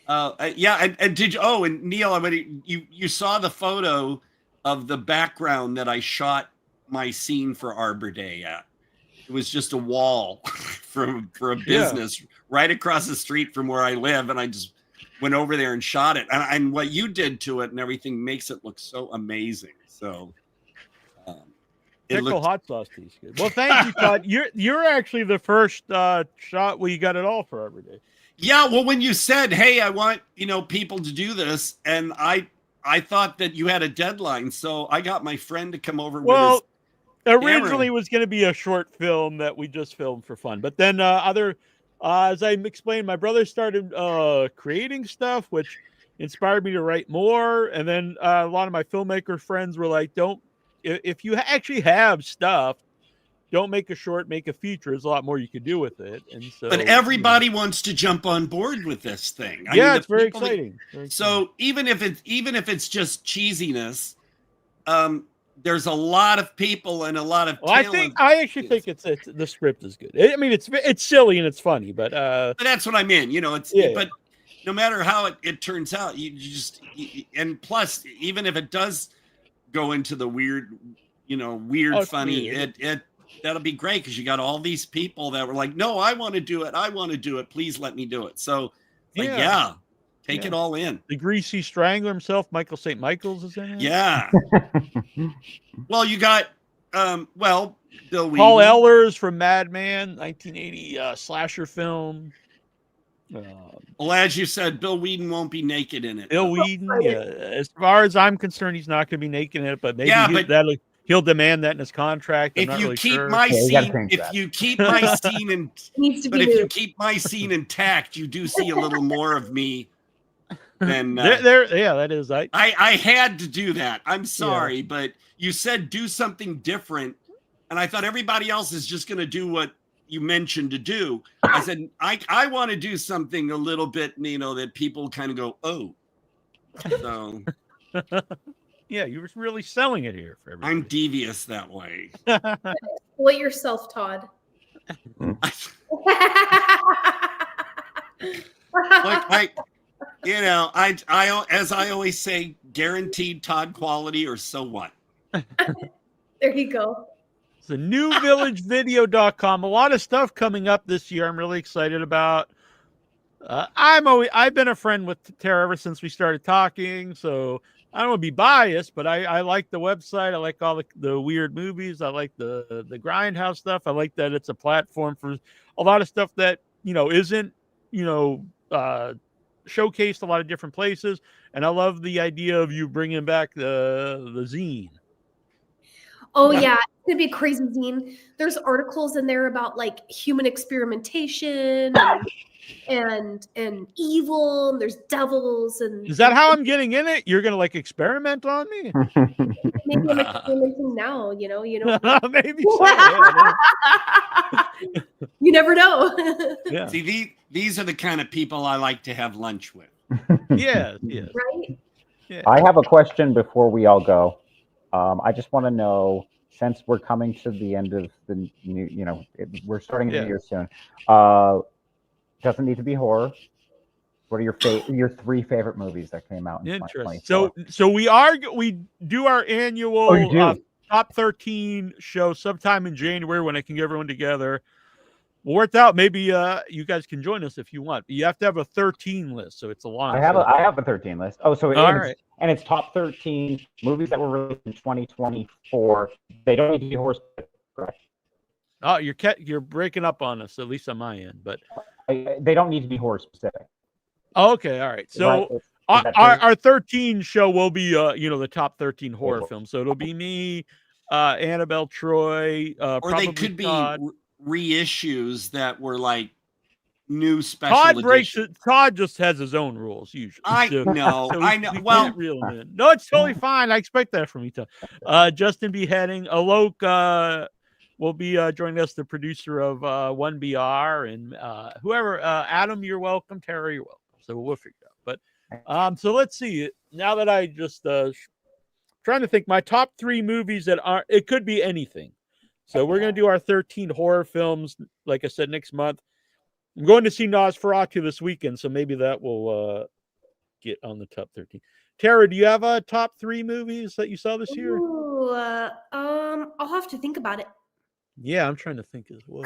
Yeah, and did you? Oh, and Neal, I mean, you saw the photo of the background that I shot my scene for Arbor Day at. It was just a wall for a business right across the street from where I live, and I just went over there and shot it. And what you did to it and everything makes it look so amazing. So. Pickle hot sauce tastes good. Well, thank you, Todd. You're actually the first shot where you got it all for Arbor Day. Yeah, well, when you said, "Hey, I want people to do this," and I thought that you had a deadline, so I got my friend to come over. Well, with his originally camera. it was going to be a short film that we just filmed for fun, but then as I explained, my brother started creating stuff, which inspired me to write more, and then a lot of my filmmaker friends were like, "Don't." If you actually have stuff, don't make a short, make a feature. There's a lot more you could do with it. And so, But everybody wants to jump on board with this thing. I mean, it's very exciting. So even if it's just cheesiness, there's a lot of people and a lot of talent. I actually think it's the script is good. I mean, it's silly and it's funny, but that's what I mean. But no matter how it turns out, you just and plus, even if it does go into the weird, funny, weird. That'll be great because you got all these people that were like, no, I want to do it. Please let me do it. So take it all in. The greasy strangler himself, Michael St. Michael's is in it. Yeah. Well, you got Bill Wheaton. Paul Ehlers from Mad Men, 1980 slasher film. Well, as you said, Bill Wheaton won't be naked in it. Bill Wheaton, as far as I'm concerned, he's not going to be naked in it, but maybe he'll demand that in his contract. If you keep my scene intact, you do see a little more of me than that is. I had to do that. I'm sorry, but you said do something different, and I thought everybody else is just going to do what you mentioned to do. I said I want to do something a little bit, that people kind of go, oh. So yeah, you were really selling it here for everybody. I'm devious that way. Exploit yourself, Todd. Look, I as I always say, guaranteed Todd quality, or so what? There you go. It's a newvillagevideo.com. A lot of stuff coming up this year. I'm really excited about. I've been a friend with Tara ever since we started talking. So I don't want to be biased, but I like the website. I like all the weird movies. I like the Grindhouse stuff. I like that it's a platform for a lot of stuff that, isn't, showcased a lot of different places. And I love the idea of you bringing back the zine. Oh yeah, it's gonna be a crazy zine. There's articles in there about like human experimentation and evil, and there's devils and Is that how I'm getting in it? You're gonna like experiment on me? maybe I'm experimenting now, you know. Maybe so. Yeah, you never know. Yeah. See, these are the kind of people I like to have lunch with. Yeah. Right? Yeah. I have a question before we all go. I just want to know, since we're coming to the end of the new, we're starting the new year soon. Doesn't need to be horror. What are your 3 favorite movies that came out in 2024? So we do our annual top 13 show sometime in January when I can get everyone together. We'll work out. Maybe you guys can join us if you want. You have to have a 13 list, so it's a long. I have a 13 list. Oh, so it's top 13 movies that were released in 2024. They don't need to be horror specific, correct? Oh, you're breaking up on us, at least on my end, but they don't need to be horror specific. Okay, all right. So our 13 show will be the top 13 horror films. So it'll be me, Annabelle, Troy, or they could Todd. be reissues that were like new special editions. Todd just has his own rules usually. I know. Well, no, it's totally fine. I expect that from you, Todd. Justin Beheading, Alok will be joining us, the producer of 1BR, and whoever. Adam, you're welcome. Tara, you're welcome. So we'll figure it out. But so let's see. Now that I just trying to think, my top 3 movies that are, it could be anything. So we're going to do our 13 horror films, like I said, next month. I'm going to see Nosferatu this weekend, so maybe that will get on the top 13. Tara, do you have top 3 movies that you saw this year? Ooh, I'll have to think about it. Yeah, I'm trying to think as well.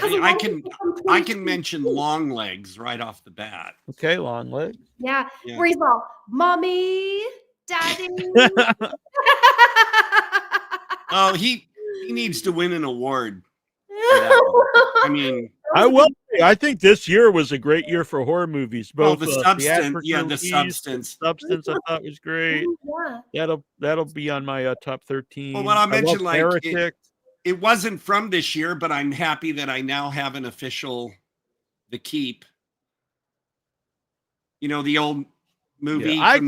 I can mention Long Legs right off the bat. Okay, Long Legs. Yeah. Where he's all, Mommy, Daddy. Oh, he needs to win an award. I mean, I think this year was a great year for horror movies. Both the Substance, the Substance. Substance I thought was great. Yeah. That'll be on my top 13. Well, what I mentioned, like Heretic. It wasn't from this year, but I'm happy that I now have an official The Keep. The old movie. Yeah, I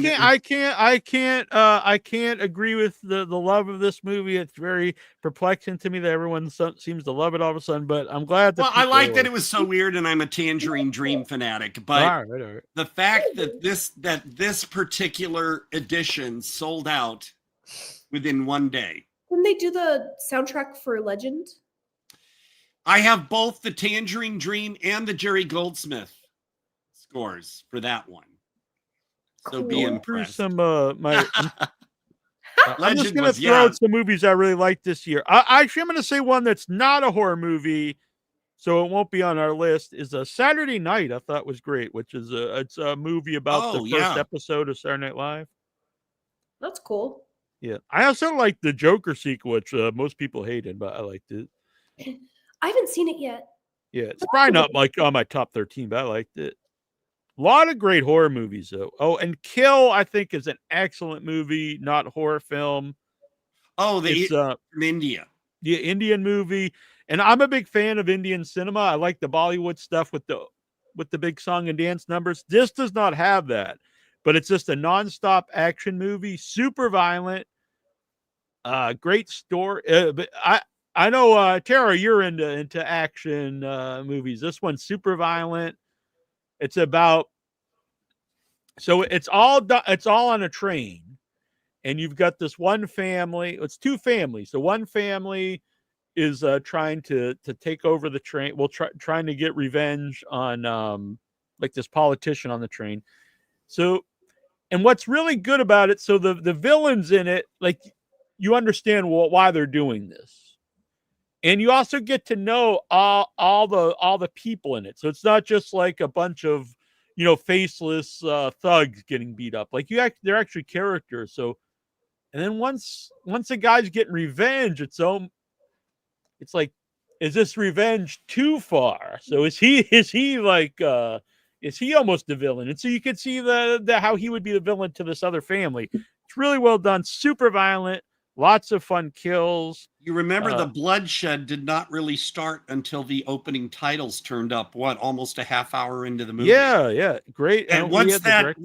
can't agree with the love of this movie. It's very perplexing to me that everyone seems to love it all of a sudden, but I'm glad that I like that it was so weird, and I'm a Tangerine Dream fanatic. But all right. The fact that this particular edition sold out within one day. Didn't they do the soundtrack for Legend? I have both the Tangerine Dream and the Jerry Goldsmith scores for that one. So be impressed. I'm just going to throw out some movies I really liked this year. I'm going to say one that's not a horror movie, so it won't be on our list, is a Saturday Night. I thought was great, which is it's a movie about the first episode of Saturday Night Live. That's cool. Yeah, I also liked the Joker sequel, which most people hated, but I liked it. I haven't seen it yet. Yeah, it's probably not like on my top 13, but I liked it. A lot of great horror movies, though. Oh, and Kill, I think, is an excellent movie, not horror film. Oh, from India. Yeah, Indian movie. And I'm a big fan of Indian cinema. I like the Bollywood stuff with the big song and dance numbers. This does not have that. But it's just a nonstop action movie, super violent, great story. But I know, Tara, you're into action movies. This one's super violent. It's about, so it's all on a train, and you've got this one family. It's 2 families. So one family is trying to take over the train. Well, trying to get revenge on like this politician on the train. So, and what's really good about it, so the villains in it, like, you understand why they're doing this, and you also get to know all the people in it. So it's not just like a bunch of faceless thugs getting beat up. Like they're actually characters. So And then once the guy's getting revenge, it's like, is this revenge too far? So is he like is he almost the villain? And so you can see the how he would be the villain to this other family. It's really well done, super violent, lots of fun kills. You remember the bloodshed did not really start until the opening titles turned up, almost a half hour into the movie. Yeah, great. And once that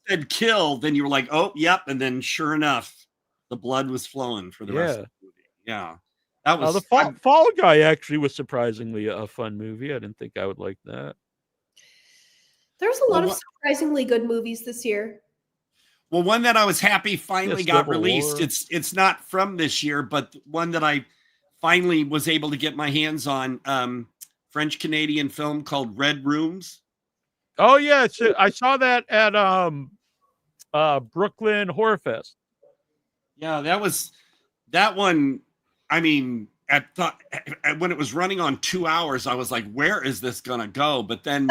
said kill, then you were like, oh, yep. And then sure enough, the blood was flowing for the rest of the movie. Yeah. That was the Fall Guy actually was surprisingly a fun movie. I didn't think I would like that. There's a lot of surprisingly good movies this year. Well, one that I was happy finally got released. It's not from this year, but one that I finally was able to get my hands on. French Canadian film called Red Rooms. Oh yeah, I saw that at Brooklyn Horror Fest. Yeah, that one. I mean, when it was running on 2 hours, I was like, "Where is this gonna go?" But then,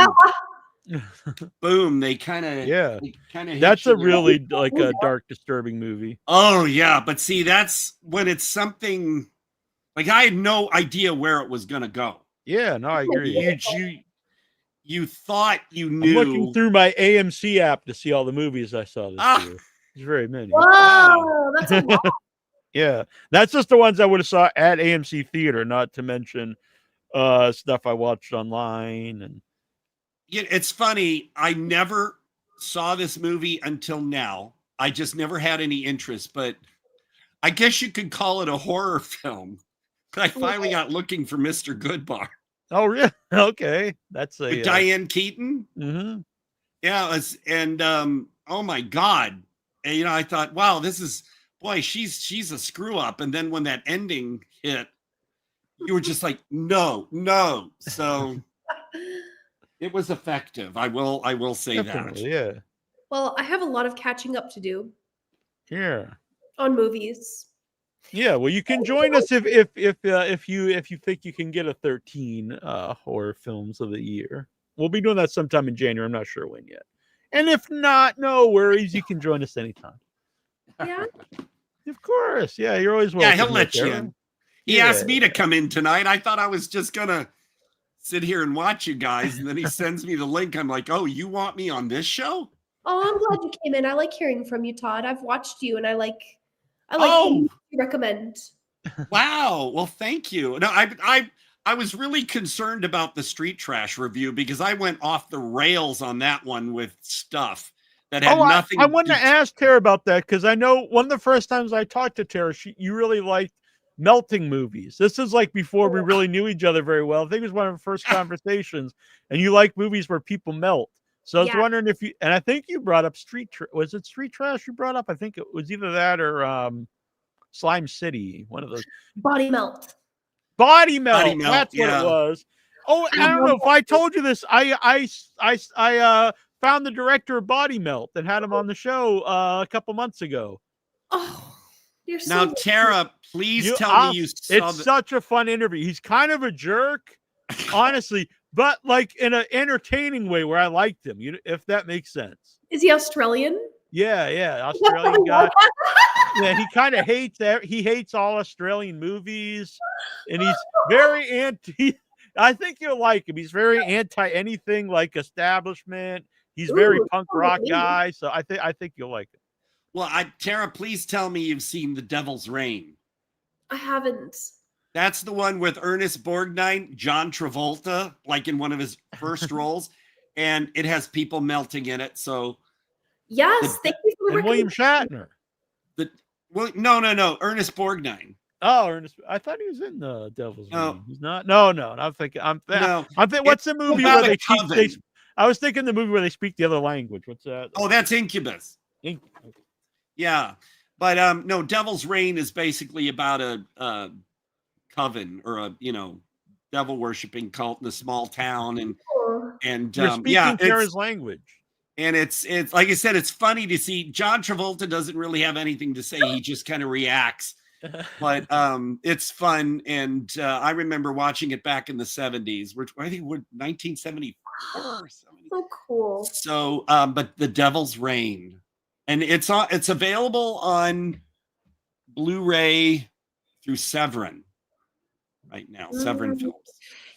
boom! They kind of That's a really like a dark, disturbing movie. Oh yeah, but see, that's when it's something like I had no idea where it was gonna go. Yeah, no, I agree. You thought you knew. I'm looking through my AMC app to see all the movies I saw this year. There's very many. Whoa, that's a lot. Yeah, that's just the ones I would have saw at AMC theater, not to mention stuff I watched online. And it's funny, I never saw this movie until now. I just never had any interest, but I guess you could call it a horror film. I finally got looking for Mr. Goodbar. Oh, really? Okay, that's with Diane Keaton. Mm-hmm. Yeah, oh my God, and, I thought, wow, this is. Boy, she's a screw up. And then when that ending hit, you were just like, no. So it was effective. I will say Definitely, that. Yeah. Well, I have a lot of catching up to do. Yeah. On movies. Yeah. Well, you can join us if you think you can get a 13 horror films of the year. We'll be doing that sometime in January. I'm not sure when yet. And if not, no worries. You can join us anytime. Yeah. Of course. Yeah, you're always welcome. Yeah, he'll let you in. He asked me to come in tonight. I thought I was just going to sit here and watch you guys. And then he sends me the link. I'm like, oh, you want me on this show? Oh, I'm glad you came in. I like hearing from you, Todd. I've watched you and I like you recommend. Wow. Well, thank you. No, I was really concerned about the Street Trash review because I went off the rails on that one with stuff. That had nothing. I wanted to ask Tara about that because I know one of the first times I talked to Tara, you really liked melting movies. This is like before we really knew each other very well. I think it was one of our first conversations, and you like movies where people melt. So I was wondering if and I think you brought up was it Street Trash you brought up? I think it was either that or Slime City, one of those. Body Melt. Body Melt. That's what it was. Oh, I don't know if I told you this. I found the director of Body Melt and had him on the show a couple months ago. Oh, you're so now, Tara, please tell me you saw it's such a fun interview. He's kind of a jerk, honestly, but like in an entertaining way where I liked him, if that makes sense. Is he Australian? Yeah, Australian guy. Yeah, he kind of hates all Australian movies, and he's very anti. I think you'll like him. He's very anti anything like establishment. He's very punk rock guy, so I think you'll like it. Well, Tara, please tell me you've seen The Devil's Reign. I haven't. That's the one with Ernest Borgnine, John Travolta, like in one of his first roles, and it has people melting in it. So, yes, thank you for the and William Shatner. No, Ernest Borgnine. Oh, Ernest! I thought he was in The Devil's Reign. He's not. No. I'm thinking. What's the movie where they speak? I was thinking the movie where they speak the other language. What's that? Oh, that's Incubus. Yeah, but no, Devil's Reign is basically about a coven or a devil worshipping cult in a small town, and you're speaking Tara's language. And it's like I said, it's funny to see John Travolta doesn't really have anything to say; he just kind of reacts. But it's fun, and I remember watching it back in the 70s, which I think we're 1974. So cool. So, but The Devil's Reign, and it's available on Blu-ray through Severin right now. Severin Films.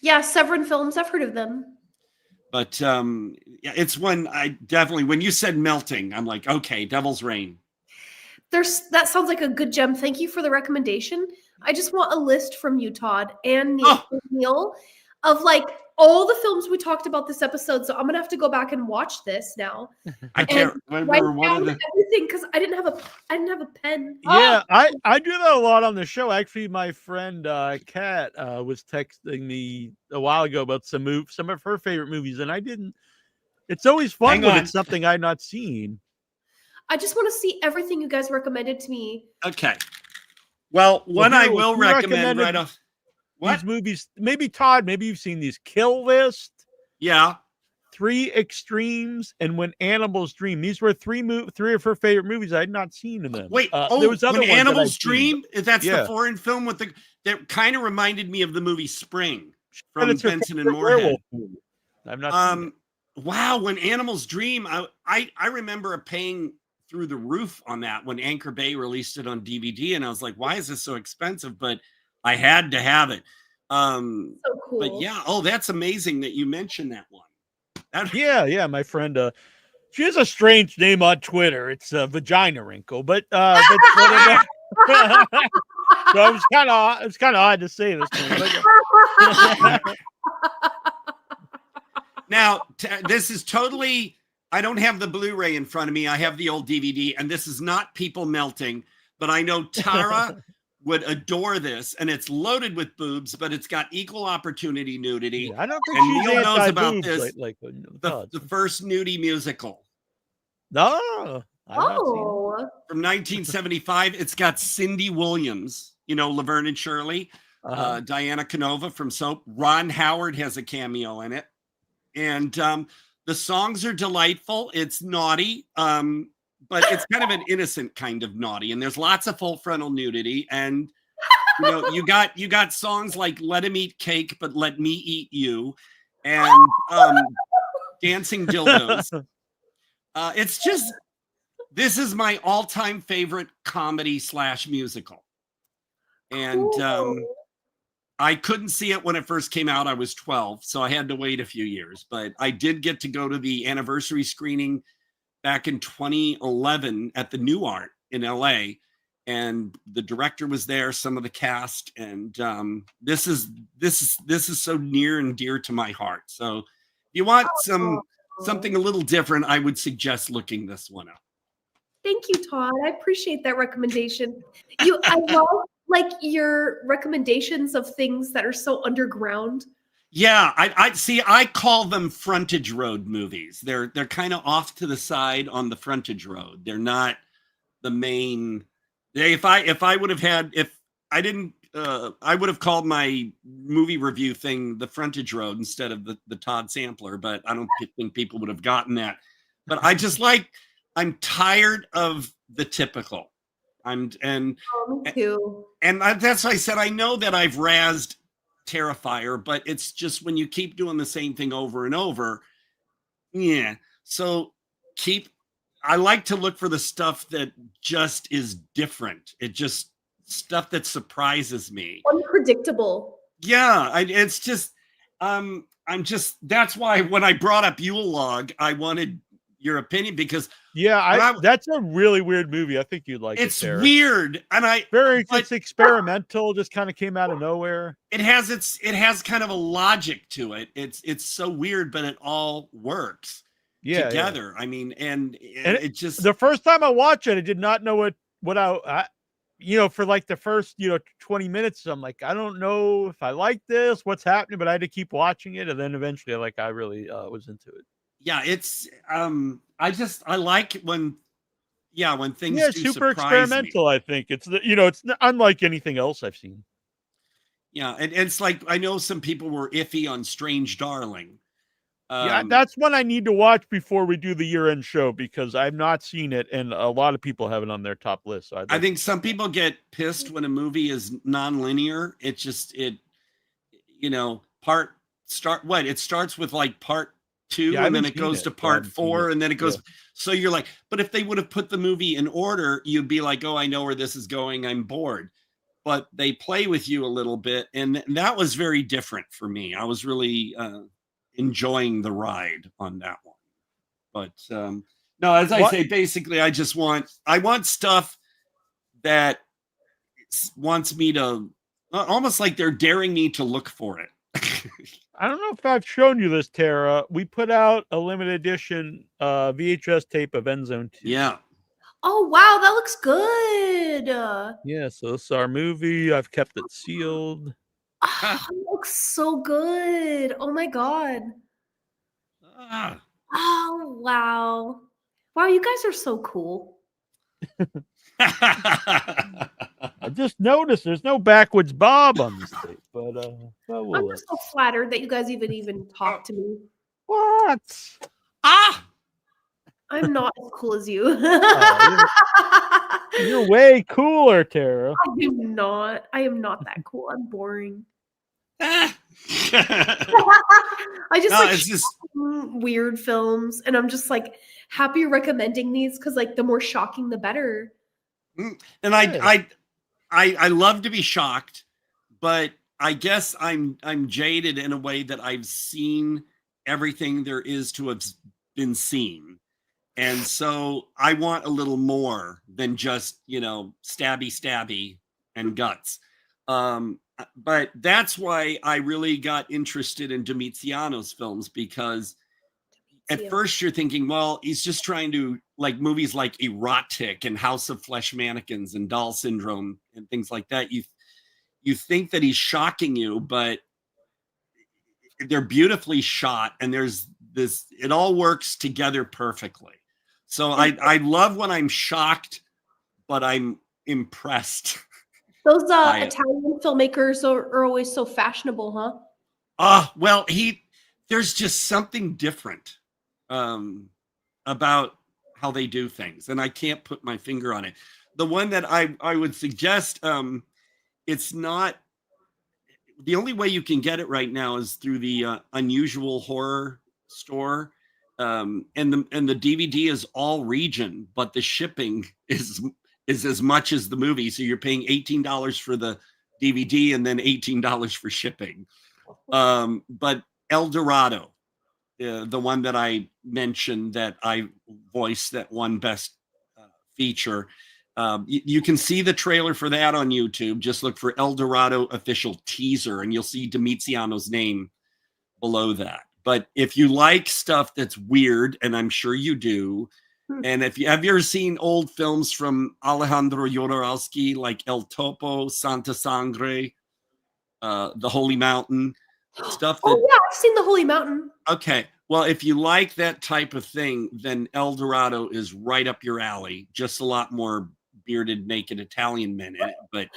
Yeah, Severin Films. I've heard of them. But yeah, it's when when you said melting, I'm like, okay, Devil's Reign. That sounds like a good gem. Thank you for the recommendation. I just want a list from you, Todd, and Neal of like all the films we talked about this episode. So I'm gonna have to go back and watch this now. I can't remember one of the everything because I didn't have a pen. Yeah, I do that a lot on the show. Actually, my friend Kat was texting me a while ago about some of her favorite movies, and I didn't. It's always fun when it's something I've not seen. I just want to see everything you guys recommended to me. Okay. Well, one I will recommend right off. These movies, maybe Todd, maybe you've seen these: Kill List, yeah, Three Extremes, and When Animals Dream. These were three of her favorite movies I had not seen in them. Wait, there was other When ones Animals Dream? That's the foreign film with that kind of reminded me of the movie Spring from Benson and Moorhead. I've not seen it. Wow, When Animals Dream, I remember paying through the roof on that when Anchor Bay released it on DVD, and I was like, why is this so expensive? But I had to have it. So cool. But yeah, that's amazing that you mentioned that one. Yeah, my friend, she has a strange name on Twitter. It's Vagina Wrinkle, but so it's kind of odd to say this one. Now, this is totally. I don't have the Blu-ray in front of me. I have the old DVD, and this is not people melting, but I know Tara would adore this, and it's loaded with boobs, but it's got equal opportunity nudity. Yeah, I don't think and she's Neal knows about boobs this. The first nudie musical. No. From 1975. It's got Cindy Williams, Laverne and Shirley, Diana Canova from Soap. Ron Howard has a cameo in it. And the songs are delightful. It's naughty. But it's kind of an innocent kind of naughty, and there's lots of full frontal nudity. And you got songs like "Let Him Eat Cake, but Let Me Eat You," and "Dancing Dildos." It's just this is my all-time favorite comedy / musical, and I couldn't see it when it first came out. I was 12, so I had to wait a few years. But I did get to go to the anniversary screening back in 2011 at the New Art in LA, and the director was there, some of the cast, and this is so near and dear to my heart. So if you want something a little different, I would suggest looking this one up. Thank you, Todd. I appreciate that recommendation. I love like your recommendations of things that are so underground. Yeah, I see. I call them frontage road movies. They're kind of off to the side on the frontage road. They're not the main. If I would have had, if I didn't, I would have called my movie review thing the frontage road instead of the Todd Sampler. But I don't think people would have gotten that. But I just I'm tired of the typical. Me too. And that's why I said I know that I've razzed Terrifier, but it's just when you keep doing the same thing over and over. Yeah. So I like to look for the stuff that just is different. It just stuff that surprises me. Unpredictable. Yeah. It's just, that's why when I brought up Yule Log, I wanted your opinion because that's a really weird movie. I think you'd like it. It's weird, and it's experimental. Just kind of came out of nowhere. It has kind of a logic to it. It's so weird, but it all works together. Yeah. I mean, and it just the first time I watched it, I did not know what I for like the first 20 minutes. I'm like, I don't know if I like this. What's happening? But I had to keep watching it, and then eventually, I really was into it. Yeah, it's I like when things do super me. experimental. I think it's it's unlike anything else I've seen. Yeah, and it's like I know some people were iffy on Strange Darling. That's one I need to watch before we do the year-end show because I've not seen it, and a lot of people have it on their top list. So I think some people get pissed when a movie is non-linear. It starts with like part 2, Yeah, I and then haven't it seen goes it, to so I part haven't seen 4, it. and then it goes. Yeah. So you're like, but if they would have put the movie in order, you'd be like, oh, I know where this is going. I'm bored. But they play with you a little bit, and that was very different for me. I was really enjoying the ride on that one. But no, as I say, basically, I want stuff that wants me to, almost like they're daring me to look for it. I don't know if I've shown you this, Tara. We put out a limited edition VHS tape of End Zone 2. Yeah. Oh wow, that looks good. Yeah, so this is our movie. I've kept it sealed. Oh, it looks so good. Oh my god. Ah. Oh wow. Wow, you guys are so cool. I just noticed there's no Backwoods Bob on this tape, but I'm just so flattered that you guys even talk to me. What? Ah! I'm not as cool as you. You're way cooler, Tara. I am not that cool. I'm boring. I just No, like it's just weird films, and I'm just like happy you're recommending these because like the more shocking, the better. And I love to be shocked, but I guess I'm jaded in a way that I've seen everything there is to have been seen. And so I want a little more than just, stabby and guts. But that's why I really got interested in Domiziano's films, because at first you're thinking, well, he's just trying to, like, movies like Erotic and House of Flesh Mannequins and Doll Syndrome and things like that. You think that he's shocking you, but they're beautifully shot, and there's this, it all works together perfectly. So I love when I'm shocked, but I'm impressed. Those Italian filmmakers are always so fashionable, huh? Well, there's just something different about how they do things, and I can't put my finger on it. The one that I would suggest, it's not, the only way you can get it right now is through the Unusual Horror store. And the DVD is all region, but the shipping is as much as the movie. So you're paying $18 for the DVD and then $18 for shipping. But El Dorado, the one that I mentioned that I voiced that won Best Feature, you can see the trailer for that on YouTube. Just look for El Dorado official teaser, and you'll see Domiziano's name below that. But if you like stuff that's weird, and I'm sure you do, and have you ever seen old films from Alejandro Jodorowsky, like El Topo, Santa Sangre, The Holy Mountain, stuff that... Oh yeah, I've seen The Holy Mountain. Okay, well, if you like that type of thing, then El Dorado is right up your alley. Just a lot more bearded, naked Italian men in it, but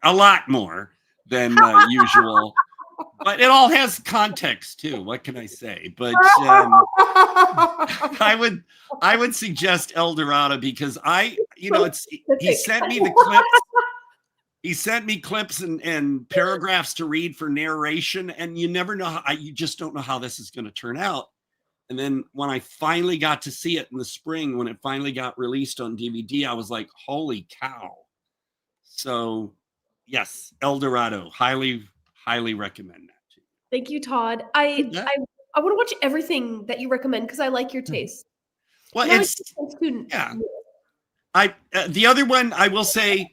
a lot more than usual. But it all has context too. What can I say? But I would suggest El Dorado, because he sent me the clips. He sent me clips and paragraphs to read for narration, and you never know you just don't know how this is going to turn out. And then when I finally got to see it in the spring, when it finally got released on DVD, I was like, holy cow. So yes, El Dorado, highly recommend that to you. Thank you, Todd. I want to watch everything that you recommend because I like your taste. Well, yeah. The other one I will say,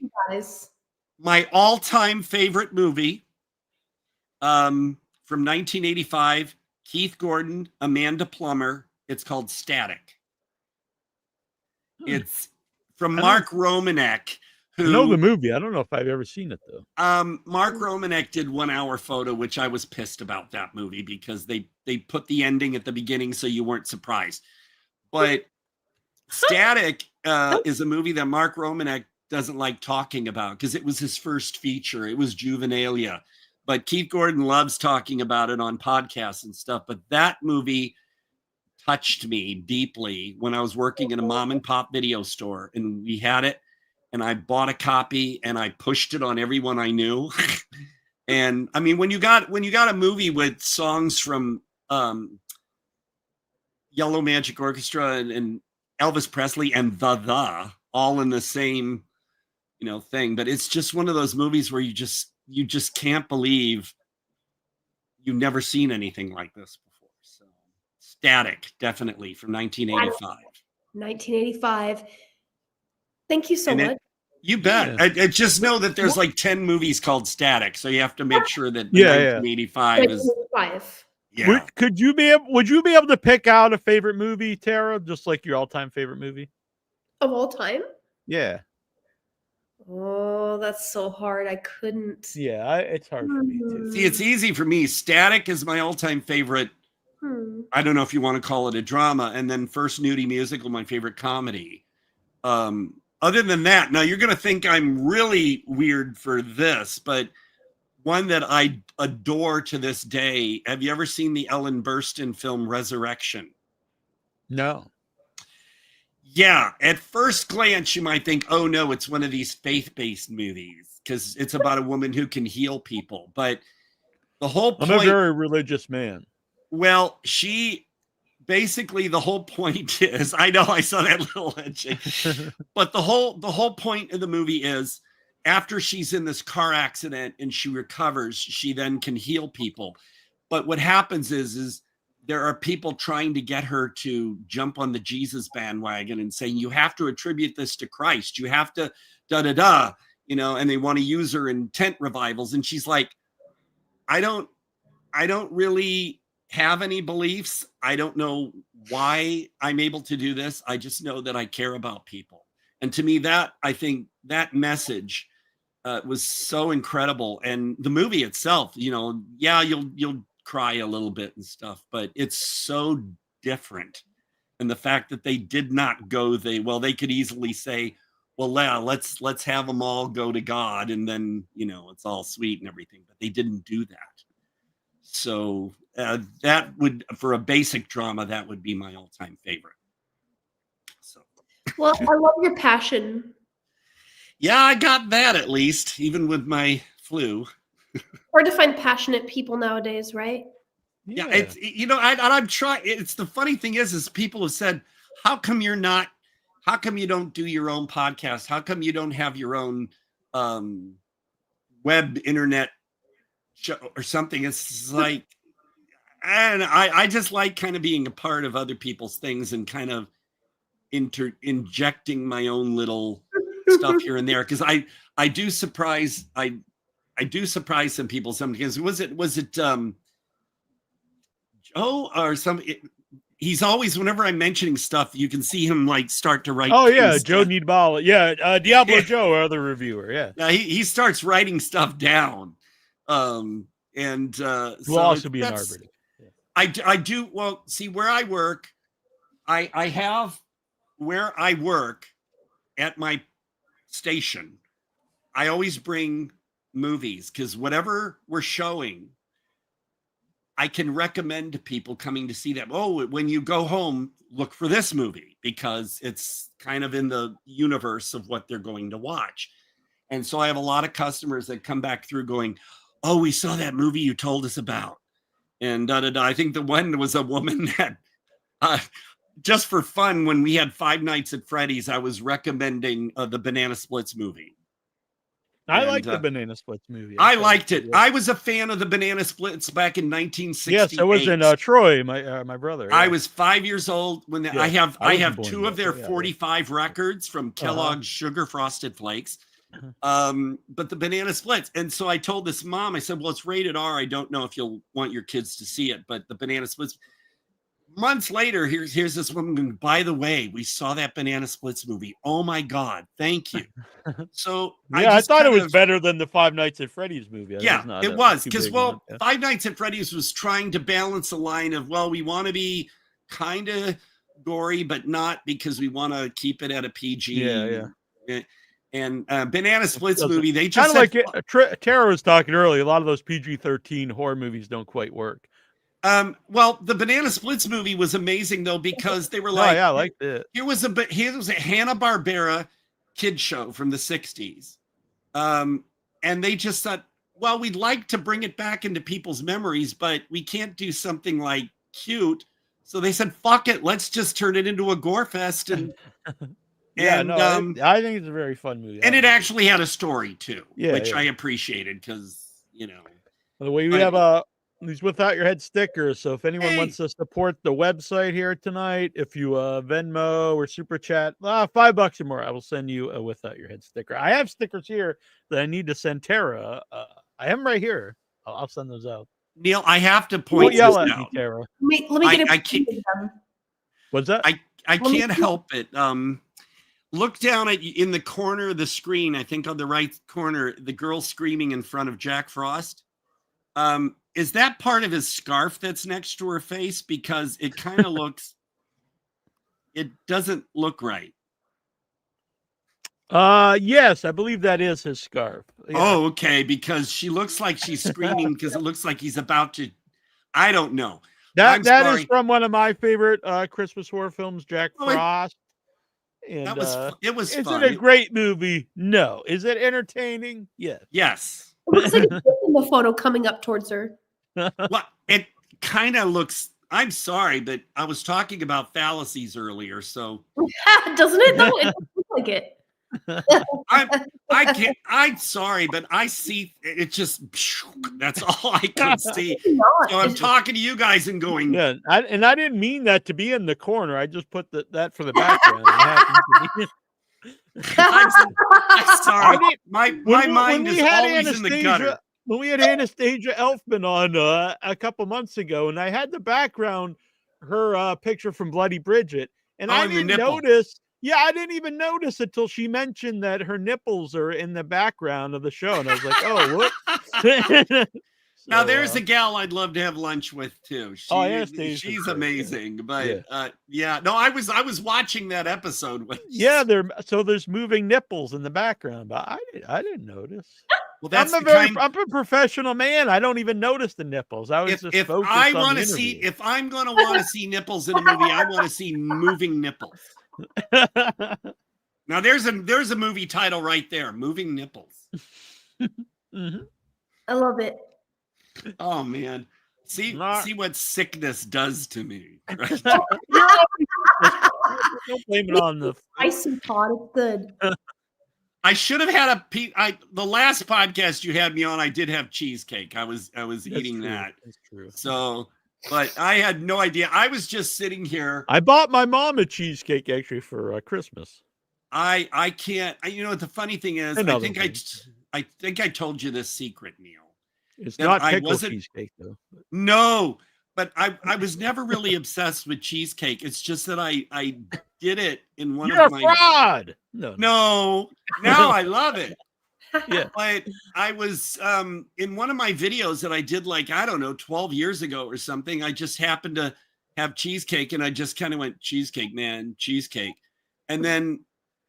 my all-time favorite movie, from 1985, Keith Gordon, Amanda Plummer. It's called Static. It's from Mark Romanek. I know the movie. I don't know if I've ever seen it though. Mark Romanek did 1 Hour Photo, which I was pissed about that movie because they put the ending at the beginning so you weren't surprised. But Static is a movie that Mark Romanek doesn't like talking about because it was his first feature. It was Juvenilia. But Keith Gordon loves talking about it on podcasts and stuff. But that movie touched me deeply when I was working in a mom and pop video store, and we had it. And I bought a copy and I pushed it on everyone I knew. And I mean, when you got a movie with songs from Yellow Magic Orchestra and Elvis Presley and the all in the same, thing, but it's just one of those movies where you just can't believe you've never seen anything like this before. So Static, definitely from 1985. 1985. Thank you so And much. You bet. Yeah. I just know that there's like 10 movies called Static, so you have to make sure that Yeah, 1985 is. 1985. Yeah. Would you be able to pick out a favorite movie, Tara? Just like your all-time favorite movie? Of all time? Yeah. Oh, that's so hard. I couldn't. Yeah, it's hard for me too. See, it's easy for me. Static is my all-time favorite. I don't know if you want to call it a drama, and then First Nudie Musical, my favorite comedy. Other than that, now you're going to think I'm really weird for this, but one that I adore to this day. Have you ever seen the Ellen Burstyn film Resurrection? No. Yeah, at first glance, you might think, oh no, it's one of these faith-based movies because it's about a woman who can heal people. But the whole point... I'm a very religious man. Well, basically the whole point is, I know I saw that little handshake, but the whole point of the movie is after she's in this car accident and she recovers, she then can heal people. But what happens is there are people trying to get her to jump on the Jesus bandwagon and saying, you have to attribute this to Christ. You have to and they want to use her in tent revivals. And she's like, I don't really have any beliefs. I don't know why I'm able to do this. I just know that I care about people. And to me, I think that message was so incredible. And the movie itself, you'll cry a little bit and stuff, but it's so different. And the fact that they did not go, they could easily say, well, let's have them all go to God. And then, it's all sweet and everything, but they didn't do that. So that would, for a basic drama, that would be my all-time favorite. So, well, I love your passion. Yeah, I got that at least, even with my flu. Hard to find passionate people nowadays, right? Yeah, it's I'm trying. It's the funny thing is people have said, how come you don't do your own podcast? How come you don't have your own web internet show or something? It's like, and I just like kind of being a part of other people's things and kind of injecting my own little stuff here and there, because I do surprise some people sometimes. Was it Joe or some? He's always, whenever I'm mentioning stuff, you can see him like start to write. Oh yeah, Joe Needball. Yeah, Diablo Joe, our other reviewer. Yeah, he starts writing stuff down. Will also be an arbiter. Yeah. I do. Well, see where I work, I have where I work at my station. I always bring movies because whatever we're showing, I can recommend to people coming to see that. Oh, when you go home, look for this movie because it's kind of in the universe of what they're going to watch. And so I have a lot of customers that come back through going, oh, we saw that movie you told us about. And I think the one was a woman that just for fun, when we had Five Nights at Freddy's, I was recommending the Banana Splits movie. I liked the Banana Splits movie. I liked it. I was a fan of the Banana Splits back in 1968. Yes, I was in Troy, my brother. Yeah. I was 5 years old when I have two of their 45 records from Kellogg's Sugar Frosted Flakes. But the Banana Splits. And so I told this mom, I said, well, it's rated R. I don't know if you'll want your kids to see it, but the Banana Splits. Months later, here's this woman. By the way, we saw that Banana Splits movie. Oh my God. Thank you. So I thought it was better than the Five Nights at Freddy's movie. It was because Five Nights at Freddy's was trying to balance a line of, well, we want to be kind of gory, but not because we want to keep it at a PG. Yeah. And Banana Splits movie, they just kind of like Tara was talking earlier. A lot of those PG-13 horror movies don't quite work. Well, the Banana Splits movie was amazing though, because they were like, I liked it. Here was a Hanna-Barbera kid show from the 60s. And they just thought, well, we'd like to bring it back into people's memories, but we can't do something like cute. So they said, fuck it, let's just turn it into a gore fest. And Yeah, and no, I think it's a very fun movie. and it actually had a story too, Yeah, which yeah. I appreciated because, you know. By the way, we have these Without Your Head stickers. So if anyone wants to support the website here tonight, if you Venmo or Super Chat, $5 or more, I will send you a Without Your Head sticker. I have stickers here that I need to send Tara. I have them right here. I'll send those out. Neal, I have to Don't point yell this at out. me, Tara. Let me get I can't, What's that? I can't help it. Look down in the corner of the screen. I think on the right corner, the girl screaming in front of Jack Frost. Is that part of his scarf that's next to her face? Because it kind of looks, it doesn't look right. Yes, I believe that is his scarf. Yeah. Oh, okay. Because she looks like she's screaming because it looks like he's about to, I don't know. That is from one of my favorite Christmas horror films, Jack Frost. And it was is fun. it a great movie? No. Is it entertaining? Yes. Yes. It looks like a in the photo coming up towards her. Well, it kind of looks, I'm sorry, but I was talking about fallacies earlier, so doesn't it though? It doesn't look like it. I'm sorry, but I see it just, that's all I can see. So I'm talking to you guys and going, yeah, I didn't mean that to be in the corner. I just put that for the background. I'm sorry. My mind is always in the gutter. When we had Anastasia Elfman on a couple months ago, and I had the background, her picture from Bloody Bridget, and I didn't notice. Yeah, I didn't even notice until she mentioned that her nipples are in the background of the show, and I was like, "Oh, what?" Now there's a gal I'd love to have lunch with too. She's amazing. But no, I was watching that episode. There's moving nipples in the background, but I didn't notice. Well, that's I'm a professional man. I don't even notice the nipples. I was if I want to see, if I'm going to want to see nipples in a movie, I want to see moving nipples. Now there's a movie title right there, Moving Nipples. Mm-hmm. I love it. Oh man, see what sickness does to me. Right? Don't blame it on the spicy pot. It's good. I should have had the last podcast you had me on, I did have cheesecake. I was eating that. That's true. So, but I had no idea. I was just sitting here. I bought my mom a cheesecake actually for Christmas. I can't. You know what the funny thing is? I think I told you this secret, Neal. It's not pickle cheesecake though. No, but I was never really obsessed with cheesecake. It's just that I did it in one of my. You're a fraud. No, now I love it. Yeah, but I was in one of my videos that I did 12 years ago or something. I just happened to have cheesecake, and I just kind of went cheesecake, man, cheesecake. And then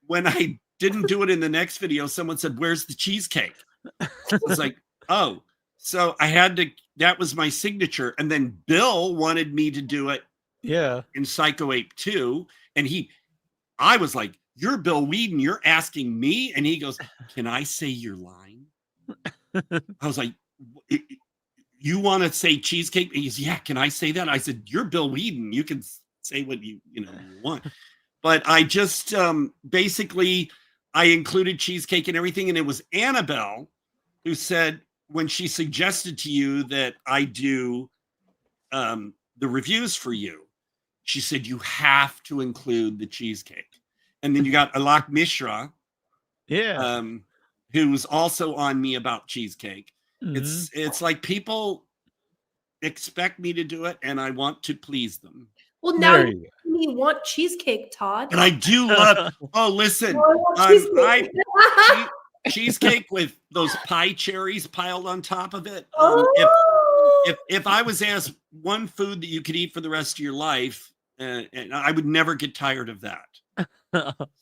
when I didn't do it in the next video, someone said, "Where's the cheesecake?" I was like, "Oh." So I had to, that was my signature. And then Bill wanted me to do it in Psycho Ape 2. And I was like, "You're Bill Whedon, you're asking me?" And he goes, "Can I say your line?" I was like, "You want to say cheesecake?" And he goes, "Yeah, can I say that?" I said, "You're Bill Whedon, you can say what you want." But I just basically, I included cheesecake and everything. And it was Annabelle who said, when she suggested to you that I do the reviews for you, she said, "You have to include the cheesecake." And then you got Alak Mishra, who was also on me about cheesecake. Mm-hmm. It's like people expect me to do it, and I want to please them. Well, now you want cheesecake, Todd. And I do love. Oh, listen, cheesecake with those pie cherries piled on top of it. If I was asked one food that you could eat for the rest of your life, and I would never get tired of that.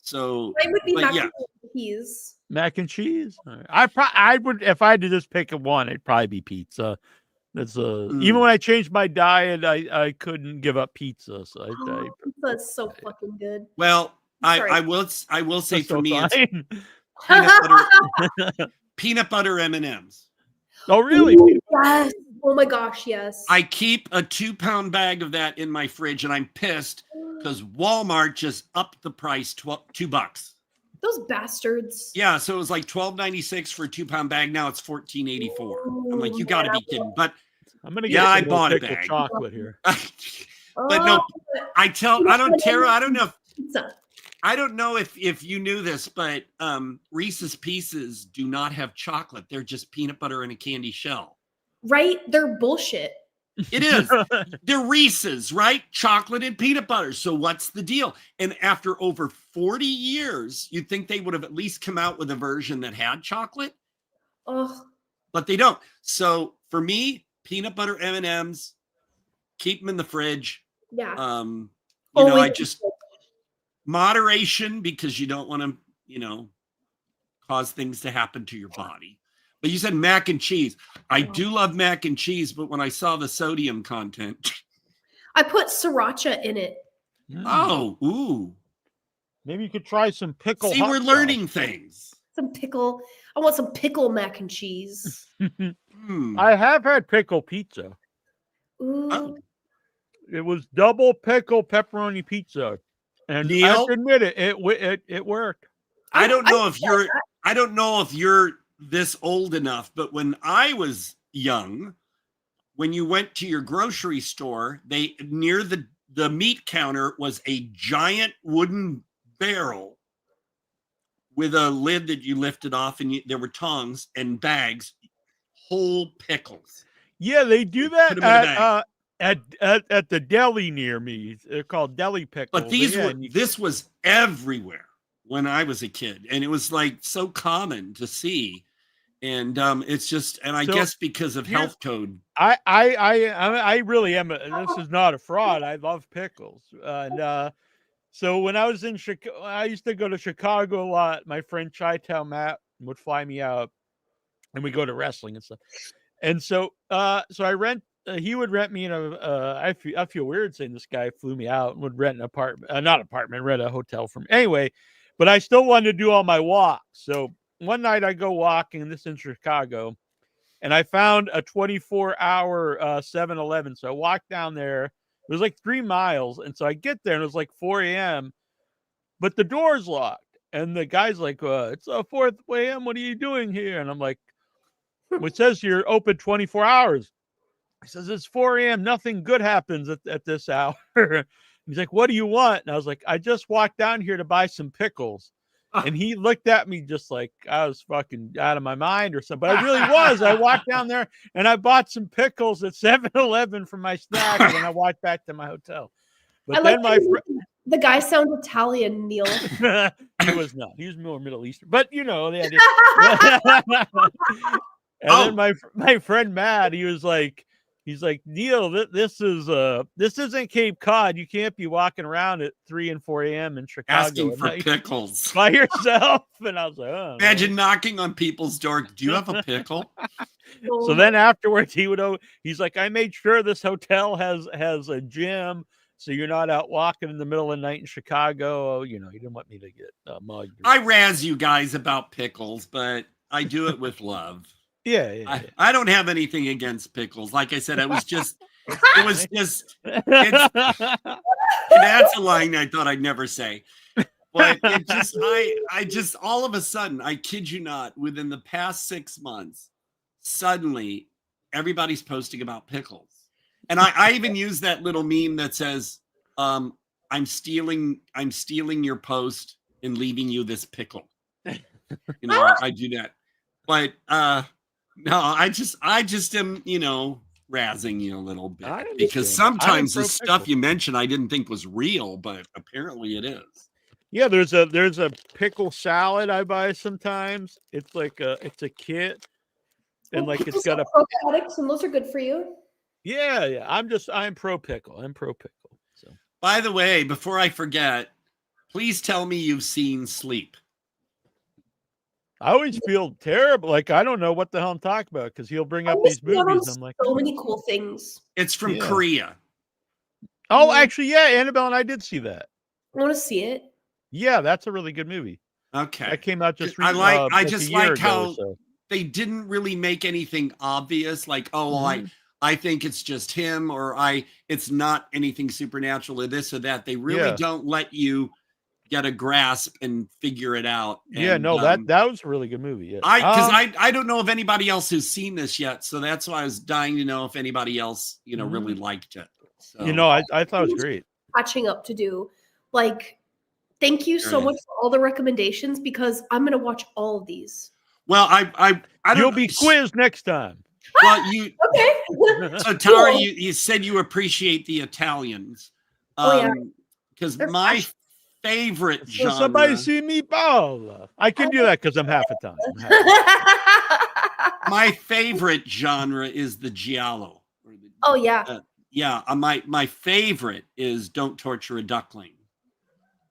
So I would be mac and cheese. Mac and cheese. I would, if I had to just pick one, it'd probably be pizza. That's even when I changed my diet, I couldn't give up pizza. So pizza is so fucking good. Well, I will say for me, it's peanut butter M&Ms. Oh, really? Ooh, yes. Oh my gosh, yes. I keep a 2-pound bag of that in my fridge, and I'm pissed because Walmart just upped the price $2. Those bastards. Yeah, so it was like $12.96 for a 2-pound bag. Now it's $14.84. I'm like, you got to be kidding. But I'm gonna yeah, get I some bought a pickle bag. chocolate here. But no, Tara, I don't know if Pizza. I don't know if you knew this, but Reese's Pieces do not have chocolate. They're just peanut butter in a candy shell. Right? They're bullshit. It is. They're Reese's, right? Chocolate and peanut butter. So what's the deal? And after over 40 years, you'd think they would have at least come out with a version that had chocolate. Oh. But they don't. So for me, peanut butter M&Ms, keep them in the fridge. Yeah. I just moderation, because you don't want to, cause things to happen to your body. But you said mac and cheese. I do love mac and cheese, but when I saw the sodium content, I put sriracha in it. Oh, ooh. Maybe you could try some pickle. See, we're learning things. Some pickle. I want some pickle mac and cheese. I have had pickle pizza. Ooh. Oh. It was double pickle pepperoni pizza, and I Neal? have to admit it worked. I don't know if you're this old enough, but when I was young, when you went to your grocery store, near the meat counter was a giant wooden barrel with a lid that you lifted off, and there were tongs and bags, whole pickles. Yeah, they do that Put 'em in a bag. at the deli near me. They're called deli pickles. But this was everywhere when I was a kid, and it was like so common to see. And it's just, and I guess because of health code, I really am. This is not a fraud. I love pickles, and so when I was in Chicago, I used to go to Chicago a lot. My friend Chi-Town Matt would fly me out, and we go to wrestling and stuff. And so he would rent me I feel weird saying this guy flew me out and would rent an apartment, rent a hotel from anyway. But I still wanted to do all my walks. So one night I go walking, and this is in Chicago, and I found a 24-hour 7-Eleven. So I walked down there. It was like 3 miles. And so I get there, and it was like 4 a.m., but the door's locked. And the guy's like, it's 4 a.m. What are you doing here? And I'm like, it says you're open 24 hours. He says, it's 4 a.m. Nothing good happens at this hour. He's like, what do you want? And I was like, I just walked down here to buy some pickles. And he looked at me just like I was fucking out of my mind or something. But I really was. I walked down there and I bought some pickles at 7-Eleven for my snack. And then I walked back to my hotel. But then the guy sounds Italian, Neal. He was not. He was more Middle Eastern. But they had and then my friend Matt, he's like, Neal, this isn't Cape Cod. You can't be walking around at 3 and 4 a.m. in Chicago asking for pickles by yourself. And I was like, oh, imagine knocking on people's door. Do you have a pickle? So then afterwards, he's like, I made sure this hotel has a gym, so you're not out walking in the middle of the night in Chicago. He didn't want me to get mugged. I razz you guys about pickles, but I do it with love. Yeah. I don't have anything against pickles. Like I said, that's a line I thought I'd never say. But I just all of a sudden, I kid you not, within the past 6 months, suddenly everybody's posting about pickles. And I even use that little meme that says, I'm stealing your post and leaving you this pickle. I do that. But no, I just am, razzing you a little bit because sometimes the stuff you mentioned I didn't think was real, but apparently it is. Yeah, there's a pickle salad I buy sometimes. It's like it's a kit, and like it's got probiotics, and those are good for you. Yeah. I'm pro pickle. So, by the way, before I forget, please tell me you've seen Sleep. I always feel terrible. Like, I don't know what the hell I'm talking about because he'll bring up these movies. I'm like, so many cool things. It's from Korea. Oh, actually, yeah. Annabelle and I did see that. I want to see it. Yeah, that's a really good movie. Okay. That came out just I just like how they didn't really make anything obvious, like, oh, well, I think it's just him, or it's not anything supernatural or this or that. They really don't let you get a grasp and figure it out. Yeah, and, no, that was a really good movie. Yeah. I don't know of anybody else who's seen this yet, so that's why I was dying to know if anybody else, really liked it. So. I thought it was great. Catching up to do. Like, thank you so much for all the recommendations, because I'm gonna watch all of these. Well, I don't. You'll be quizzed next time. Well, you okay. So Tara, you said you appreciate the Italians. Because my favorite genre. Somebody see me ball. I can do that because I'm half Italian. My favorite genre is the giallo. Oh yeah. My favorite is Don't Torture a Duckling.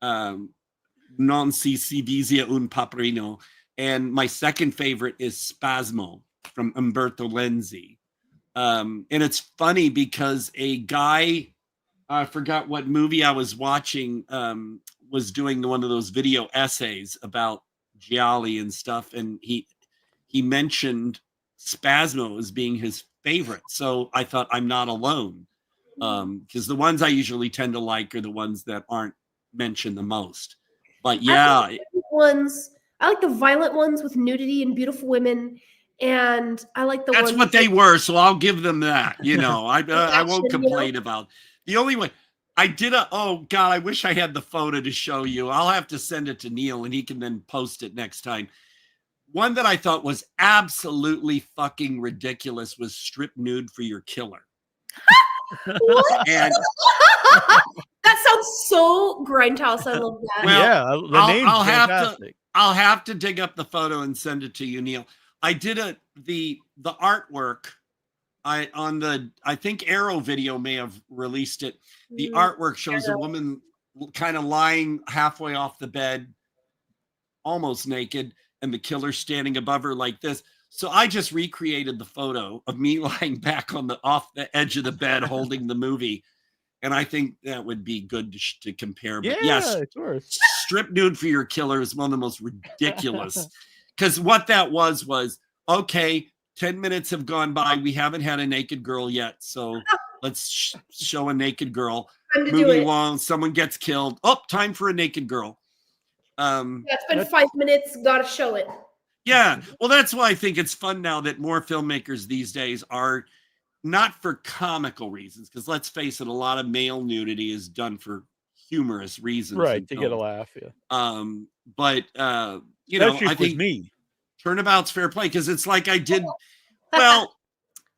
Non si divisa un paperino. And my second favorite is Spasmo from Umberto Lenzi. And it's funny because a guy, I forgot what movie I was watching, was doing one of those video essays about gialli and stuff. And he mentioned Spasmo as being his favorite. So I thought I'm not alone. Because the ones I usually tend to like are the ones that aren't mentioned the most. But yeah. I like the violent ones with nudity and beautiful women, and I like the That's ones what they were, so I'll give them that. I won't complain about. The only one I did oh God, I wish I had the photo to show you. I'll have to send it to Neal and he can then post it next time. One that I thought was absolutely fucking ridiculous was Strip Nude for Your Killer. What? And that sounds so Grindhouse. I love that. Well, the name's fantastic. I'll have to dig up the photo and send it to you, Neal. I did the artwork. I think Arrow Video may have released it. The artwork shows a woman kind of lying halfway off the bed, almost naked, and the killer standing above her like this. So I just recreated the photo of me lying back off the edge of the bed holding the movie. And I think that would be good to compare. But yes, Strip Nude for Your Killer is one of the most ridiculous. Because what that was, okay, 10 minutes have gone by. We haven't had a naked girl yet. So let's show a naked girl. Moving along, someone gets killed. Oh, time for a naked girl. It's been 5 minutes. Gotta show it. Yeah. Well, that's why I think it's fun now that more filmmakers these days are not for comical reasons, because let's face it, a lot of male nudity is done for humorous reasons, right? To get a laugh, yeah. But I think me turnabout's fair play, because it's like I did. Well,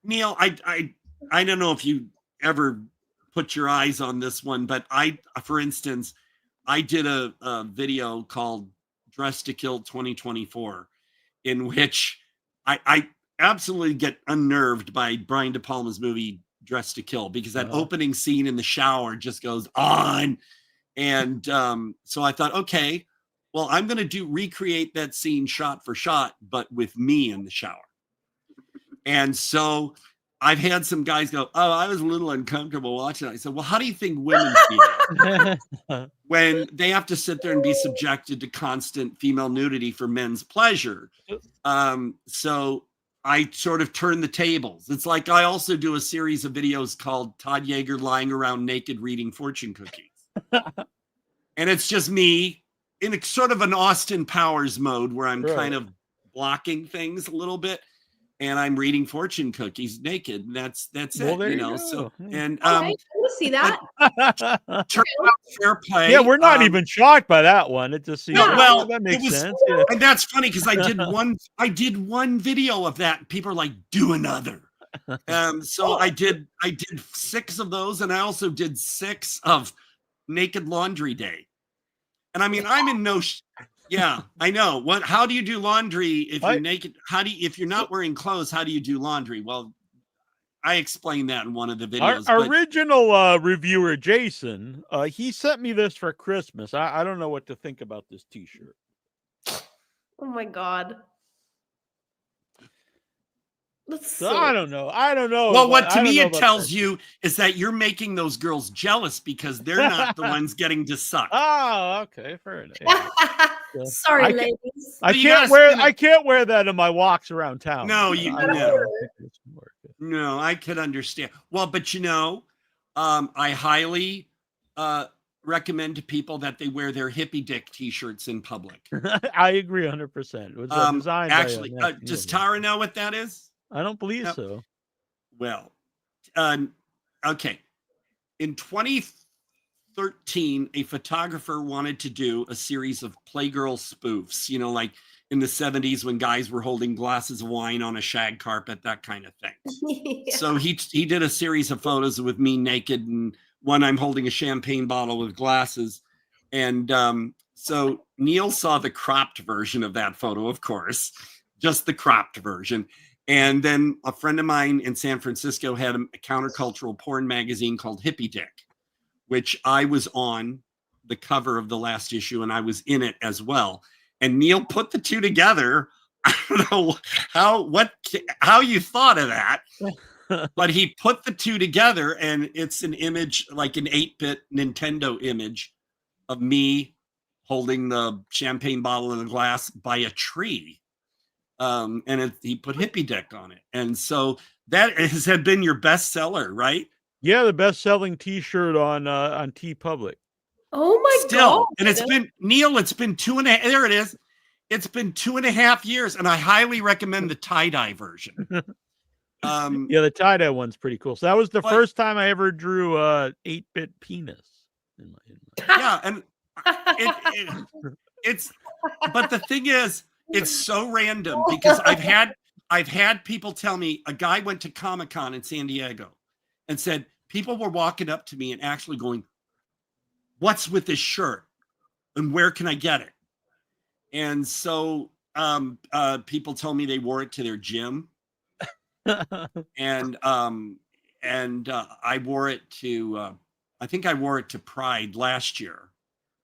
Neal, I don't know if you ever put your eyes on this one, but for instance, I did a video called Dress to Kill 2024, in which I absolutely get unnerved by Brian De Palma's movie Dress to Kill, because that opening scene in the shower just goes on. And so I thought, okay, well, I'm going to recreate that scene shot for shot, but with me in the shower. And so I've had some guys go, oh, I was a little uncomfortable watching it. I said, well, how do you think women feel when they have to sit there and be subjected to constant female nudity for men's pleasure? So I sort of turn the tables. It's like I also do a series of videos called Todd Yeager lying around naked reading fortune cookies. And it's just me in a sort of an Austin Powers mode where I'm kind of blocking things a little bit. And I'm reading fortune cookies naked. And that's well, it, So and I want to see that. Fair play. Yeah, we're not even shocked by that one. It just seems that makes sense. Yeah. And that's funny because I did one video of that. People are like, do another. So I did 6 of those, and I also did 6 of Naked Laundry Day. And I mean, I'm in no. Yeah, I know. How do you do laundry if you're naked? If you're not wearing clothes, how do you do laundry? Well, I explained that in one of the videos. Our original reviewer, Jason, he sent me this for Christmas. I don't know what to think about this T-shirt. Oh my God. So I don't know. I don't know. Well, what to I don't me know it about tells that. you is that you're making those girls jealous because they're not the ones getting to suck. Oh, okay, fair enough. Yeah. So, Sorry, I can't- ladies. I But you can't gotta wear. spin it- I can't wear that in my walks around town. No, I you don't no. think it's gonna work. No, I could understand. Well, but I highly recommend to people that they wear their hippie dick t-shirts in public. I agree 100%. It was designed Actually, by does Tara know what that is? I don't believe No. so. Well, okay. In 2013, a photographer wanted to do a series of Playgirl spoofs, like in the 70s when guys were holding glasses of wine on a shag carpet, that kind of thing. Yeah. So he did a series of photos with me naked, and one I'm holding a champagne bottle with glasses. And so Neal saw the cropped version of that photo, of course, just the cropped version. And then a friend of mine in San Francisco had a countercultural porn magazine called Hippie Dick, which I was on the cover of the last issue, and I was in it as well. And Neal put the two together. I don't know how you thought of that, but he put the two together, and it's an image, like an 8-bit Nintendo image of me holding the champagne bottle in a glass by a tree. And he put Hippie Dick on it. And so that had been your bestseller, right? Yeah, the best-selling T-shirt on TeePublic. Oh my Still, god! and it's been Neal. It's been 2.5. There it is. It's been 2.5 years, and I highly recommend the tie-dye version. Yeah, the tie-dye one's pretty cool. So that was the first time I ever drew a 8-bit penis. Yeah, and it's. But the thing is, it's so random because I've had people tell me, a guy went to Comic-Con in San Diego and said people were walking up to me and actually going, "What's with this shirt? And where can I get it?" And so people told me they wore it to their gym. and I wore it to I think I wore it to Pride last year.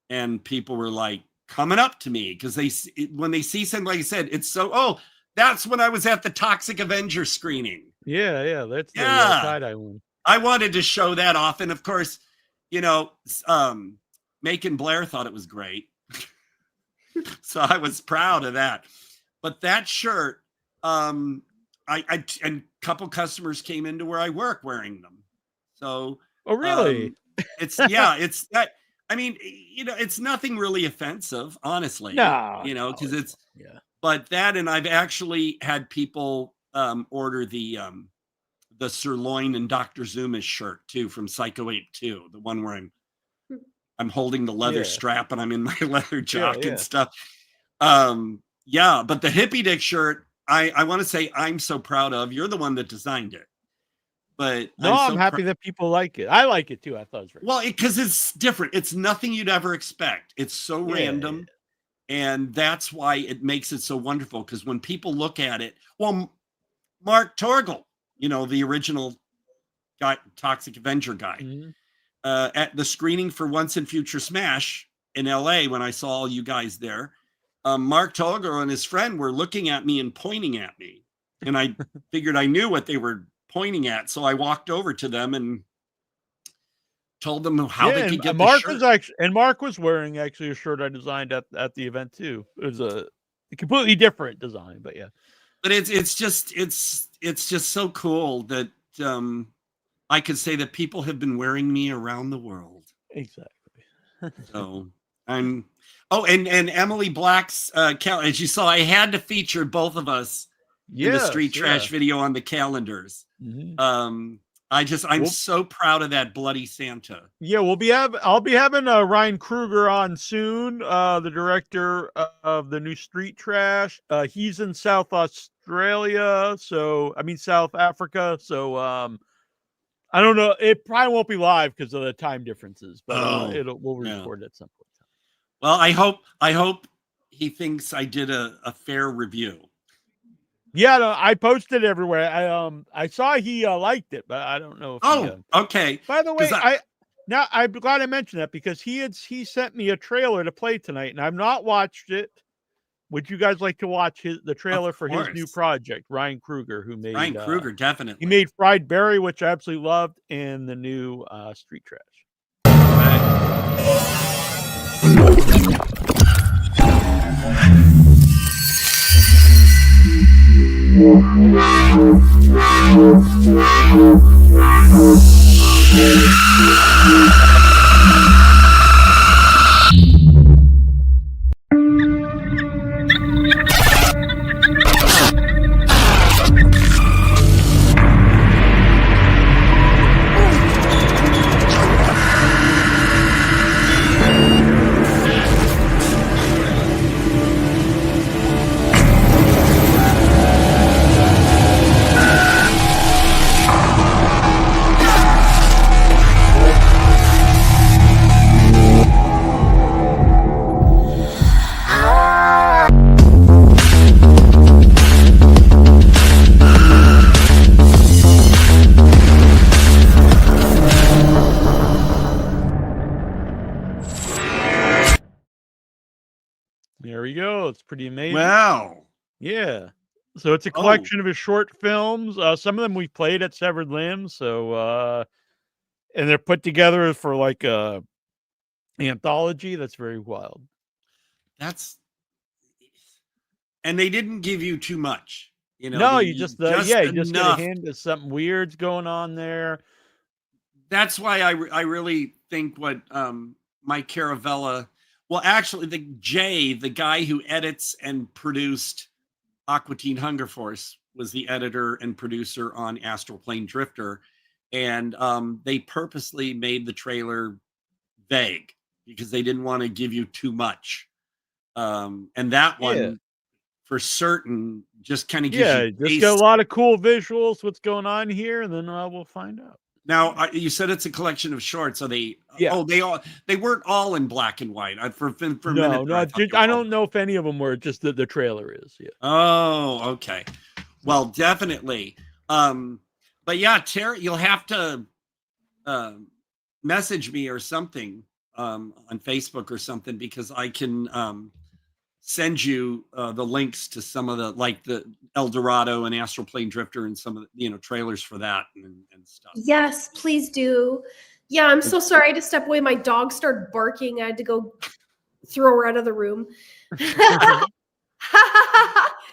And people were like coming up to me because when they see something, like I said, it's so, that's when I was at the Toxic Avenger screening. Yeah, that's the tie-dye one. I wanted to show that off. And of course, Macon Blair thought it was great. So I was proud of that. But that shirt, and a couple customers came into where I work wearing them. So, oh really? It's that. I mean, it's nothing really offensive, honestly. No, because it's But that, and I've actually had people order the Sirloin and Dr. Zuma's shirt too from Psycho 8-2, the one where I'm holding the leather strap and I'm in my leather jock and stuff. But the Hippie Dick shirt, I want to say I'm so proud of. You're the one that designed it. But I'm happy that people like it. I like it too. I thought it was very well, because it's different. It's nothing you'd ever expect. It's so random. And that's why it makes it so wonderful. Because when people look at it, Mark Torgel, the original guy, Toxic Avenger guy, at the screening for Once and Future Smash in LA, when I saw all you guys there, Mark Torgel and his friend were looking at me and pointing at me. And I figured I knew what they were pointing at. So I walked over to them and told them how they could get Mark the shirt. Mark was wearing actually a shirt I designed at the event too. It was a completely different design, but yeah. But it's just so cool that I could say that people have been wearing me around the world. Exactly. So and Emily Black's as you saw, I had to feature both of us in the Street Trash video on the calendars. I'm so proud of that Bloody Santa. Yeah, I'll be having Ryan Kruger on soon, the director of the new Street Trash. He's in South Africa. So I don't know. It probably won't be live because of the time differences, but we'll record at some point. Well, I hope he thinks I did a fair review. Yeah, no, I posted everywhere. I saw he liked it, but I don't know if okay. By the way, I'm glad I mentioned that because he sent me a trailer to play tonight, and I've not watched it. would you guys like to watch the trailer for his new course. project, Ryan Kruger, who made Ryan Kruger, he definitely. made Fried Berry, which I absolutely loved, and the new Street Trash. There we go. It's pretty amazing. Wow. Yeah. So it's a collection of his short films. Some of them we played at Severed Limbs. So and they're put together for like a anthology. That's very wild. And they didn't give you too much. You know, no, you just you just get a enough. hint of something weird's going on there. That's why I really think what Mike Caravella, well, actually, the guy who edits and produced Aqua Teen Hunger Force, was the editor and producer on Astral Plane Drifter, and they purposely made the trailer vague because they didn't want to give you too much. And that one, for certain, just kind of gives you just got a lot of cool visuals. What's going on here, and then we'll find out. Now, you said it's a collection of shorts. Are they? Yeah. Oh, they weren't all in black and white. For a minute, I don't know if any of them were. Just the trailer is. Yeah. Oh, okay. Well, definitely. But yeah, Terry, you'll have to message me or something on Facebook or something, because I can send you the links to some of the El Dorado and Astral Plane Drifter and some of the trailers for that and stuff. Yes, please do. Yeah, I'm so sorry I had to step away. My dog started barking. I had to go throw her out of the room.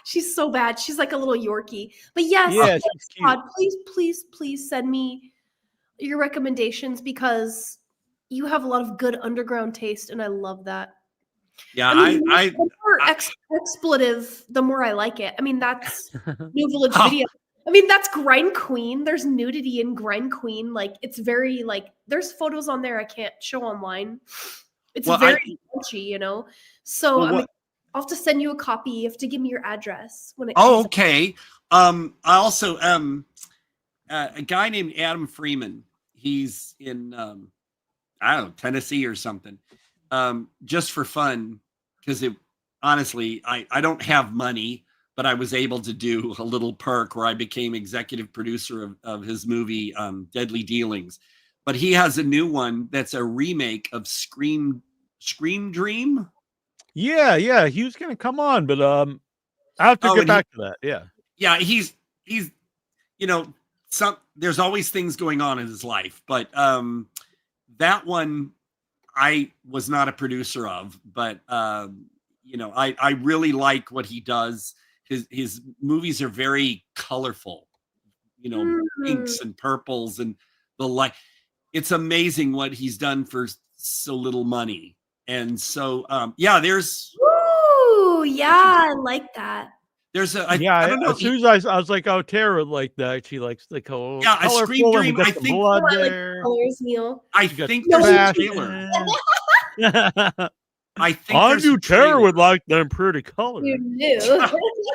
She's so bad. She's like a little Yorkie. But yes, God, please send me your recommendations, because you have a lot of good underground taste, and I love that. Yeah, the more expletive, the more I like it. I mean, that's New Village Video. I mean, that's Grind Queen. There's nudity in Grind Queen. Like, it's very there's photos on there I can't show online. It's very punchy, So I'll have to send you a copy. You have to give me your address when it comes okay. I also a guy named Adam Freeman. He's in I don't know, Tennessee or something. Just for fun, because honestly, I don't have money, but I was able to do a little perk where I became executive producer of his movie Deadly Dealings. But he has a new one that's a remake of Scream Dream. Yeah, he was gonna come on, but I have to get back to that. Yeah, he's there's always things going on in his life, but that one I was not a producer of, but I really like what he does. His movies are very colorful, pinks and purples and the light. It's amazing what he's done for so little money. And so there's I like that. There's I don't know. As soon as I was like, oh, Tara would like that. She likes the color. Yeah, a Scream Dream. I think blood there. Colors, Neal. I think there's a trailer. I think I knew Tara would like them pretty colors. You knew.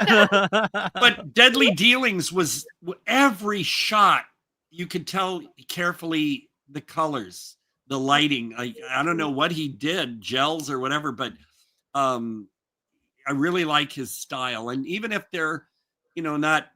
But Deadly Dealings was every shot. You could tell carefully the colors, the lighting. I don't know what he did, gels or whatever, but I really like his style. And even if they're, not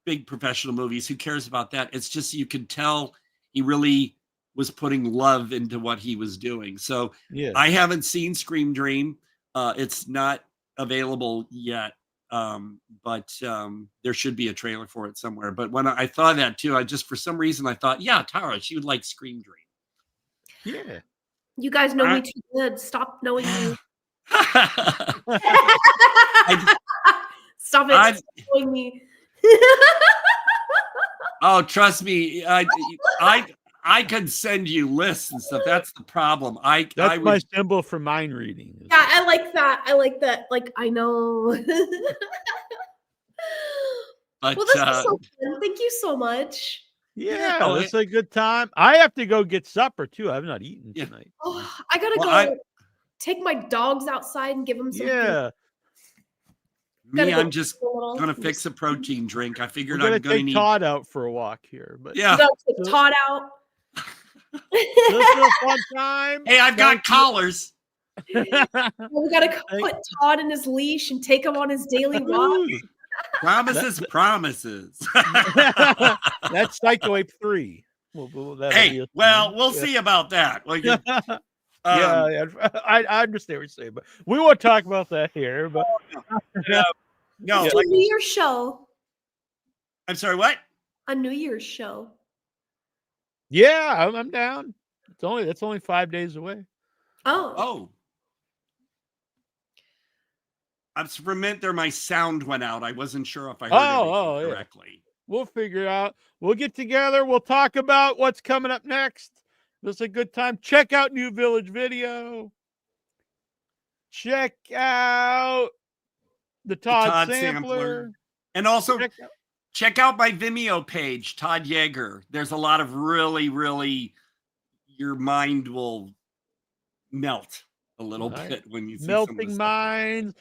big professional movies, who cares about that? It's just, you could tell he really was putting love into what he was doing. So I haven't seen Scream Dream. It's not available yet. But there should be a trailer for it somewhere. But when I thought that too, I just, for some reason, I thought, yeah, Tara, she would like Scream Dream. Yeah. You guys know me too good. Stop knowing me. Stop it. Stop knowing me. Oh, trust me. I could send you lists and stuff. That's the problem. That's my symbol for mind reading. Yeah, I like that. I like that. Like, I know. But, well, this is so fun. Thank you so much. Yeah, it's a good time. I have to go get supper too. I've not eaten tonight. Oh, I gotta go take my dogs outside and give them some food. Me, I'm just gonna fix a protein drink. I figured I'm I'm gonna take need Todd out for a walk here, but you gotta take Todd out. This is a fun time. Hey, I've got collars. We gotta put Todd in his leash and take him on his daily walk. Promises. That's Psycho Ape 3. Hey, we'll see about that. Like, I understand what you're saying, but we won't talk about that here. But no, it's a New Year's show. I'm sorry, what? A New Year's show. Yeah, I'm down. That's only 5 days away. Oh. I'm for a minute there. My sound went out. I wasn't sure if I heard it correctly. Yeah. We'll figure it out. We'll get together. We'll talk about what's coming up next. This is a good time. Check out New Village Video. Check out the Todd Sampler. And also check out my Vimeo page, Todd Yeager. There's a lot of really, really, your mind will melt a little bit when you see Melting Minds.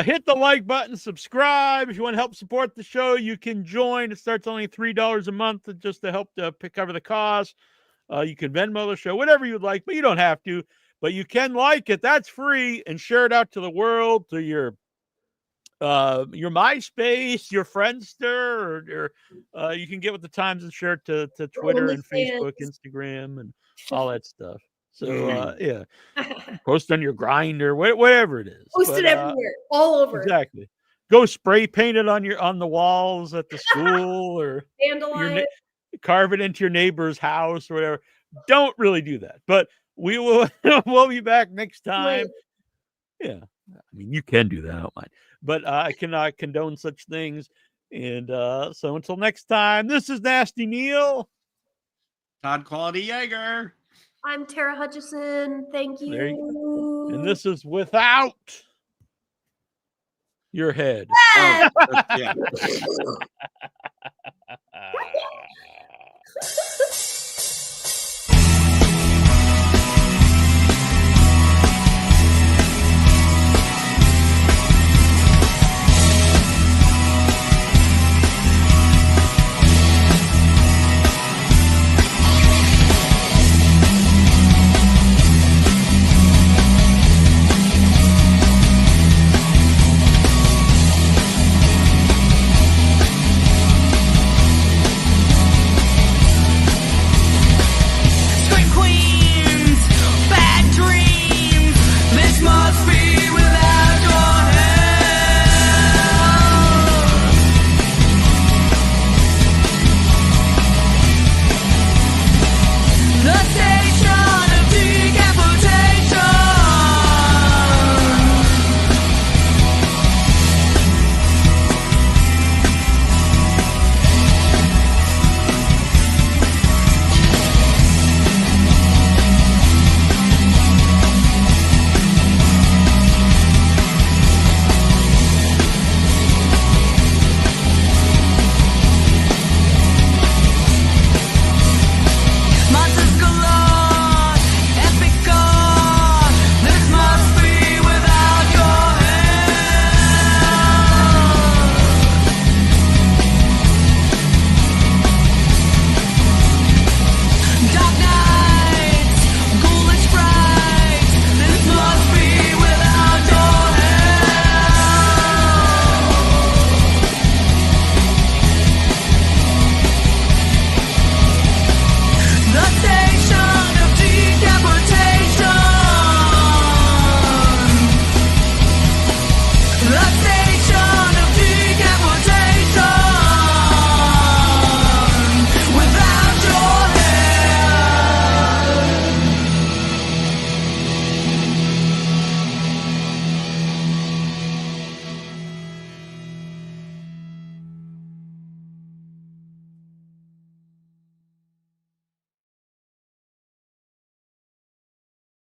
Hit the like button, subscribe. If you want to help support the show, you can join. It starts only $3 a month just to help to cover the cost. You can Venmo the show, whatever you'd like, but you don't have to. But you can like it. That's free, and share it out to the world, to your MySpace, your Friendster, or you can get with the times and share it to Twitter and Facebook, Instagram, and all that stuff. So post on your Grindr, whatever it is. Post it everywhere, all over. Exactly. Go spray paint it on the walls at the school, or carve it into your neighbor's house or whatever. Don't really do that, but we will. We'll be back next time. Yeah, I mean, you can do that. I don't mind, but I cannot condone such things. And so until next time, this is Nasty Neal. Todd Quality Yeager. I'm Tara Hutchison. Thank you. There you go. And this is Without Your Head. Oh, yeah.